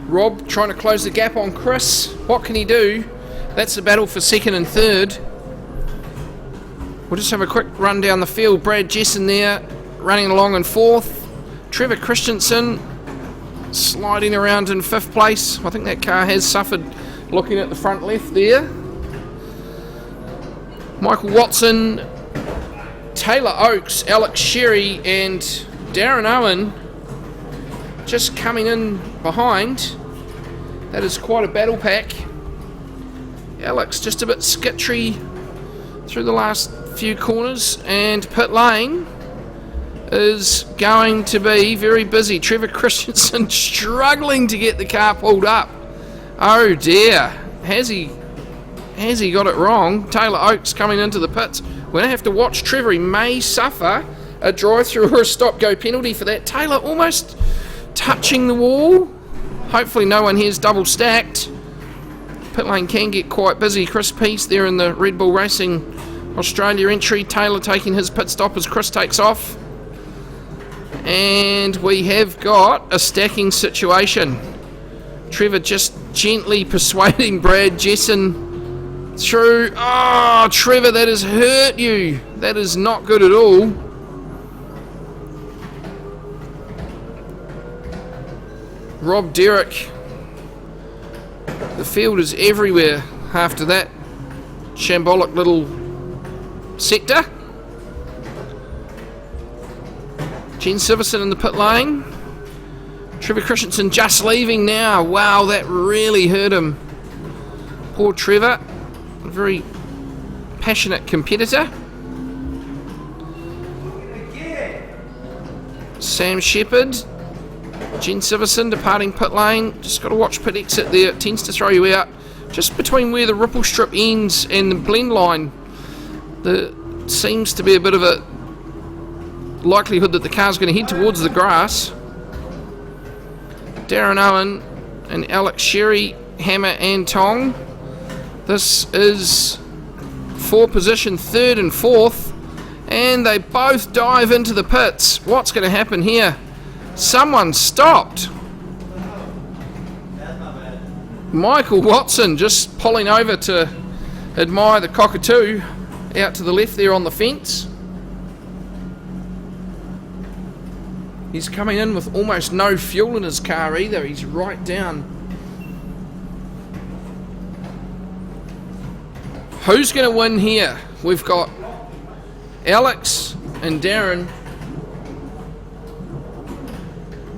Rob trying to close the gap on Chris. What can he do? That's the battle for 2nd and 3rd. We'll just have a quick run down the field. Brad Jessen there, running along in 4th. Trevor Christensen sliding around in 5th place. I think that car has suffered looking at the front left there. Michael Watson, Taylor Oakes, Alex Sherry and Darren Owen just coming in behind. That is quite a battle pack. Alex just a bit skittery through the last few corners, and pit lane is going to be very busy. Trevor Christensen struggling to get the car pulled up. Oh dear, has he got it wrong? Taylor Oakes coming into the pits. We're going to have to watch Trevor. He may suffer a drive-through or a stop-go penalty for that. Taylor almost touching the wall. Hopefully no one here's double stacked. Pit lane can get quite busy. Chris Peace there in the Red Bull Racing Australia entry. Taylor taking his pit stop as Chris takes off. And we have got a stacking situation. Trevor just gently persuading Brad Jessen through. Oh, Trevor, that has hurt you. That is not good at all. Rob Derrick. The field is everywhere after that shambolic little sector. Gene Siverson in the pit lane. Trevor Christensen just leaving now. Wow, that really hurt him. Poor Trevor. A very passionate competitor. Sam Shepherd. Gene Siverson departing pit lane. Just got to watch pit exit there. It tends to throw you out. Just between where the ripple strip ends and the blend line, there seems to be a bit of a likelihood that the car's going to head towards the grass. Darren Owen and Alex Sherry, hammer and tong. This is for position 3rd and 4th, and they both dive into the pits. What's going to happen here? Someone stopped. Michael Watson just pulling over to admire the cockatoo out to the left there on the fence. He's coming in with almost no fuel in his car either. He's right down. Who's going to win here? We've got Alex and Darren.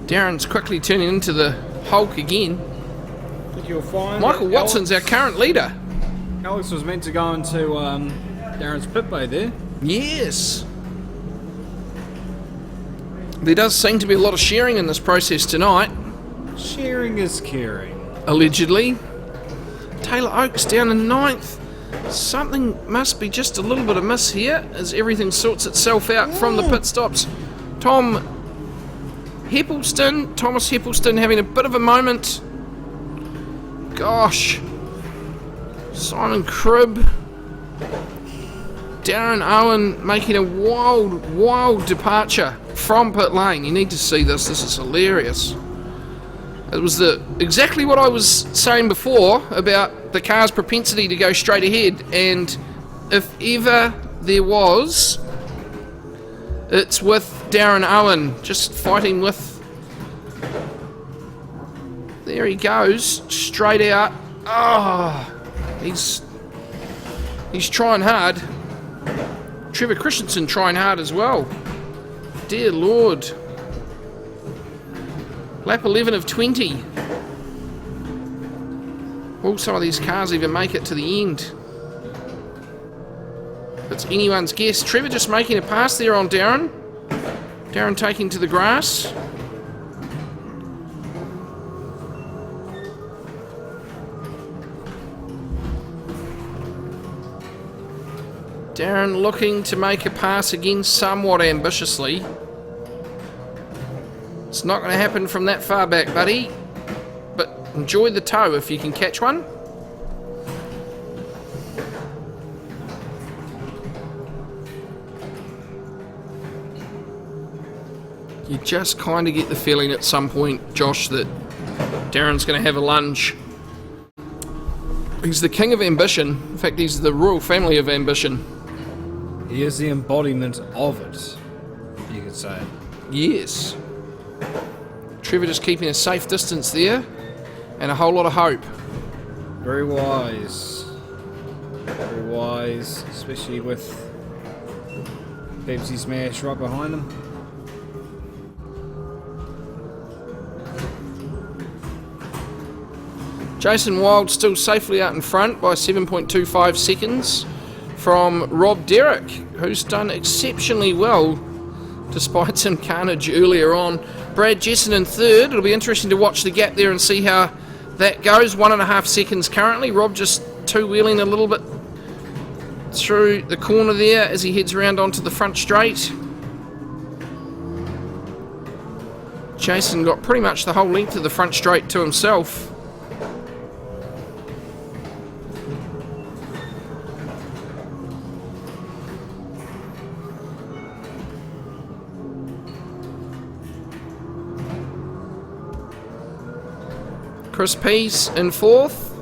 Darren's quickly turning into the Hulk again. You'll find Michael Watson's our current leader. Alex was meant to go into Darren's pit bay there. Yes. There does seem to be a lot of sharing in this process tonight. Sharing is caring. Allegedly. Taylor Oakes down in 9th. Something must be just a little bit amiss here as everything sorts itself out from the pit stops. Thomas Heppelston having a bit of a moment. Gosh. Simon Cribb. Darren Owen making a wild departure from pit lane. You need to see this. This is hilarious. It was exactly what I was saying before about the car's propensity to go straight ahead, and if ever there was, it's with Darren Owen just fighting with. There he goes, straight out. He's trying hard. Trevor Christensen trying hard as well. Dear Lord. Lap 11 of 20. Will some of these cars even make it to the end? It's anyone's guess. Trevor just making a pass there on Darren. Darren taking to the grass. Darren looking to make a pass again somewhat ambitiously. It's not going to happen from that far back, buddy. But enjoy the toe if you can catch one. You just kind of get the feeling at some point, Josh, that Darren's going to have a lunge. He's the king of ambition. In fact, he's the royal family of ambition. He is the embodiment of it, you could say. Yes. Trevor just keeping a safe distance there, and a whole lot of hope. Very wise. Very wise, especially with Pepsi Smash right behind him. Jason Wild still safely out in front by 7.25 seconds from Rob Derrick, who's done exceptionally well despite some carnage earlier on. Brad Jesson in third. It'll be interesting to watch the gap there and see how that goes. 1.5 seconds currently. Rob just two-wheeling a little bit through the corner there as he heads around onto the front straight. Jason got pretty much the whole length of the front straight to himself. Chris Pease in fourth,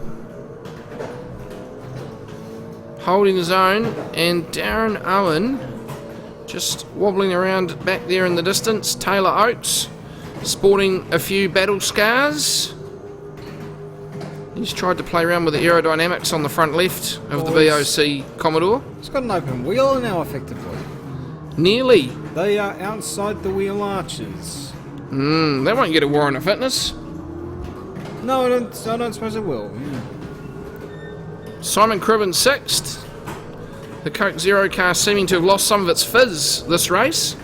holding his own, and Darren Owen just wobbling around back there in the distance. Taylor Oates sporting a few battle scars. He's tried to play around with the aerodynamics on the front left of the VOC Commodore. It's got an open wheel now, effectively. Nearly. They are outside the wheel arches. They won't get a warrant of fitness. No, I don't suppose it will. Simon Cribb in sixth. The Coke Zero car seeming to have lost some of its fizz this race.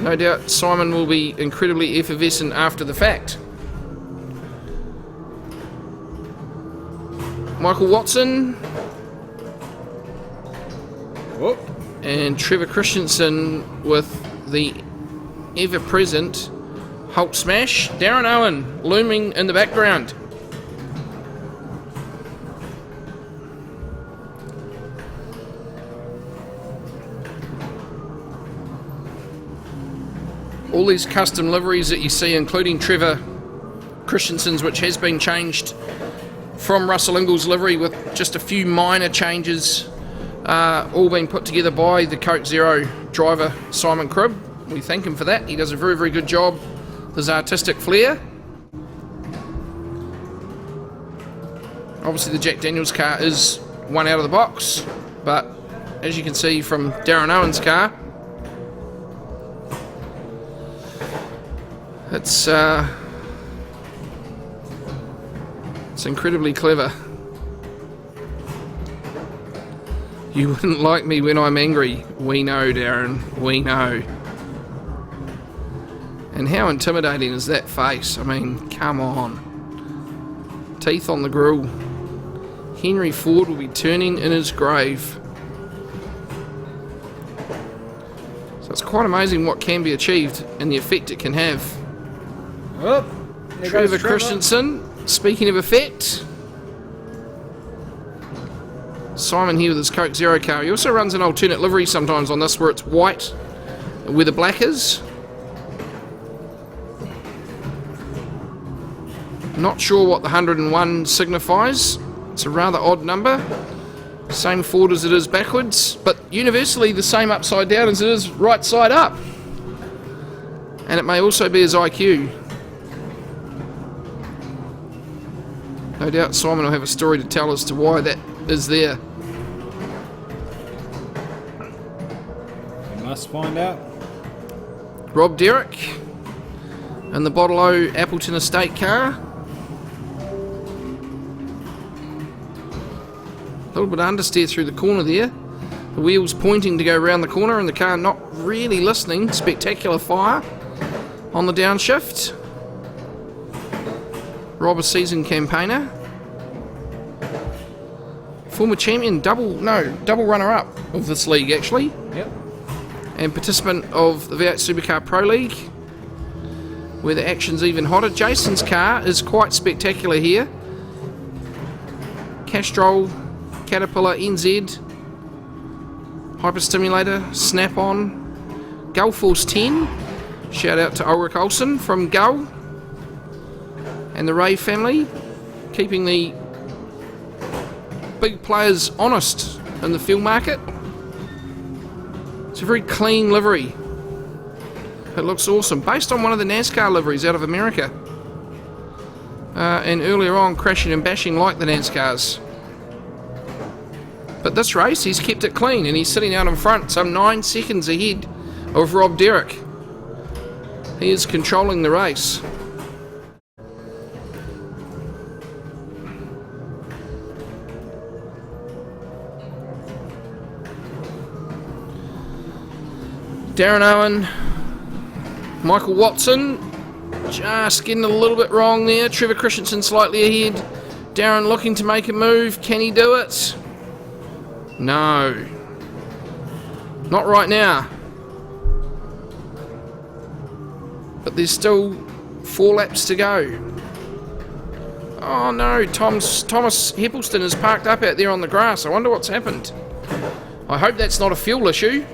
No doubt Simon will be incredibly effervescent after the fact. Michael Watson. Whoop. And Trevor Christensen with the ever-present Hulk Smash. Darren Owen looming in the background. All these custom liveries that you see, including Trevor Christensen's, which has been changed from Russell Ingall's livery with just a few minor changes, all been put together by the Coke Zero driver, Simon Cribb. We thank him for that. He does a very, very good job. There's artistic flair. Obviously the Jack Daniels car is one out of the box, but as you can see from Darren Owen's car, it's incredibly clever. You wouldn't like me when I'm angry. We know, Darren. We know. And how intimidating is that face? I mean, come on. Teeth on the grill. Henry Ford will be turning in his grave. So it's quite amazing what can be achieved and the effect it can have. Oh, Trevor Christensen, speaking of effect. Simon here with his Coke Zero car. He also runs an alternate livery sometimes on this where it's white where the black is. Not sure what the 101 signifies. It's a rather odd number. Same forward as it is backwards, but universally the same upside down as it is right side up. And it may also be his IQ. No doubt Simon will have a story to tell as to why that is there. We must find out. Rob Derrick and the Bottle O Appleton Estate car. little bit of understeer through the corner there. The wheels pointing to go around the corner and the car not really listening. Spectacular fire on the downshift. Rob, a seasoned campaigner. Former champion, double runner-up of this league actually. Yep. And participant of the V8 Supercar Pro League, where the action's even hotter. Jason's car is quite spectacular here. Castrol, Caterpillar, NZ, Hyper Stimulator, Snap-on, Gull Force 10. Shout out to Ulrich Olsen from Gull and the Ray family, keeping the big players honest in the field market. It's a very clean livery. It looks awesome, based on one of the NASCAR liveries out of America. And earlier on, crashing and bashing like the NASCARs. But this race, he's kept it clean, and he's sitting out in front, some 9 seconds ahead of Rob Derrick. He is controlling the race. Darren Owen, Michael Watson, just getting a little bit wrong there. Trevor Christensen slightly ahead. Darren looking to make a move. Can he do it? No. Not right now. But there's still 4 laps to go. Oh no, Thomas Heppelston is parked up out there on the grass. I wonder what's happened. I hope that's not a fuel issue.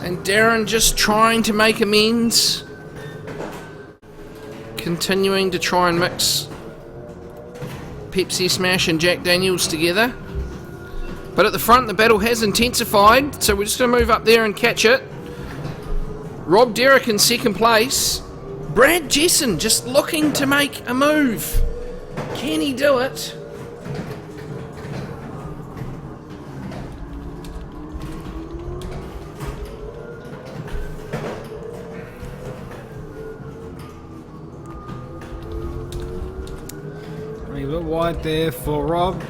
And Darren just trying to make amends. Continuing to try and mix Pepsi Smash and Jack Daniels together. But at the front, the battle has intensified, so we're just going to move up there and catch it. Rob Derrick in second place. Brad Jessen just looking to make a move. Can he do it? A bit wide there for Rob,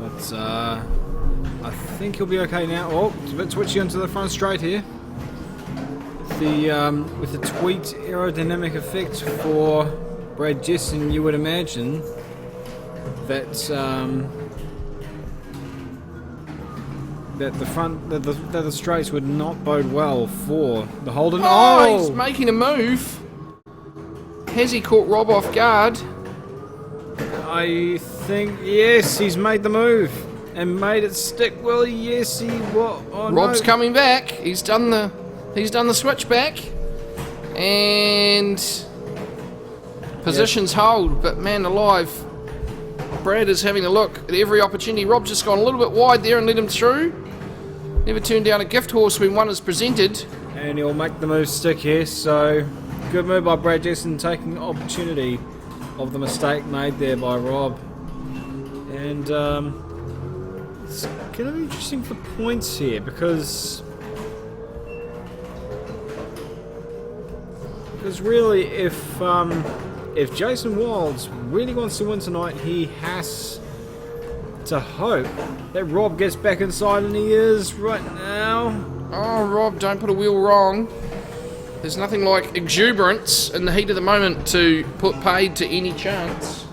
but I think he'll be okay now. Oh, it's a bit twitchy onto the front straight here. With the tweaked aerodynamic effect for Brad Jessen, you would imagine that that the straights would not bode well for the Holden. Oh, he's making a move. Has he caught Rob off guard? I think, yes, he's made the move and made it stick. Well, yes, he what? Oh, Rob's no. coming back. He's done the switchback, and positions hold. But man alive, Brad is having a look at every opportunity. Rob's just gone a little bit wide there and let him through. Never turned down a gift horse when one is presented. And he'll make the move stick here. So good move by Brad Jessen, taking the opportunity of the mistake made there by Rob. And it's going to be interesting for points here because really if Jason Wilds really wants to win tonight, he has to hope that Rob gets back inside, and he is right now. Oh, Rob, don't put a wheel wrong. There's nothing like exuberance in the heat of the moment to put paid to any chance.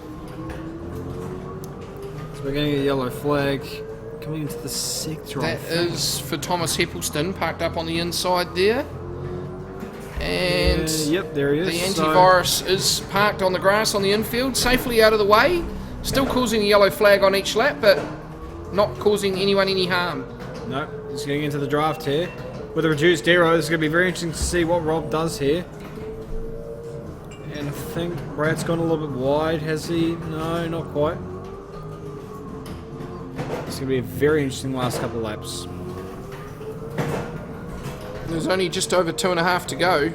So we're getting a yellow flag coming into the sector. That is for Thomas Heppelston, parked up on the inside there. And yep, there he is. The antivirus is parked on the grass on the infield, safely out of the way. Still causing a yellow flag on each lap, but not causing anyone any harm. No, he's getting into the draft here. With a reduced aero, it's going to be very interesting to see what Rob does here. And I think Brad's gone a little bit wide, has he? No, not quite. It's going to be a very interesting last couple of laps. There's only just over 2.5 to go.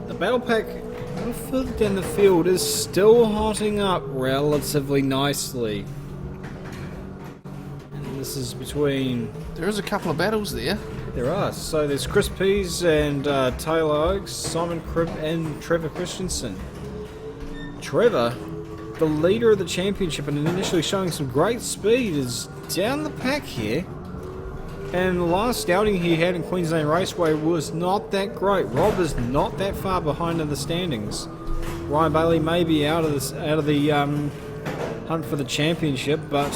The battle pack a little further down the field is still hotting up relatively nicely. And this is between... There is a couple of battles there. There are. So there's Chris Pease and Taylor Oakes, Simon Cribb and Trevor Christensen. Trevor, the leader of the championship and initially showing some great speed, is down the pack here. And the last outing he had in Queensland Raceway was not that great. Rob is not that far behind in the standings. Ryan Bailey may be out of the hunt for the championship, but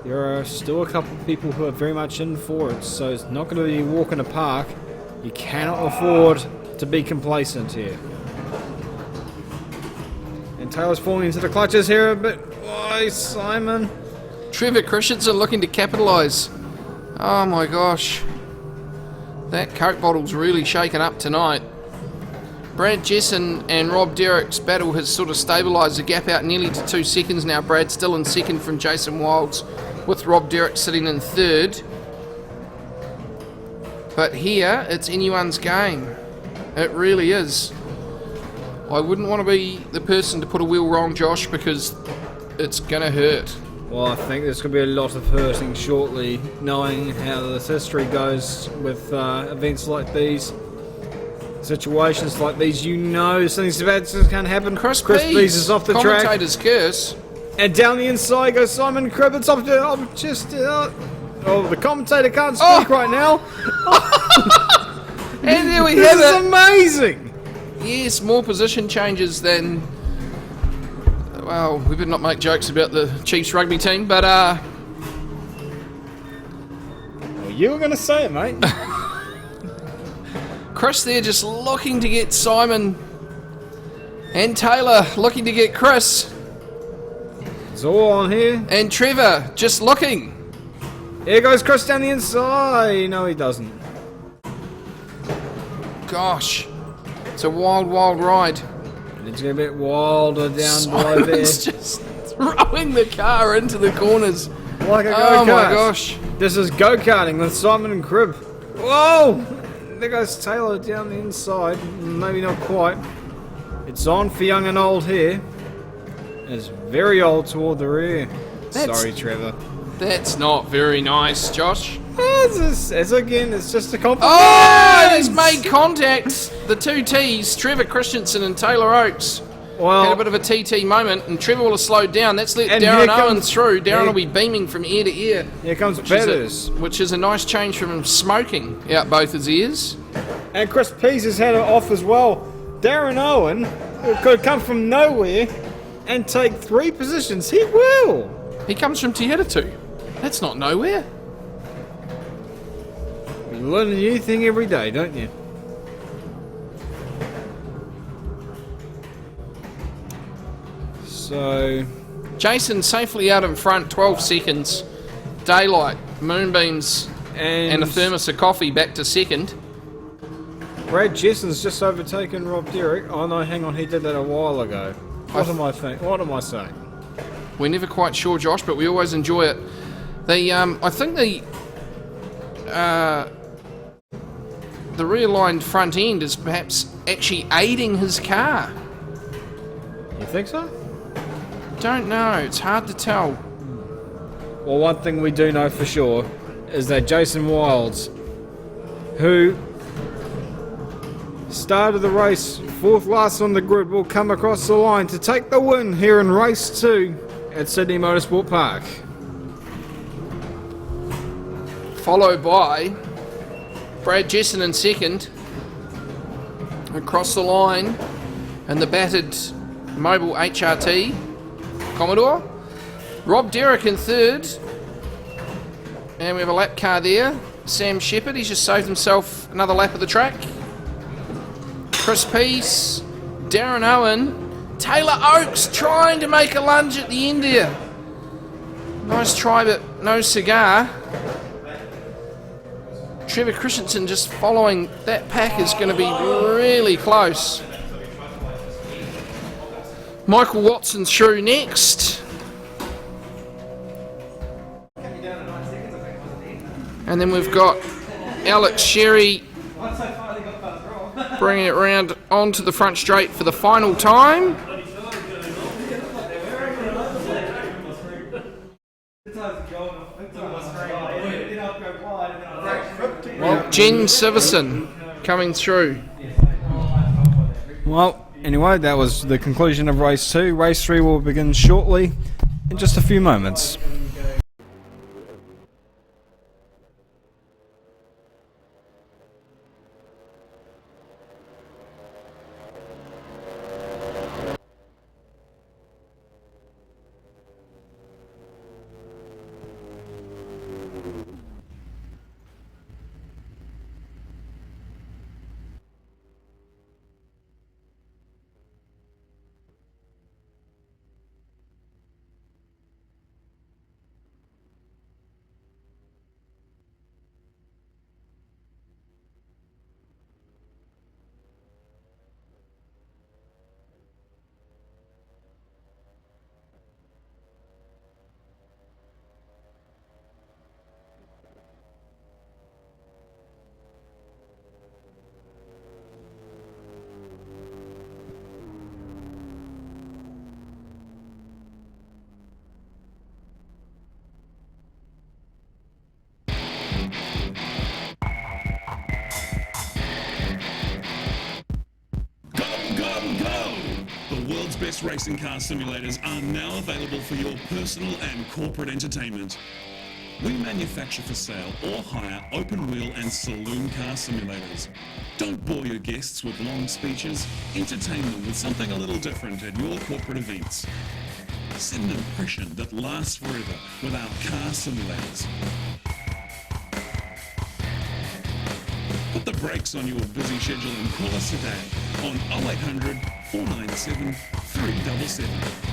there are still a couple of people who are very much in for it. So it's not going to be a walk in the park. You cannot afford to be complacent here. And Taylor's falling into the clutches here a bit. Why, Simon? Trevor Christensen looking to capitalise. Oh my gosh. That Coke bottle's really shaken up tonight. Brad Jesson and Rob Derrick's battle has sort of stabilised the gap out nearly to 2 seconds now. Brad still in second from Jason Wilds, with Rob Derrick sitting in third. But here, it's anyone's game. It really is. I wouldn't want to be the person to put a wheel wrong, Josh, because it's going to hurt. Well, I think there's going to be a lot of hurting shortly, knowing how this history goes with events like these, situations like these. You know something bad can happen. Chris Pease is off the track. Commentator's curse. And down the inside goes Simon Cribb. It's off to... oh, the commentator can't speak right now. And there we have it. This is amazing. Yes, more position changes than... Well, we better not make jokes about the Chiefs rugby team, but Well, you were going to say it, mate. Chris there just looking to get Simon, and Taylor looking to get Chris, It's all on here. and Trevor just looking. Here goes Chris down the inside. No, he doesn't. Gosh, it's a wild, wild ride. And it's a bit wilder down below there. Simon's just throwing the car into the corners. Like a go-kart. Oh my gosh. This is go-karting with Simon and Cribb. Whoa! There goes Taylor down the inside. Maybe not quite. It's on for young and old here. It's very old toward the rear. Sorry, Trevor. That's not very nice, Josh. It's just a compliment. Oh, he's made contact. The two T's, Trevor Christensen and Taylor Oakes, Well, had a bit of a TT moment, and Trevor will have slowed down. That's let And Darren here Owen comes- through. Darren here- will be beaming from ear to ear. here comes Betters. Which is a nice change from him smoking out both his ears. And Chris Pease has had it off as well. Darren Owen could come from nowhere and take 3 positions. He will. He comes from Te Hiratū. That's not nowhere. You learn a new thing every day, don't you? So, Jason safely out in front, 12 seconds. Daylight, moonbeams, and a thermos of coffee back to second. Brad Jesson's just overtaken Rob Derrick. Oh no, hang on, he did that a while ago. What am I saying? We're never quite sure, Josh, but we always enjoy it. I think the realigned front end is perhaps actually aiding his car. You think so? Don't know. It's hard to tell. Well, one thing we do know for sure is that Jason Wilds, who started the race 4th last on the grid, will come across the line to take the win here in race 2 at Sydney Motorsport Park. Followed by Brad Jesson in second. Across the line, and the battered Mobile HRT Commodore. Rob Derrick in third. And we have a lap car there. Sam Shepherd, he's just saved himself another lap of the track. Chris Pease, Darren Owen, Taylor Oakes trying to make a lunge at the end there. Nice try, but no cigar. Trevor Christensen just following. That pack is going to be really close. Michael Watson's through next. And then we've got Alex Sherry bringing it round onto the front straight for the final time. Jen Siverson coming through. Well, anyway, that was the conclusion of race 2. Race 3 will begin shortly, in just a few moments. The world's best racing car simulators are now available for your personal and corporate entertainment. We manufacture for sale or hire open wheel and saloon car simulators. Don't bore your guests with long speeches. Entertain them with something a little different at your corporate events. Set an impression that lasts forever with our car simulators. Put the brakes on your busy schedule and call us today on 0800 497 377.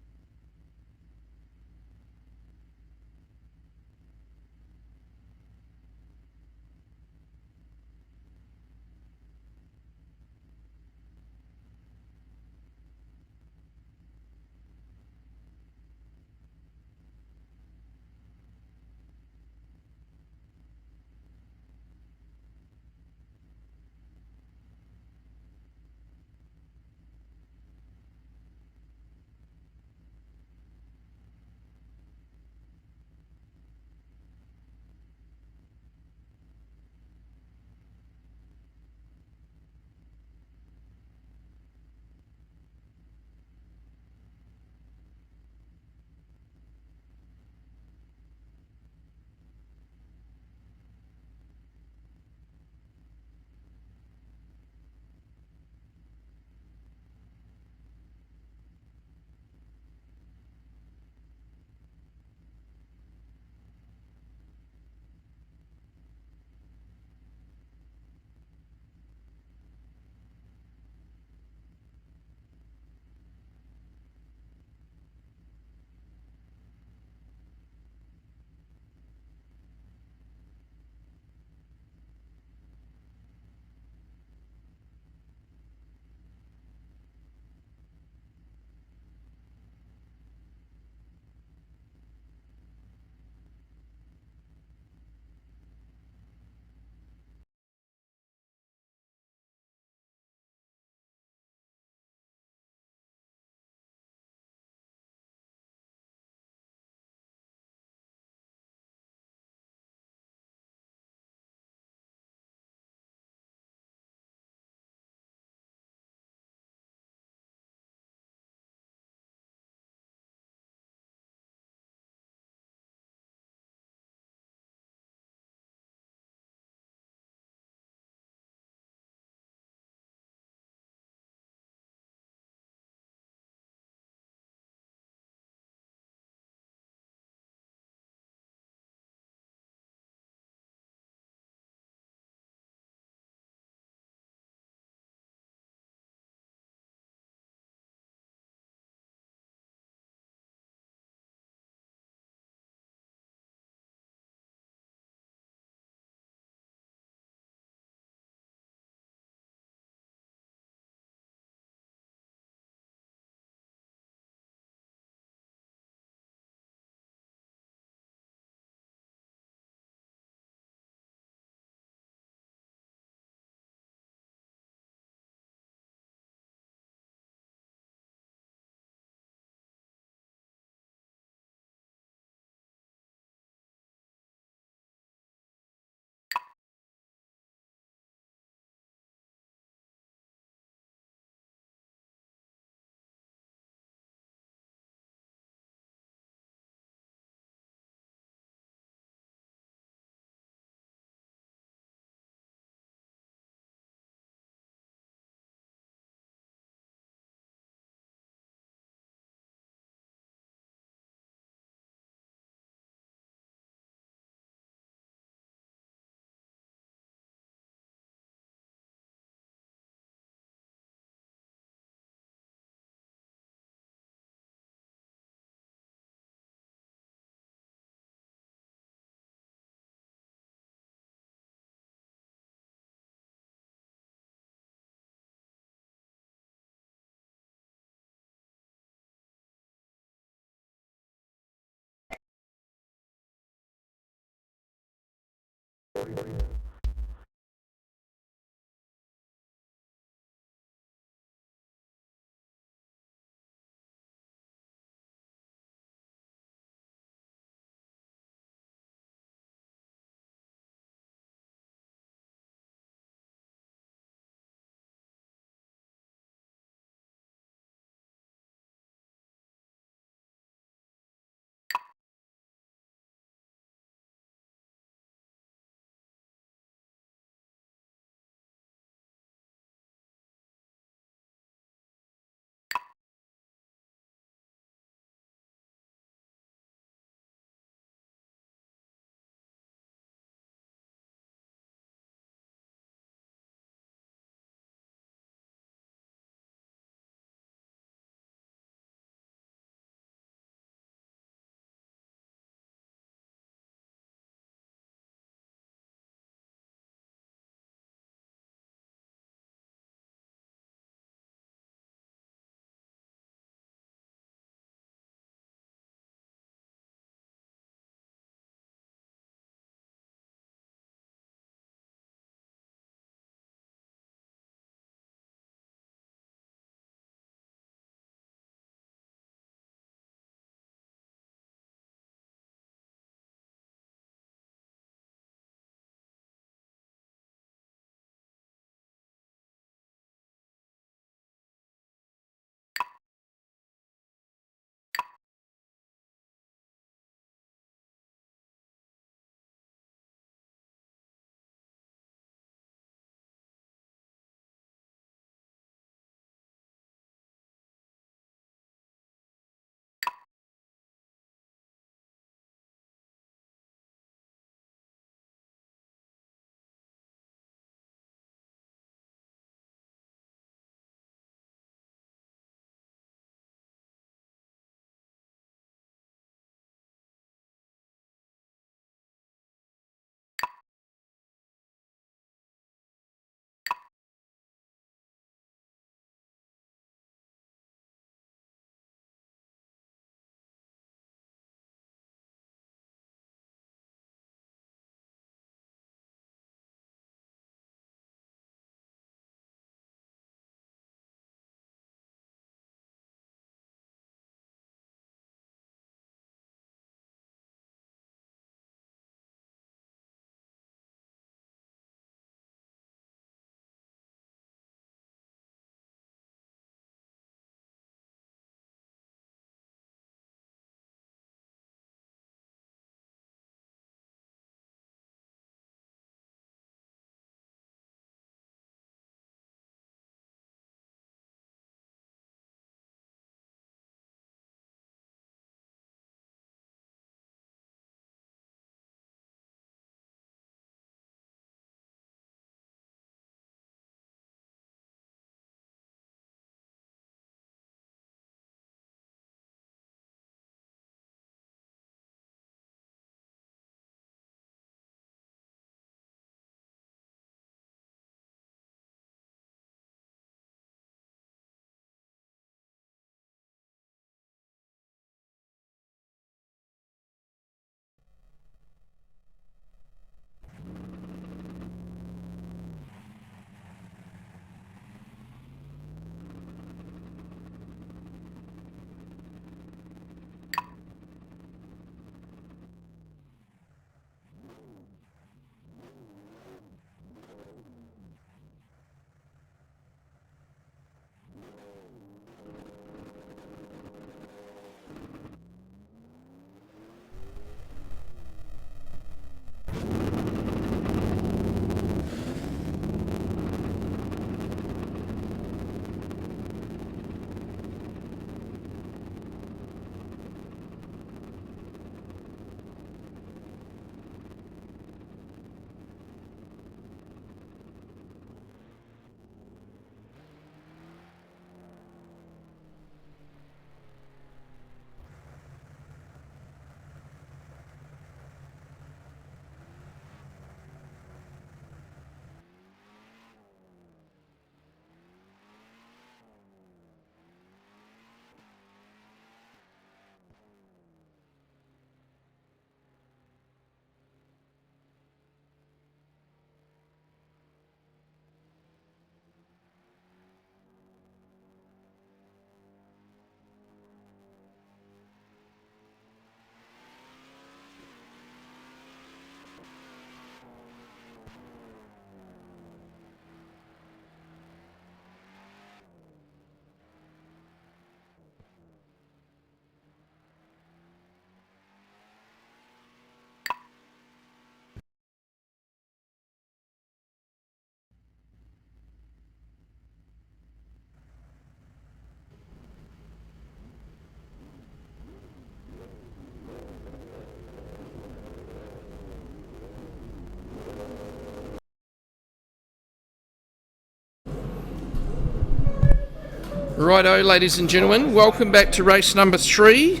Righto, ladies and gentlemen, welcome back to race number 3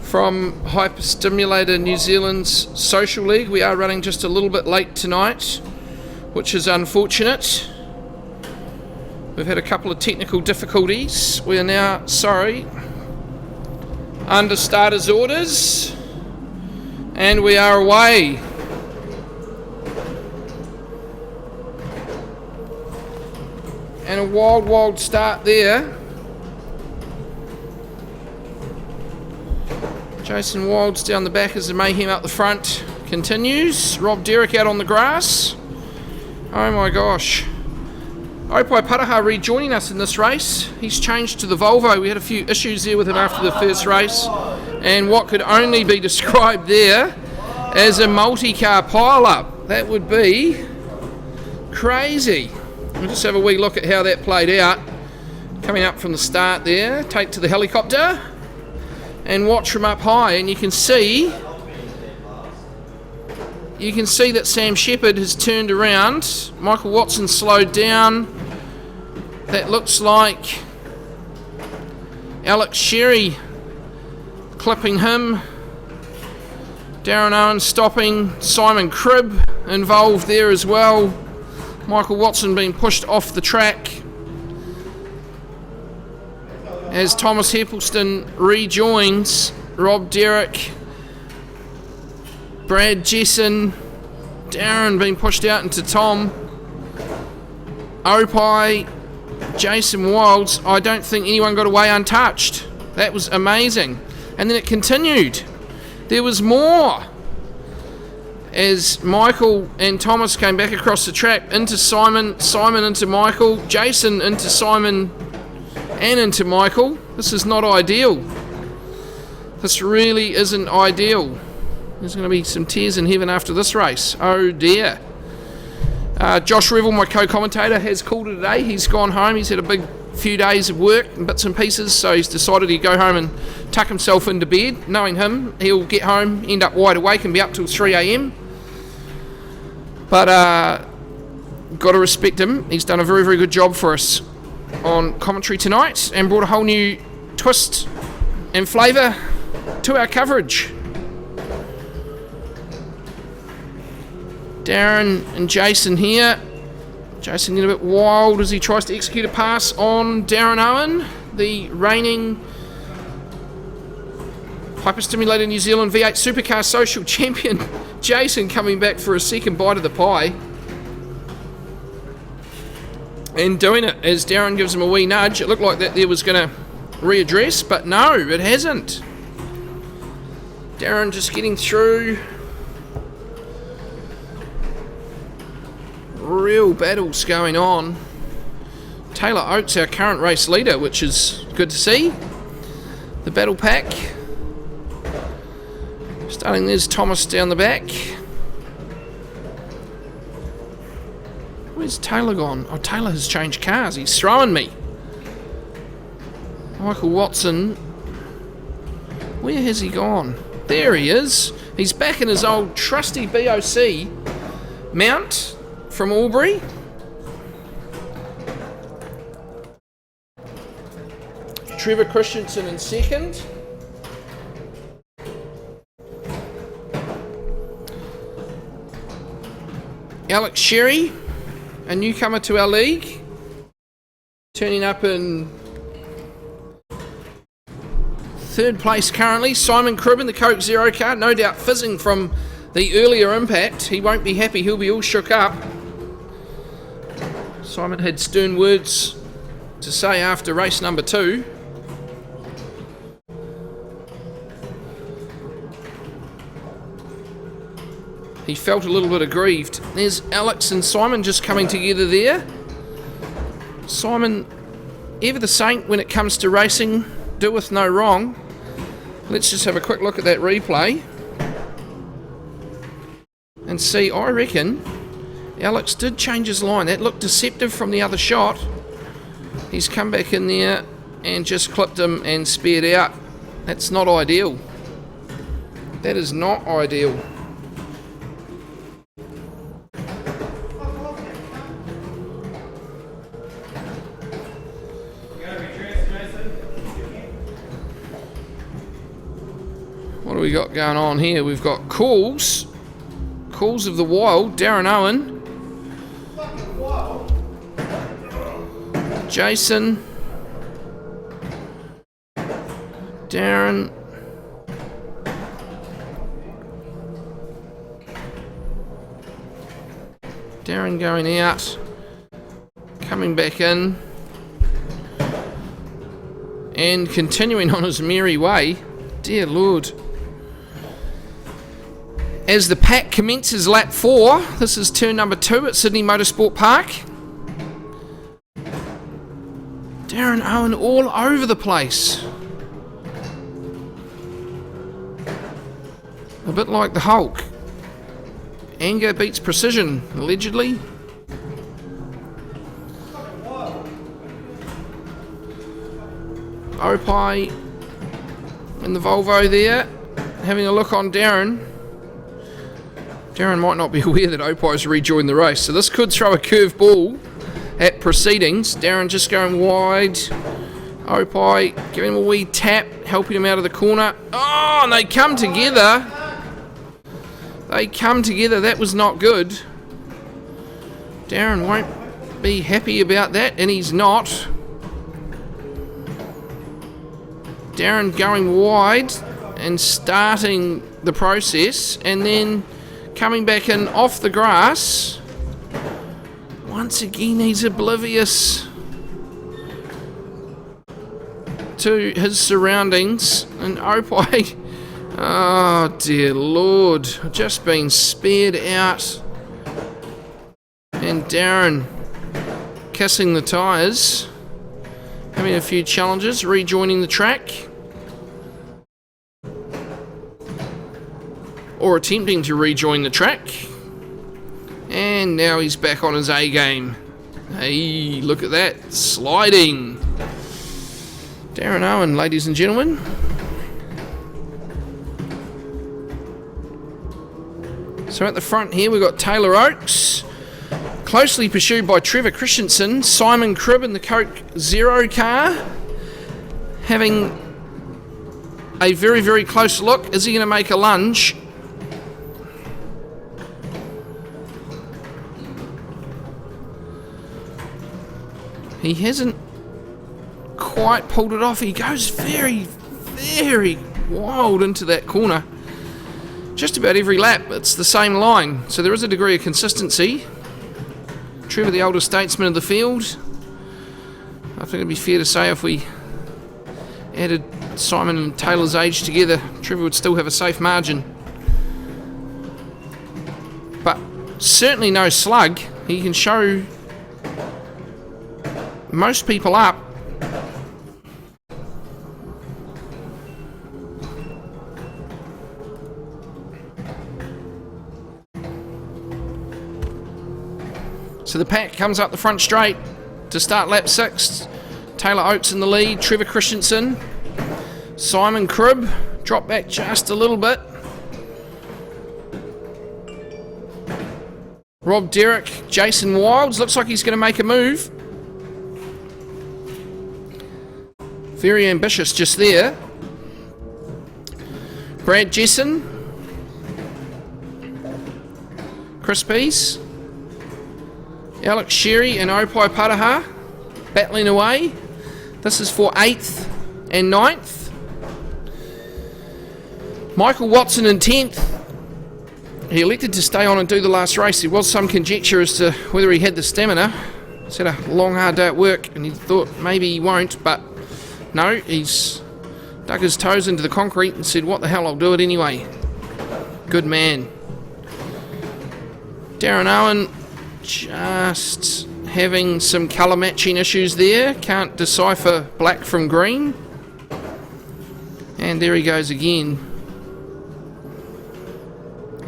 from Stimulator New Zealand's Social League. We are running just a little bit late tonight, which is unfortunate. We've had a couple of technical difficulties. We are now, under starters orders, and we are away. And a wild start there. Jason Wild's down the back as the mayhem up the front continues. Rob Derrick out on the grass. Oh my gosh. Opai Paraha rejoining us in this race. He's changed to the Volvo. We had a few issues there with him after the first race. And what could only be described there as a multi-car pile-up. That would be crazy. We'll just have a wee look at how that played out. Coming up from the start there, take to the helicopter and watch from up high, and you can see that Sam Shepherd has turned around. Michael Watson slowed down. That looks like Alex Sherry clipping him. Darren Owen stopping. Simon Cribb involved there as well. Michael Watson being pushed off the track as Thomas Heppelston rejoins. Rob Derrick, Brad Jesson, Darren being pushed out into Tom. Opie, Jason Wilds. I don't think anyone got away untouched. That was amazing. And then it continued. There was more. As Michael and Thomas came back across the track into Simon, Simon into Michael, Jason into Simon and into Michael. This is not ideal. This really isn't ideal. There's going to be some tears in heaven after this race. Oh dear. Josh Revel, my co-commentator, has called it a day. He's gone home. He's had a big few days of work and bits and pieces, so he's decided he'd go home and tuck himself into bed. Knowing him, he'll get home, end up wide awake and be up till 3 a.m. But got to respect him. He's done a very, very good job for us on commentary tonight and brought a whole new twist and flavour to our coverage. Darren and Jason here. Jason getting a bit wild as he tries to execute a pass on Darren Owen, the reigning Hyperstimulator New Zealand V8 Supercar Social Champion. Jason coming back for a second bite of the pie. And doing it as Darren gives him a wee nudge. It looked like that there was going to readdress, but no, it hasn't. Darren just getting through. Real battles going on. Taylor Oates, our current race leader, which is good to see. The battle pack. Starting, there's Thomas down the back. Where's Taylor gone? Oh, Taylor has changed cars. He's throwing me. Michael Watson. Where has he gone? There he is. He's back in his old trusty BOC mount from Albury. Trevor Christensen in second. Alex Sherry, a newcomer to our league, turning up in third place currently. Simon Cribb in the Coke Zero car, no doubt fizzing from the earlier impact. He won't be happy, he'll be all shook up. Simon had stern words to say after race number 2. He felt a little bit aggrieved. There's Alex and Simon just coming together there. Simon, ever the saint when it comes to racing, doeth no wrong. Let's just have a quick look at that replay and see. I reckon Alex did change his line. That looked deceptive from the other shot. He's come back in there and just clipped him and spared out. That's not ideal. That is not ideal. do we got going on here? We've got Calls of the Wild, Darren Owen, Jason, Darren, going out, coming back in, and continuing on his merry way. Dear Lord. As the pack commences lap 4, this is turn number 2 at Sydney Motorsport Park. Darren Owen all over the place. A bit like the Hulk. Anger beats precision, allegedly. Opie in the Volvo there, having a look on Darren. Darren might not be aware that Opie's rejoined the race, so this could throw a curve ball at proceedings. Darren just going wide. Opie giving him a wee tap, helping him out of the corner. Oh, and they come together. That was not good. Darren won't be happy about that, and he's not. Darren going wide and starting the process, and then coming back in off the grass. Once again, he's oblivious to his surroundings. And Opie, oh dear Lord, just been spared out. And Darren kissing the tyres, having a few challenges, rejoining the track. Or attempting to rejoin the track. And now he's back on his A game. Hey, look at that. Sliding. Darren Owen, ladies and gentlemen. So at the front here we've got Taylor Oakes, closely pursued by Trevor Christensen. Simon Cribb in the Coke Zero car, having a very, very close look. Is he going to make a lunge? He hasn't quite pulled it off. He goes very, very wild into that corner. Just about every lap, it's the same line. So there is a degree of consistency. Trevor, the older statesman of the field. I think it'd be fair to say if we added Simon and Taylor's age together, Trevor would still have a safe margin. But certainly no slug. He can show most people up. So the pack comes up the front straight to start lap 6. Taylor Oakes in the lead, Trevor Christensen, Simon Cribb drop back just a little bit. Rob Derrick, Jason Wilds, looks like he's going to make a move. Very ambitious just there. Brad Jesson, Chris Pease, Alex Sherry and Opie Pataha battling away. This is for 8th and 9th. Michael Watson in 10th. He elected to stay on and do the last race. There was some conjecture as to whether he had the stamina. He's had a long, hard day at work, and he thought maybe he won't, but no, he's dug his toes into the concrete and said, what the hell, I'll do it anyway. Good man. Darren Owen just having some colour matching issues there. Can't decipher black from green. And there he goes again.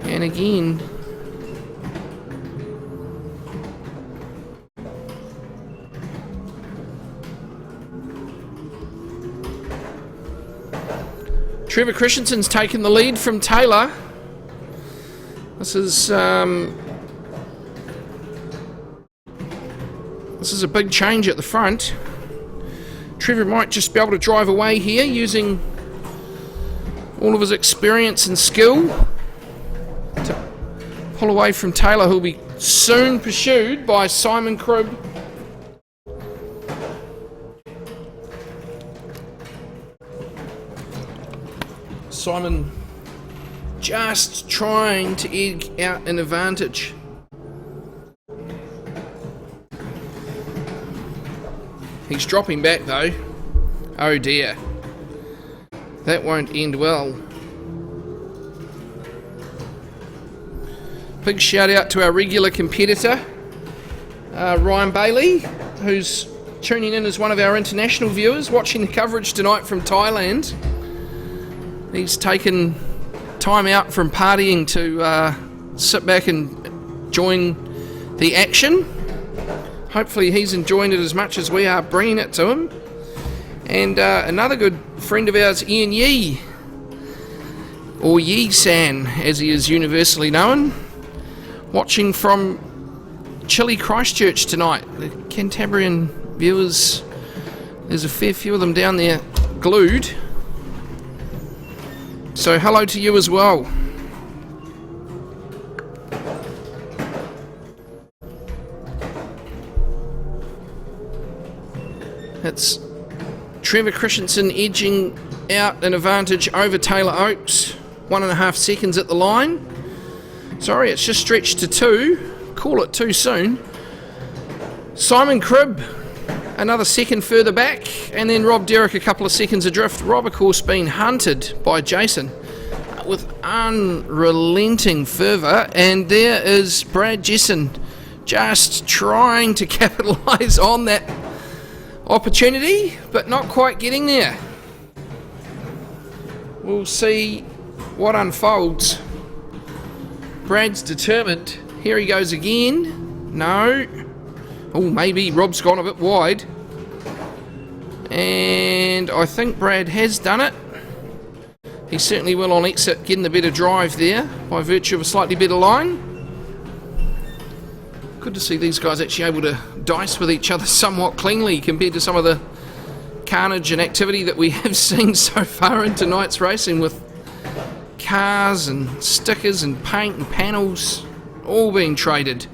And again. Trevor Christensen's taken the lead from Taylor. This is a big change at the front. Trevor might just be able to drive away here using all of his experience and skill to pull away from Taylor, who'll be soon pursued by Simon Cribb. Simon just trying to eke out an advantage. He's dropping back though. Oh dear. That won't end well. Big shout out to our regular competitor, Ryan Bailey, who's tuning in as one of our international viewers, watching the coverage tonight from Thailand. He's taken time out from partying to sit back and join the action. Hopefully he's enjoying it as much as we are bringing it to him. And another good friend of ours, Ian Yee, or Yee-san as he is universally known, watching from chilly Christchurch tonight. The Cantabrian viewers, there's a fair few of them down there glued. So hello to you as well. It's Trevor Christensen edging out an advantage over Taylor Oakes. 1.5 seconds at the line. Sorry, it's just stretched to 2. Call it too soon. Simon Cribb, another second further back, and then Rob Derrick a couple of seconds adrift. Rob, of course, being hunted by Jason with unrelenting fervour, and there is Brad Jesson just trying to capitalise on that opportunity, but not quite getting there. We'll see what unfolds. Brad's determined. Here he goes again. No. Oh, maybe Rob's gone a bit wide. And I think Brad has done it. He certainly will on exit, getting the better drive there by virtue of a slightly better line. Good to see these guys actually able to dice with each other somewhat cleanly compared to some of the carnage and activity that we have seen so far in tonight's racing, with cars and stickers and paint and panels all being traded.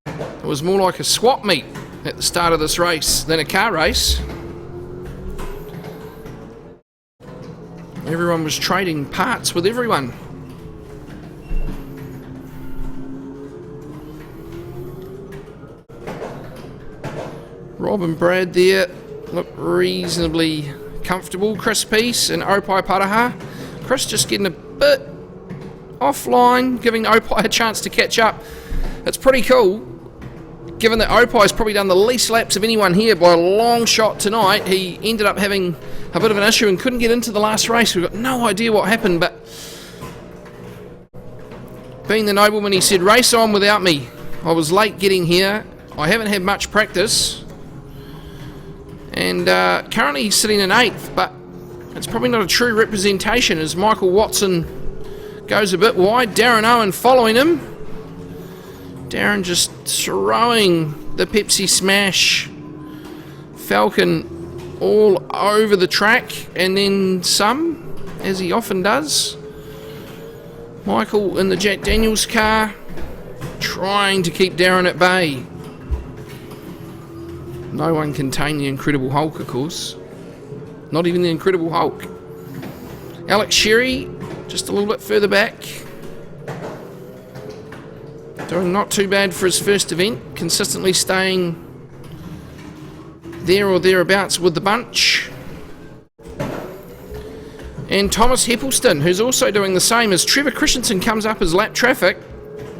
It was more like a swap meet at the start of this race than a car race. Everyone was trading parts with everyone. Rob and Brad there look reasonably comfortable. Chris Peace and Opai Paraha. Chris just getting a bit offline, giving Opai a chance to catch up. It's pretty cool, given that Opai's probably done the least laps of anyone here by a long shot tonight. He ended up having a bit of an issue and couldn't get into the last race. We've got no idea what happened, but being the nobleman, he said, race on without me. I was late getting here. I haven't had much practice. And currently he's sitting in 8th, but it's probably not a true representation as Michael Watson goes a bit wide. Darren Owen following him. Darren just throwing the Pepsi Smash Falcon all over the track, and then some, as he often does. Michael in the Jack Daniels car, trying to keep Darren at bay. No one can tame the Incredible Hulk, of course. Not even the Incredible Hulk. Alex Sherry, just a little bit further back. Doing not too bad for his first event. Consistently staying there or thereabouts with the bunch. And Thomas Heppelston, who's also doing the same as Trevor Christensen comes up as lap traffic.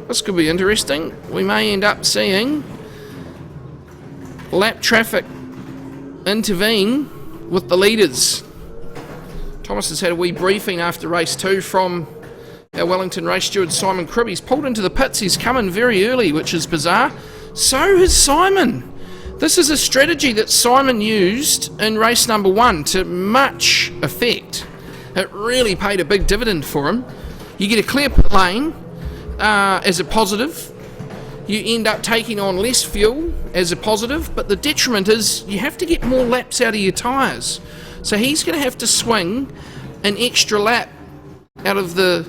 This could be interesting. We may end up seeing lap traffic intervene with the leaders. Thomas has had a wee briefing after race 2 from our Wellington race steward Simon Cribb. He's pulled into the pits. He's come in very early, which is bizarre. So has Simon. This is a strategy that Simon used in race number 1 to much effect. It really paid a big dividend for him. You get a clear pit lane as a positive. You end up taking on less fuel as a positive, but the detriment is you have to get more laps out of your tyres. So he's going to have to swing an extra lap out of the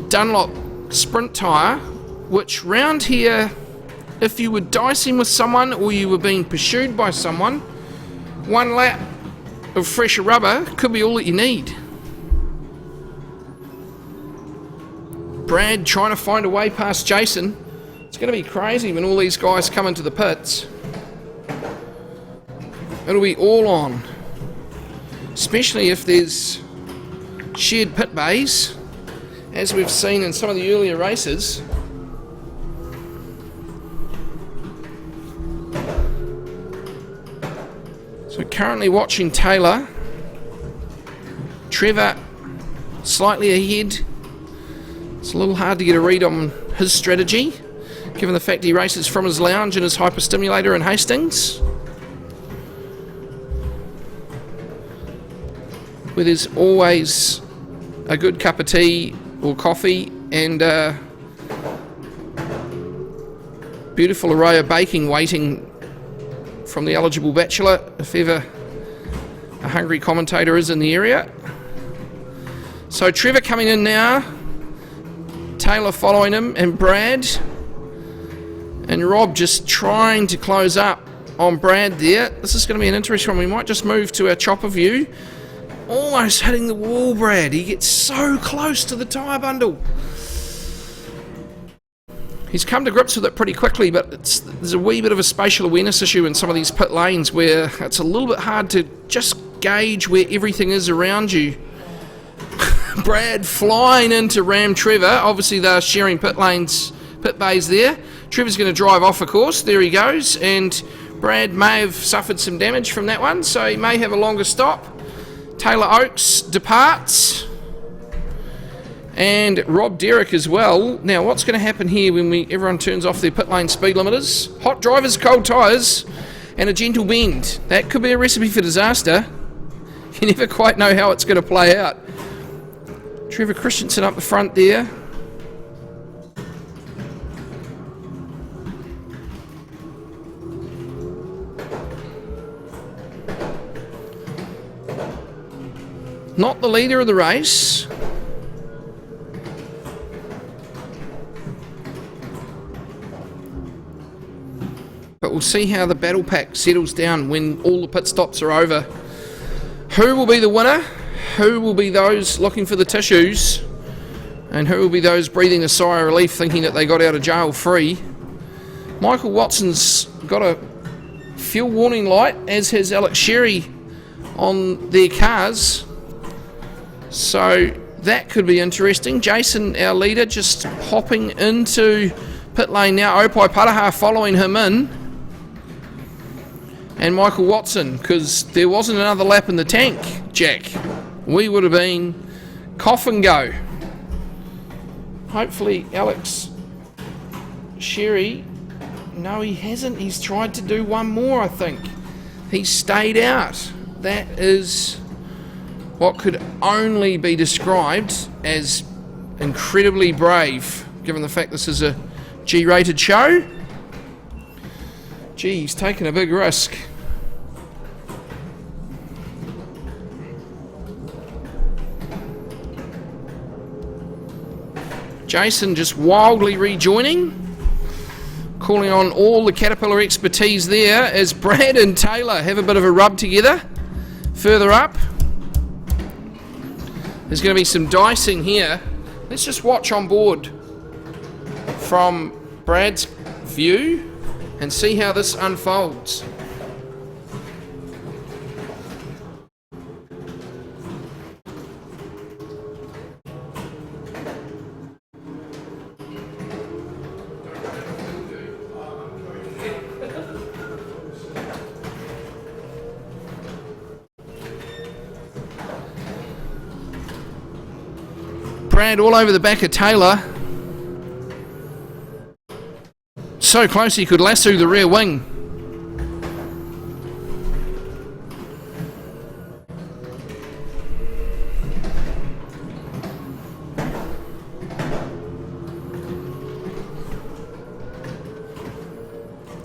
Dunlop sprint tyre, which round here, if you were dicing with someone or you were being pursued by someone, 1 lap of fresher rubber could be all that you need. Brad trying to find a way past Jason. It's going to be crazy when all these guys come into the pits. It'll be all on. Especially if there's shared pit bays, as we've seen in some of the earlier races. So currently watching Taylor. Trevor slightly ahead. It's a little hard to get a read on his strategy, given the fact he races from his lounge in his Hyper Stimulator in Hastings, where there's always a good cup of tea or coffee and a beautiful array of baking waiting from the eligible bachelor, if ever a hungry commentator is in the area. So Trevor coming in now, Taylor following him, and Brad and Rob just trying to close up on Brad there. This is going to be an interesting one. We might just move to a chopper view. Almost hitting the wall, Brad. He gets so close to the tyre bundle. He's come to grips with it pretty quickly, but there's a wee bit of a spatial awareness issue in some of these pit lanes where it's a little bit hard to just gauge where everything is around you. Brad flying into Ram Trevor. Obviously they're sharing pit bays there. Trevor's going to drive off, of course. There he goes. And Brad may have suffered some damage from that one, so he may have a longer stop. Taylor Oakes departs. And Rob Derrick as well. Now, what's going to happen here when everyone turns off their pit lane speed limiters? Hot drivers, cold tyres, and a gentle bend. That could be a recipe for disaster. You never quite know how it's going to play out. Trevor Christensen up the front there. Not the leader of the race. But we'll see how the battle pack settles down when all the pit stops are over. Who will be the winner? Who will be those looking for the tissues? And who will be those breathing a sigh of relief thinking that they got out of jail free? Michael Watson's got a fuel warning light, as has Alex Sherry on their cars. So that could be interesting. Jason, our leader, just hopping into pit lane now. Opai Paraha following him in. And Michael Watson, because there wasn't another lap in the tank, Jack. We would have been cough and go. Hopefully Alex Sherry, no he hasn't, he's tried to do one more, I think. He's stayed out. That is what could only be described as incredibly brave, given the fact this is a G-rated show. Gee, he's taken a big risk. Jason just wildly rejoining, calling on all the Caterpillar expertise there as Brad and Taylor have a bit of a rub together. Further up, there's going to be some dicing here. Let's just watch on board from Brad's view and see how this unfolds. Brad all over the back of Taylor. So close he could lasso the rear wing.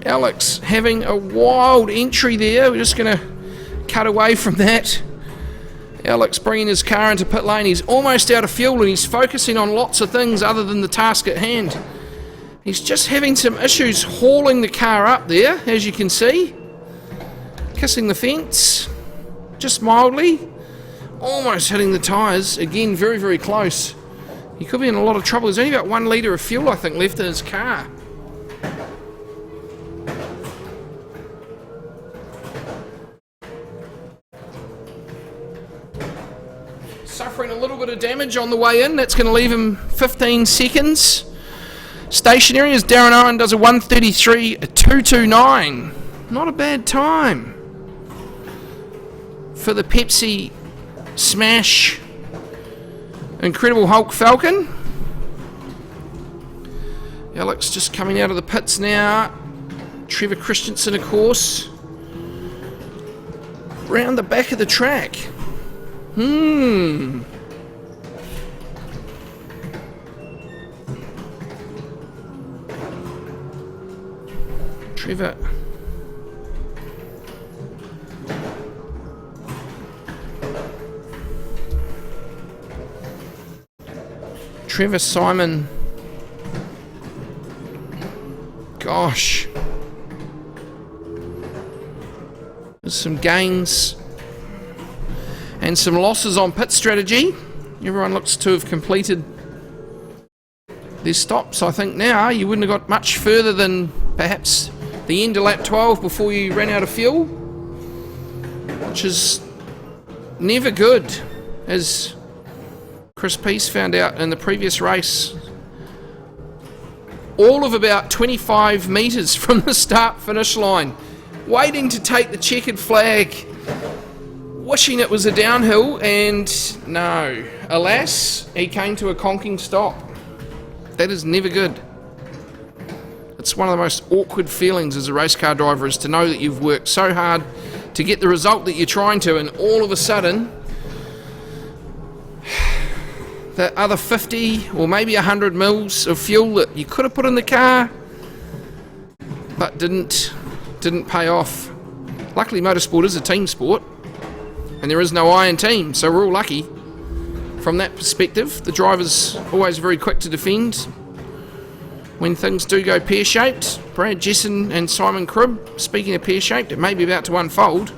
Alex having a wild entry there. We're just going to cut away from that. Alex bringing his car into pit lane. He's almost out of fuel and he's focusing on lots of things other than the task at hand. He's just having some issues hauling the car up there, as you can see. Kissing the fence, just mildly. Almost hitting the tyres. Again, very, very close. He could be in a lot of trouble. There's only about 1 litre of fuel, I think, left in his car. Suffering a little bit of damage on the way in. That's going to leave him 15 seconds. Stationary as Darren Owen does a 1:33.229. Not a bad time for the Pepsi Smash Incredible Hulk Falcon. Alex just coming out of the pits now. Trevor Christensen, of course, round the back of the track. Trevor Simon. Gosh. There's some gains and some losses on pit strategy. Everyone looks to have completed their stops. I think now you wouldn't have got much further than perhaps the end of lap 12 before you ran out of fuel, which is never good, as Chris Peace found out in the previous race. All of about 25 metres from the start finish line, waiting to take the checkered flag, wishing it was a downhill, and no, alas, he came to a conking stop. That is never good. It's one of the most awkward feelings as a race car driver, is to know that you've worked so hard to get the result that you're trying to, and all of a sudden that other 50 or maybe 100 mils of fuel that you could have put in the car but didn't pay off. Luckily, motorsport is a team sport and there is no I in team, so we're all lucky from that perspective. The driver's always very quick to defend when things do go pear-shaped. Brad Jesson and Simon Cribb, speaking of pear-shaped, it may be about to unfold.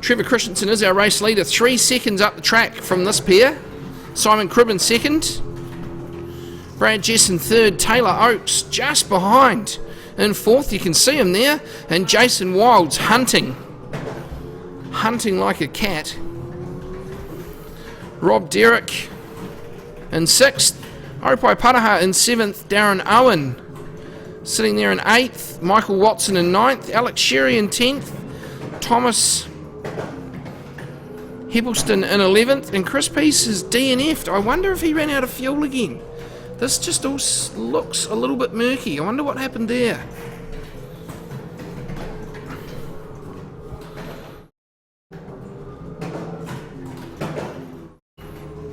Trevor Christensen is our race leader, 3 seconds up the track from this pair. Simon Cribb in second. Brad Jesson third. Taylor Oakes just behind in fourth. You can see him there. And Jason Wilds hunting like a cat. Rob Derrick in sixth. Opai Panaha in seventh. Darren Owen sitting there in eighth. Michael Watson in ninth. Alex Sherry in 10th. Thomas Heppelston in 11th, and Chris Peace is DNF'd. I wonder if he ran out of fuel again. This just all looks a little bit murky. I wonder what happened there.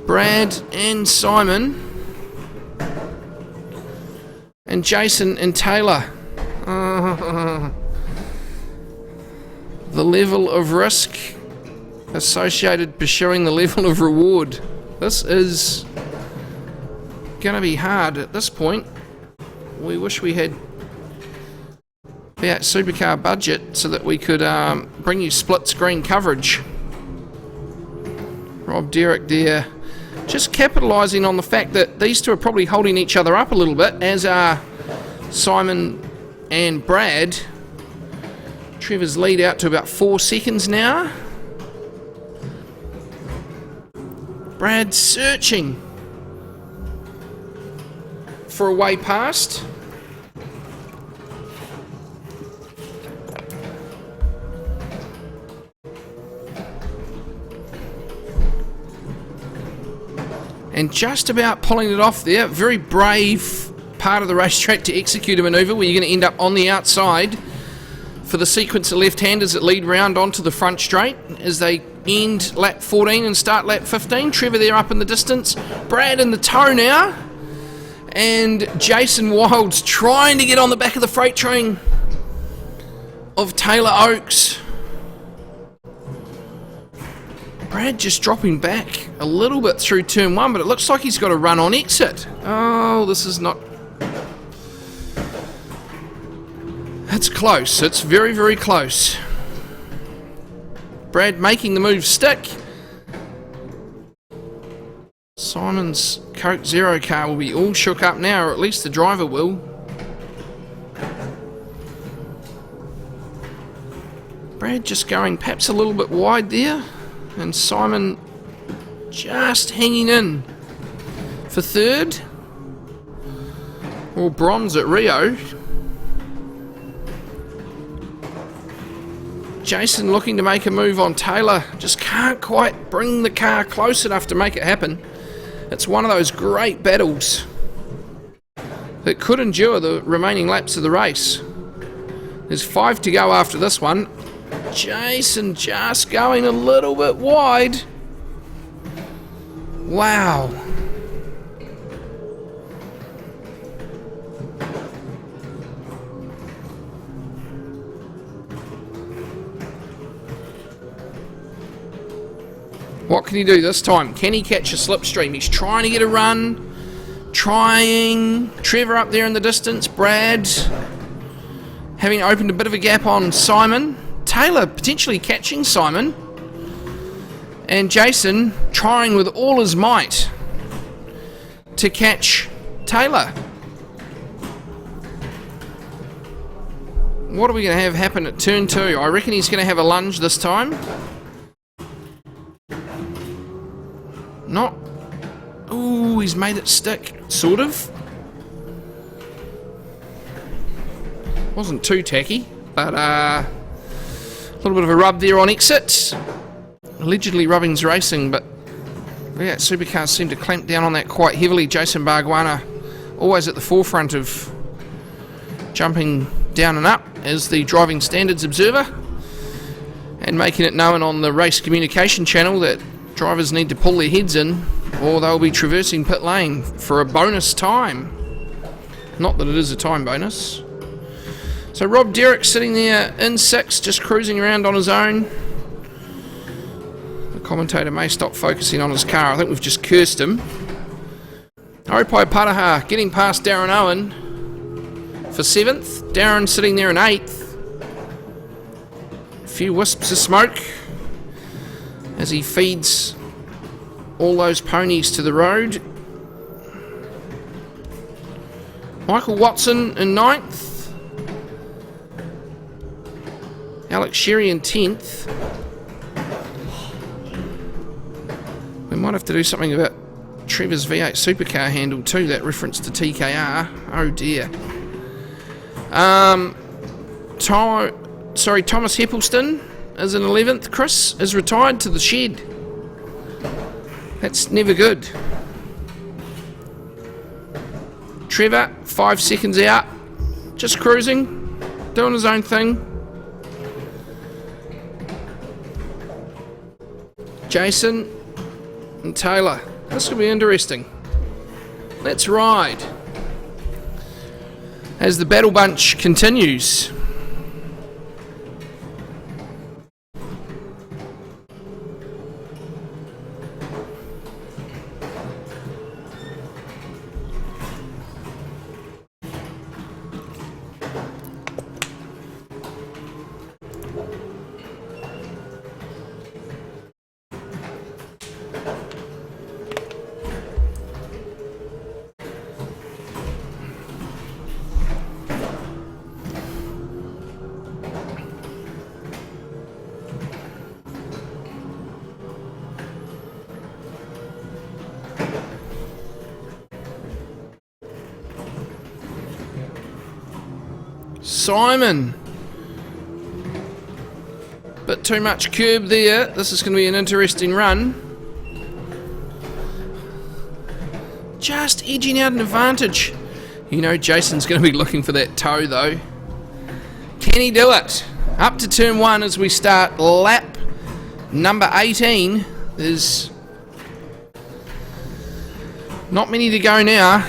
Brad and Simon and Jason and Taylor. The level of risk associated pursuing the level of reward. This is going to be hard at this point. We wish we had about supercar budget so that we could bring you split screen coverage. Rob Derrick there, just capitalising on the fact that these two are probably holding each other up a little bit, as are Simon and Brad. Trevor's lead out to about 4 seconds now. Brad searching for a way past. And just about pulling it off there. Very brave part of the racetrack to execute a manoeuvre where you're going to end up on the outside for the sequence of left-handers that lead round onto the front straight as they end lap 14 and start lap 15. Trevor there up in the distance. Brad in the tow now. And Jason Wilds trying to get on the back of the freight train of Taylor Oakes. Brad just dropping back a little bit through turn 1, but it looks like he's got a run on exit. Oh, this is not... It's close. It's very, very close. Brad making the move stick. Simon's Coke Zero car will be all shook up now, or at least the driver will. Brad just going perhaps a little bit wide there, and Simon just hanging in for third, or bronze at Rio. Jason looking to make a move on Taylor, just can't quite bring the car close enough to make it happen. It's one of those great battles that could endure the remaining laps of the race. There's 5 to go after this one. Jason just going a little bit wide. Wow. What can he do this time? Can he catch a slipstream? He's trying to get a run. Trying. Trevor up there in the distance. Brad having opened a bit of a gap on Simon. Taylor potentially catching Simon. And Jason trying with all his might to catch Taylor. What are we going to have happen at turn 2? I reckon he's going to have a lunge this time. Not... Ooh, he's made it stick. Sort of. Wasn't too tacky, but a little bit of a rub there on exit. Allegedly Rubbing's racing, but yeah, supercars seem to clamp down on that quite heavily. Jason Bargwanna always at the forefront of jumping down and up as the driving standards observer, and making it known on the race communication channel that drivers need to pull their heads in or they'll be traversing pit lane for a bonus time. Not that it is a time bonus. So Rob Derrick sitting there in 6th, just cruising around on his own. The commentator may stop focusing on his car. I think we've just cursed him. Aupai Pataha getting past Darren Owen for 7th. Darren sitting there in 8th. A few wisps of smoke as he feeds all those ponies to the road. Michael Watson in 9th. Alex Sherry in 10th. We might have to do something about Trevor's V8 supercar handle too, that reference to TKR. Oh dear. Thomas Heppelston is in 11th. Chris is retired to the shed. That's never good. Trevor, 5 seconds out. Just cruising. Doing his own thing. Jason and Taylor. This will be interesting. Let's ride. As the battle bunch continues. Simon. Bit too much curb there. This is going to be an interesting run. Just edging out an advantage. You know Jason's going to be looking for that toe though. Can he do it? Up to turn 1 as we start lap number 18. There's not many to go now.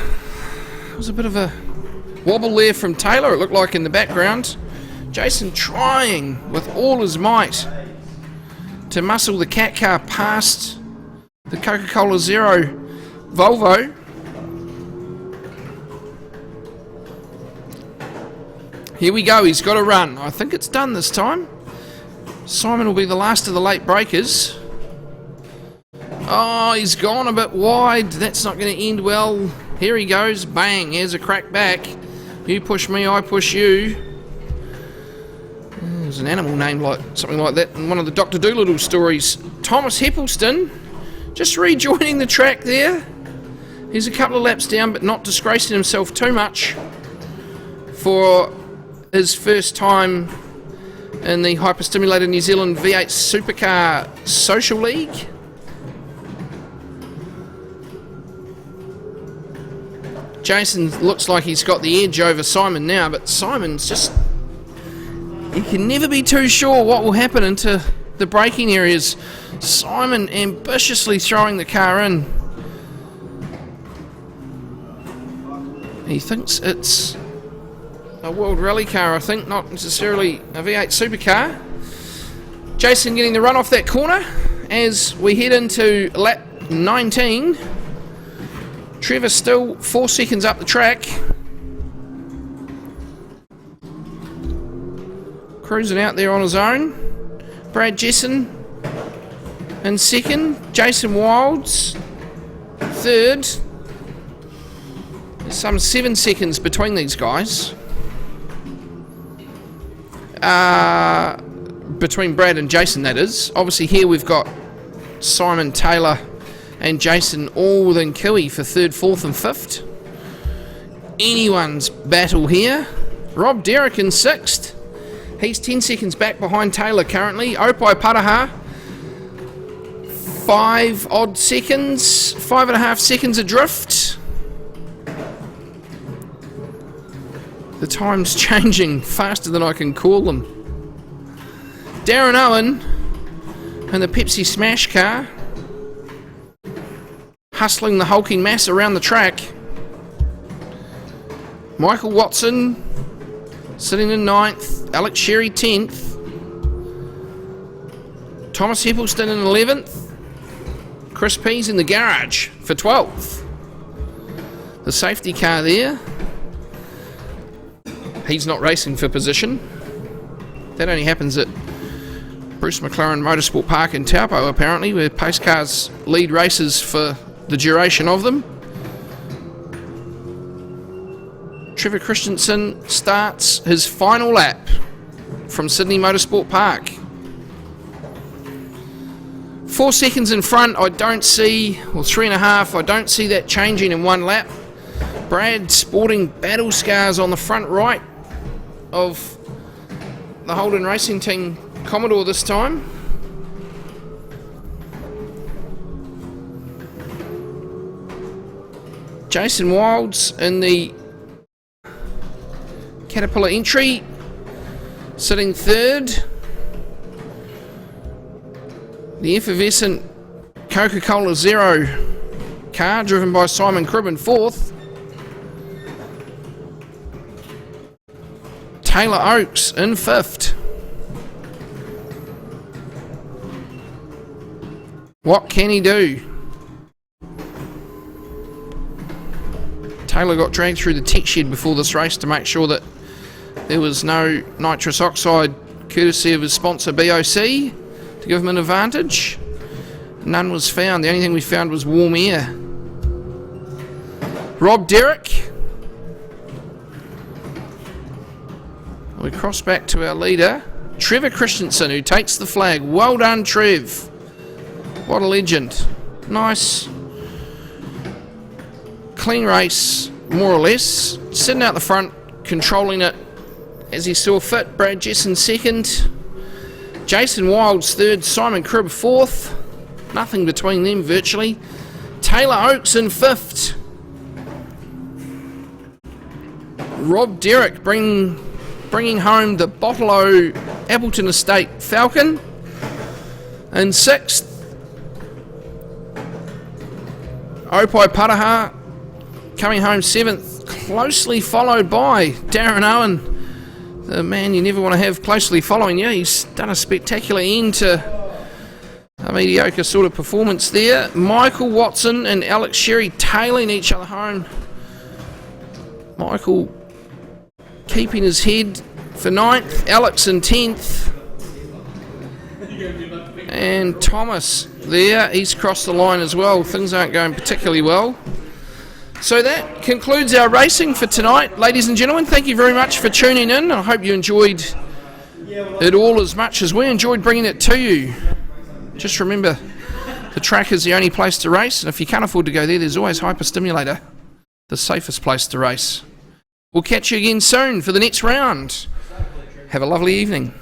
It was a bit of a wobble there from Taylor, it looked like in the background. Jason trying with all his might to muscle the cat car past the Coca-Cola Zero Volvo. Here we go, he's got a run. I think it's done this time. Simon will be the last of the late breakers. Oh, he's gone a bit wide. That's not going to end well. Here he goes. Bang. Here's a crack back. You push me, I push you. There's an animal named like something like that in one of the Dr. Dolittle stories. Thomas Heppelston just rejoining the track there. He's a couple of laps down, but not disgracing himself too much for his first time in the Hyper-Stimulator New Zealand V8 Supercar Social League. Jason looks like he's got the edge over Simon now, but Simon's just... You can never be too sure what will happen into the braking areas. Simon ambitiously throwing the car in. He thinks it's a World Rally car, I think, not necessarily a V8 Supercar. Jason getting the run off that corner as we head into lap 19. Trevor still 4 seconds up the track. Cruising out there on his own. Brad Jesson in second. Jason Wilds third. There's some 7 seconds between these guys. Between Brad and Jason, that is. Obviously here we've got Simon, Taylor and Jason all within Kiwi for 3rd, 4th and 5th. Anyone's battle here. Rob Derrick in 6th. He's 10 seconds back behind Taylor currently. Opai Paraha, 5 seconds, 5.5 seconds adrift. The time's changing faster than I can call them. Darren Owen and the Pepsi Smash car hustling the hulking mass around the track. Michael Watson sitting in 9th, Alex Sherry 10th, Thomas Heppelston in 11th, Chris Pease in the garage for 12th. The safety car there. He's not racing for position. That only happens at Bruce McLaren Motorsport Park in Taupo, apparently, where pace cars lead races for the duration of them. Trevor Christensen starts his final lap from Sydney Motorsport Park. 4 seconds in front, I don't see, or 3.5, I don't see that changing in 1 lap. Brad sporting battle scars on the front right of the Holden Racing Team Commodore this time. Jason Wilds in the Caterpillar entry, sitting 3rd. The effervescent Coca-Cola Zero car driven by Simon Cribb in 4th. Taylor Oakes in 5th. What can he do? Taylor got dragged through the tech shed before this race to make sure that there was no nitrous oxide, courtesy of his sponsor BOC, to give him an advantage. None was found. The only thing we found was warm air. Rob Derrick. We cross back to our leader, Trevor Christensen, who takes the flag. Well done, Trev. What a legend. Nice, clean race, more or less. Sitting out the front, controlling it as he saw fit. Brad Jesson 2nd. Jason Wilds 3rd. Simon Cribb 4th. Nothing between them virtually. Taylor Oakes in 5th. Rob Derrick bringing home the Bottolo Appleton Estate Falcon in 6th. Opai Paraha coming home 7th, closely followed by Darren Owen, the man you never want to have closely following you. He's done a spectacular end to a mediocre sort of performance there. Michael Watson and Alex Sherry tailing each other home. Michael keeping his head for 9th, Alex in 10th. And Thomas there, he's crossed the line as well. Things aren't going particularly well. So that concludes our racing for tonight. Ladies and gentlemen, thank you very much for tuning in. I hope you enjoyed it all as much as we enjoyed bringing it to you. Just remember, the track is the only place to race, and if you can't afford to go there, there's always Hyper Stimulator, the safest place to race. We'll catch you again soon for the next round. Have a lovely evening.